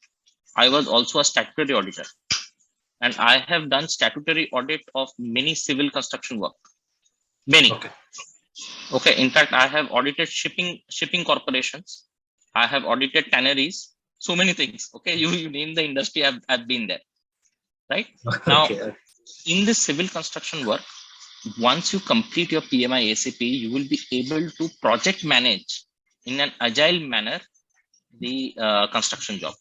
I was also a statutory auditor, and I have done statutory audit of many civil construction work. Many. Okay. Okay. In fact, I have audited shipping corporations. I have audited tanneries. So many things. Okay. You name the industry, I've been there. Right now, Okay. in this civil construction work, once you complete your PMI ACP, you will be able to project manage in an agile manner the construction job.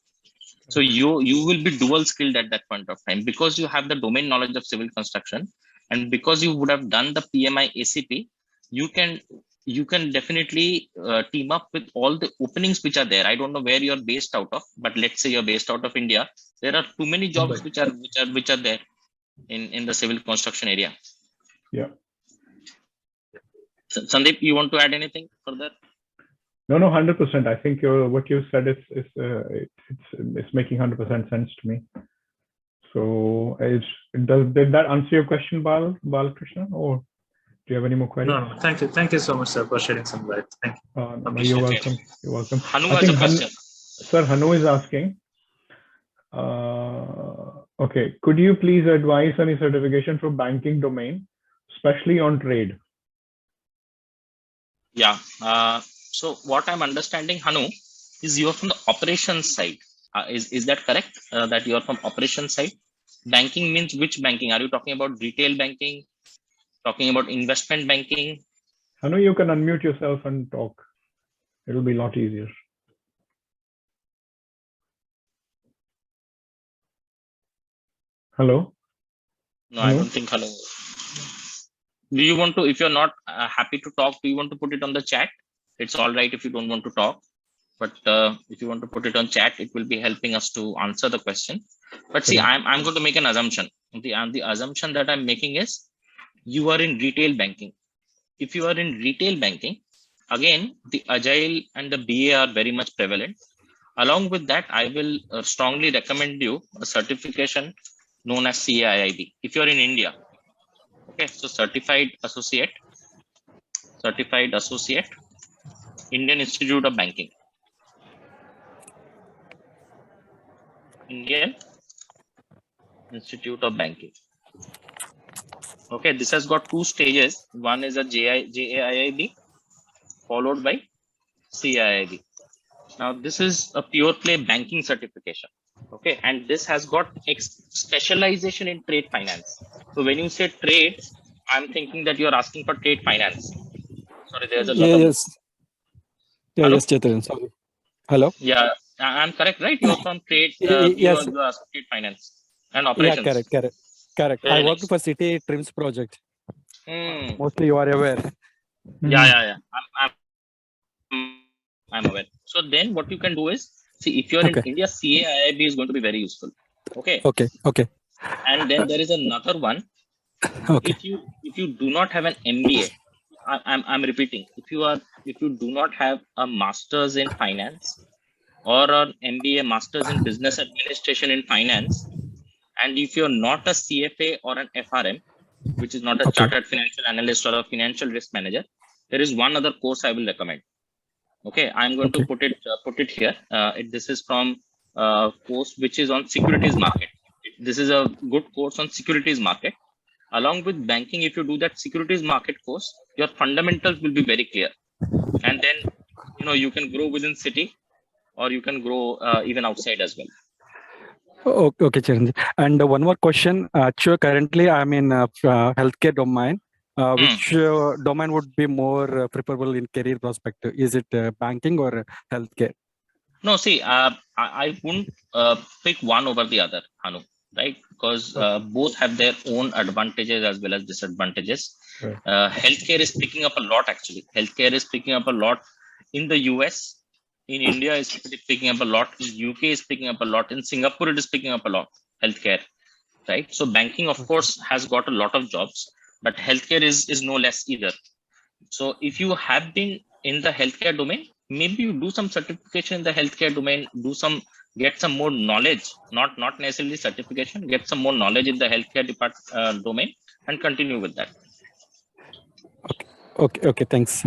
So you will be dual skilled at that point of time because you have the domain knowledge of civil construction, and because you would have done the PMI ACP, you can definitely team up with all the openings which are there. I don't know where you're based out of, but let's say you're based out of India. There are too many jobs which are there in the civil construction area. Yeah. Sandeep, you want to add anything for that? No, 100%. I think what you said it's making 100% sense to me. So did that answer your question, Balakrishna, or do you have any more queries? No. Thank you so much, sir, for shedding some light. Thank you. No, you're welcome. You're welcome. Hanu I has a think question. Sir Hanu is asking. Okay, could you please advise any certification for banking domain, especially on trade? Yeah. So what I'm understanding, Hanu, is you're from the operations side. Is that correct? That you're from operations side? Banking means which banking? Are you talking about retail banking? Talking about investment banking? Hanu, you can unmute yourself and talk. It'll be a lot easier. Hello? No, I don't think hello. Do you want to, if you're not happy to talk, do you want to put it on the chat? It's all right if you don't want to talk, but if you want to put it on chat, it will be helping us to answer the question. But see, I'm going to make an assumption. The assumption that I'm making is you are in retail banking. If you are in retail banking, again, the agile and the BA are very much prevalent. Along with that, I will strongly recommend you a certification known as CAIIB. If you're in India, okay, so certified associate, Indian Institute of Banking. Indian Institute of Banking. Okay, this has got two stages. One is a JAIIB followed by CAIIB. Now, this is a pure play banking certification. Okay, and this has got specialization in trade finance. So when you say trade, I'm thinking that you're asking for trade finance. Sorry, there's a lot of... Yes, Chetan. Sorry. Hello. Yeah, I'm correct, right? You're from trade. Yes. You are asking trade finance and operations. Yeah, correct. Very I worked nice. for City Trims project. Mostly you are aware. Yeah. I'm aware. So then what you can do is, see, if you're in India, CAIIB is going to be very useful. Okay. And then there is another one. If you do not have an MBA, I'm repeating, if you do not have a master's in finance or an MBA, master's in business administration in finance, and if you're not a CFA or an FRM, which is not a chartered financial analyst or a financial risk manager, there is one other course I will recommend. Okay, I'm going to put it here. This is from a course which is on securities market. This is a good course on securities market. Along with banking, if you do that securities market course, your fundamentals will be very clear. And then, you can grow within city or you can grow even outside as well. Okay, Chiranjeev. And one more question. Actually, currently I'm in healthcare domain. Which domain would be more preferable in career perspective? Is it banking or healthcare? No, see, I wouldn't pick one over the other, Hanu, right? Because both have their own advantages as well as disadvantages. Healthcare is picking up a lot, actually. Healthcare is picking up a lot in the US. In India, is picking up a lot. In UK, is picking up a lot. In Singapore, it is picking up a lot. Healthcare, right? So banking, of course, has got a lot of jobs, but healthcare is no less either. So if you have been in the healthcare domain, maybe you do some certification in the healthcare domain, get some more knowledge, not necessarily certification, get some more knowledge in the healthcare domain and continue with that. Okay. Thanks.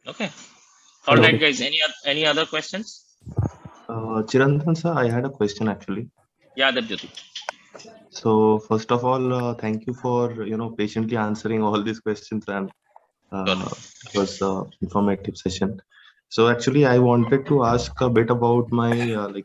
Okay. All right, guys. Any other questions? Chirantan sir, I had a question actually. Yeah, Debjyoti. So first of all, thank you for patiently answering all these questions, and It was an informative session. So actually, I wanted to ask a bit about my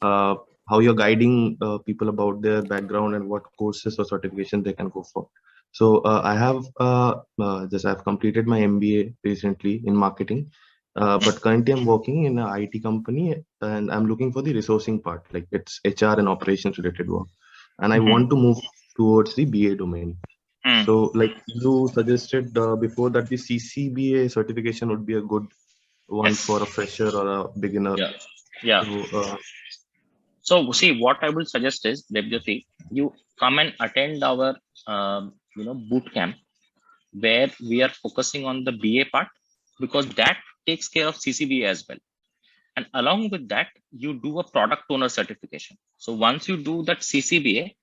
how you're guiding people about their background and what courses or certification they can go for. So I have I've completed my MBA recently in marketing, but currently I'm working in an IT company and I'm looking for the resourcing part, like it's HR and operations related work, and I want to move towards the BA domain. So like you suggested before that the CCBA certification would be a good one for a fresher or a beginner. Yeah. So see, what I will suggest is, Debjyoti, you come and attend our boot camp where we are focusing on the BA part, because that takes care of CCBA as well. And along with that, you do a product owner certification. So once you do that CCBA,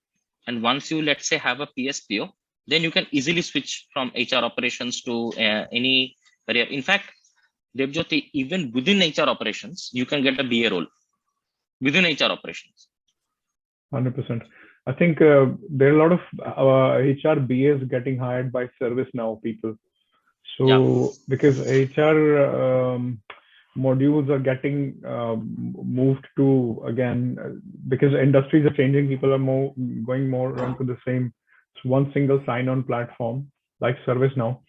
and once you, let's say, have a PSPO, then you can easily switch from HR operations to any career. In fact, Debjyoti, even within HR operations, you can get a BA role within HR operations. 100%. I think there are a lot of HR BAs getting hired by ServiceNow people. So because HR modules are getting moved to, again, because industries are changing, people are going more onto the same one single sign-on platform like ServiceNow.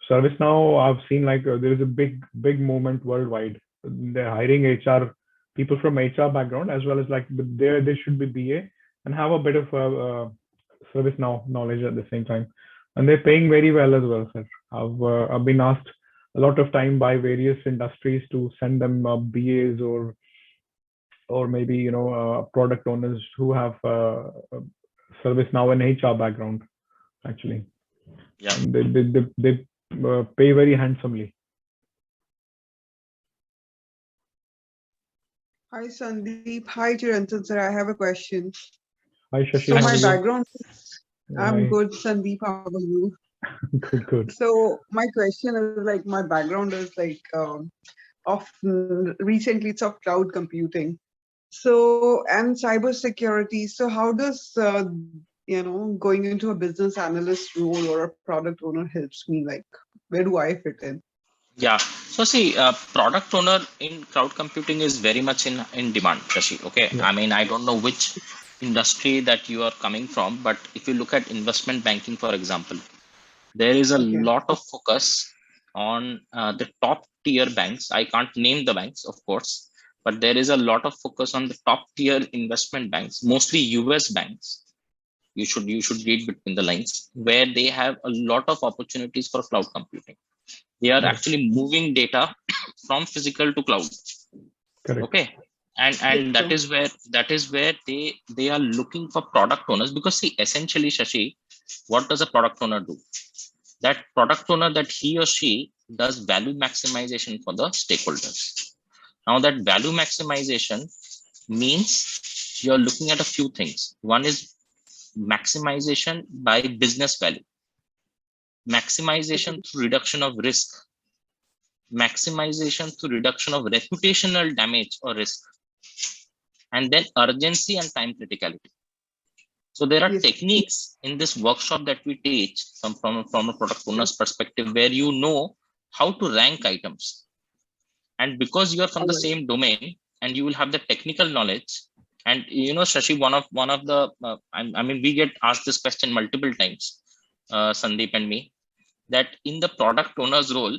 ServiceNow, I've seen like there is a big movement worldwide. They're hiring HR people from HR background as well as like they should be BA and have a bit of ServiceNow knowledge at the same time, and they're paying very well as well, sir. I've been asked a lot of time by various industries to send them BAs or maybe product owners who have ServiceNow and HR background actually. Yeah, and they pay very handsomely. Hi Sandeep. Hi Chirantan sir. I have a question. Hi Shashi. So how my are you? background, I'm Hi. good. Sandeep, how are you? Good. So my question is like my background is like recently it's of cloud computing. So and cybersecurity. So how does going into a business analyst role or a product owner helps me? Like where do I fit in? Yeah. So see, product owner in cloud computing is very much in demand, Shashi. Okay. Yeah. I mean, I don't know which industry that you are coming from, but if you look at investment banking, for example, there is a lot of focus on the top tier banks. I can't name the banks, of course, but there is a lot of focus on the top tier investment banks, mostly US banks. You should read between the lines, where they have a lot of opportunities for cloud computing. They are actually moving data from physical to cloud. Correct. Okay. And that is where they are looking for product owners, because see, essentially, Shashi, what does a product owner do? That product owner, that he or she does value maximization for the stakeholders. Now that value maximization means you're looking at a few things. One is maximization by business value, maximization through reduction of risk, maximization through reduction of reputational damage or risk, and then urgency and time criticality. So there are techniques in this workshop that we teach from a product owner's perspective, where you know how to rank items. And because you are from the same domain and you will have the technical knowledge, and Shashi, one of the I mean, we get asked this question multiple times, Sandeep and me, that in the product owner's role,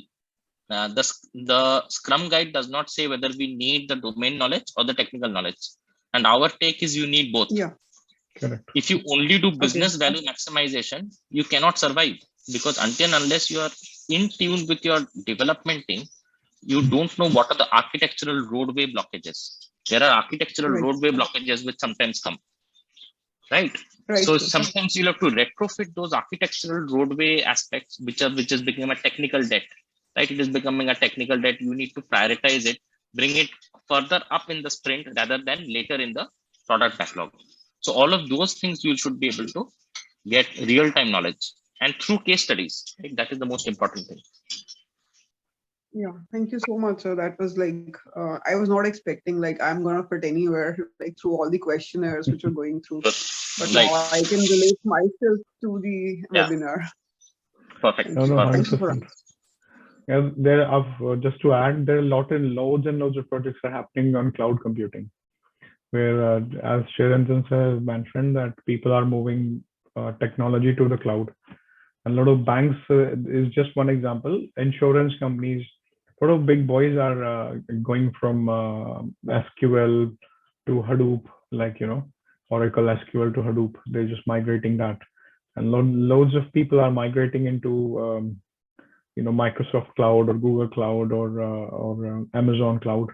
the Scrum guide does not say whether we need the domain knowledge or the technical knowledge, and our take is you need both. Yeah. Correct. If you only do business value maximization, you cannot survive, because until and unless you are in tune with your development team, you don't know what are the architectural roadway blockages. There are architectural roadway blockages which sometimes come. Right. So sometimes you'll have to retrofit those architectural roadway aspects, which is becoming a technical debt. Right. It is becoming a technical debt. You need to prioritize it, bring it further up in the sprint rather than later in the product backlog. So all of those things you should be able to get real-time knowledge, and through case studies. Right? That is the most important thing. Yeah, thank you so much, sir. That was like, I was not expecting like I'm gonna fit anywhere like through all the questionnaires which are going through, but now I can relate myself to the webinar. Perfect. No, Thank you for 100%. Yeah, there are, just to add, there are loads and loads of projects are happening on cloud computing, where, as Chiranjan has mentioned, that people are moving technology to the cloud. A lot of banks is just one example. Insurance companies, a lot of big boys are going from SQL to Hadoop, like, Oracle SQL to Hadoop. They're just migrating that. And loads of people are migrating into Microsoft Cloud or Google Cloud or Amazon Cloud.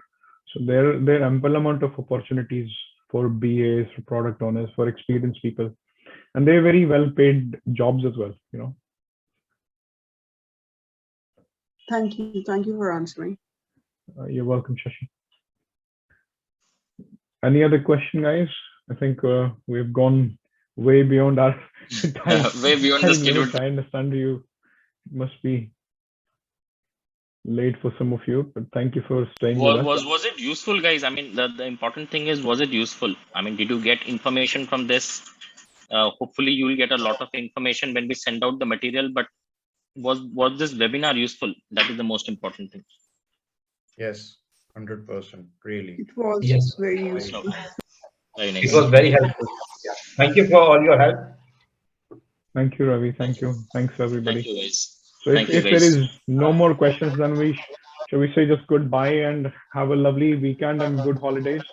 So there are ample amount of opportunities for BAs, for product owners, for experienced people, and they're very well paid jobs as well. Thank you for answering. You're welcome, Shashi. Any other question, guys? I think we've gone way beyond our time. Way beyond the schedule. I understand you must be late for some of you, but thank you for staying with us. Was it useful, guys? I mean, the important thing is, was it useful? I mean, did you get information from this? Hopefully you will get a lot of information when we send out the material, but was this webinar useful? That is the most important thing. Yes, 100%. Really. It was very useful. Very nice. It was very helpful. Yeah. Thank you for all your help. Thank you, Ravi. Thank you. Thanks, everybody. Thank you, guys. So if there is no more questions, then shall we say just goodbye and have a lovely weekend and good holidays.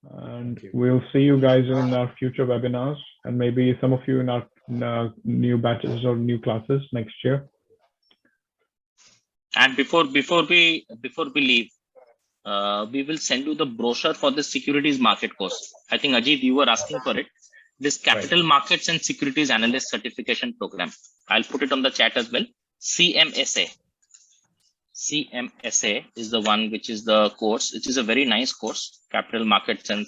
And we'll see you guys in our future webinars, and maybe some of you in our new batches or new classes next year. And before we leave, we will send you the brochure for the securities market course. I think Ajit, you were asking for it. This Capital Markets and Securities Analyst Certification Program. I'll put it on the chat as well. CMSA. CMSA is the one which is the course. It is a very nice course. Capital Markets and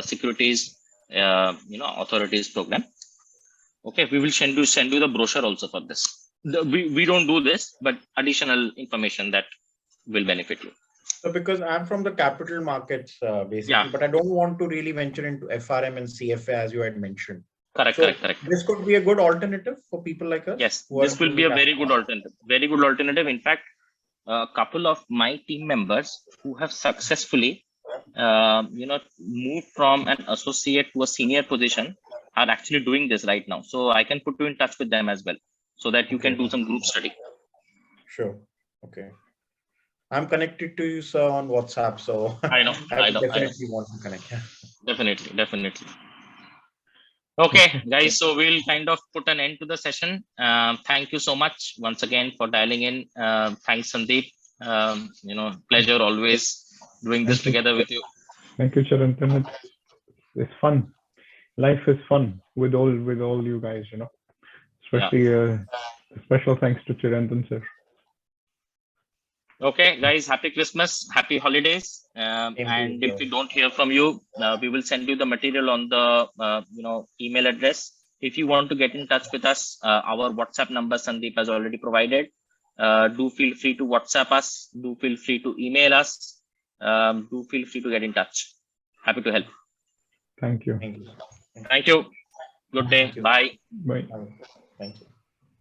Securities, Authorities Program. Okay, we will send you the brochure also for this. We don't do this, but additional information that will benefit you. So because I'm from the capital markets, basically, but I don't want to really venture into FRM and CFA as you had mentioned. Correct. This could be a good alternative for people like us. Yes, this will be a very good alternative. Very good alternative. In fact, a couple of my team members who have successfully, moved from an associate to a senior position are actually doing this right now. So I can put you in touch with them as well, so that you can do some group study. Sure. Okay. I'm connected to you, sir, on WhatsApp, so I know. definitely want to connect. Definitely. Okay, guys. So we'll kind of put an end to the session. Thank you so much once again for dialing in. Thanks, Sandeep. Pleasure always doing this together with you. Thank you, Chiranjan. It's fun. Life is fun with all you guys. Especially special thanks to Chiranjan, sir. Okay, guys, happy Christmas, happy holidays. And if we don't hear from you, we will send you the material on the email address. If you want to get in touch with us, our WhatsApp number Sandeep has already provided. Do feel free to WhatsApp us. Do feel free to email us. Do feel free to get in touch. Happy to help. Thank you. Thank you. Good day. Bye. Bye. Thank you.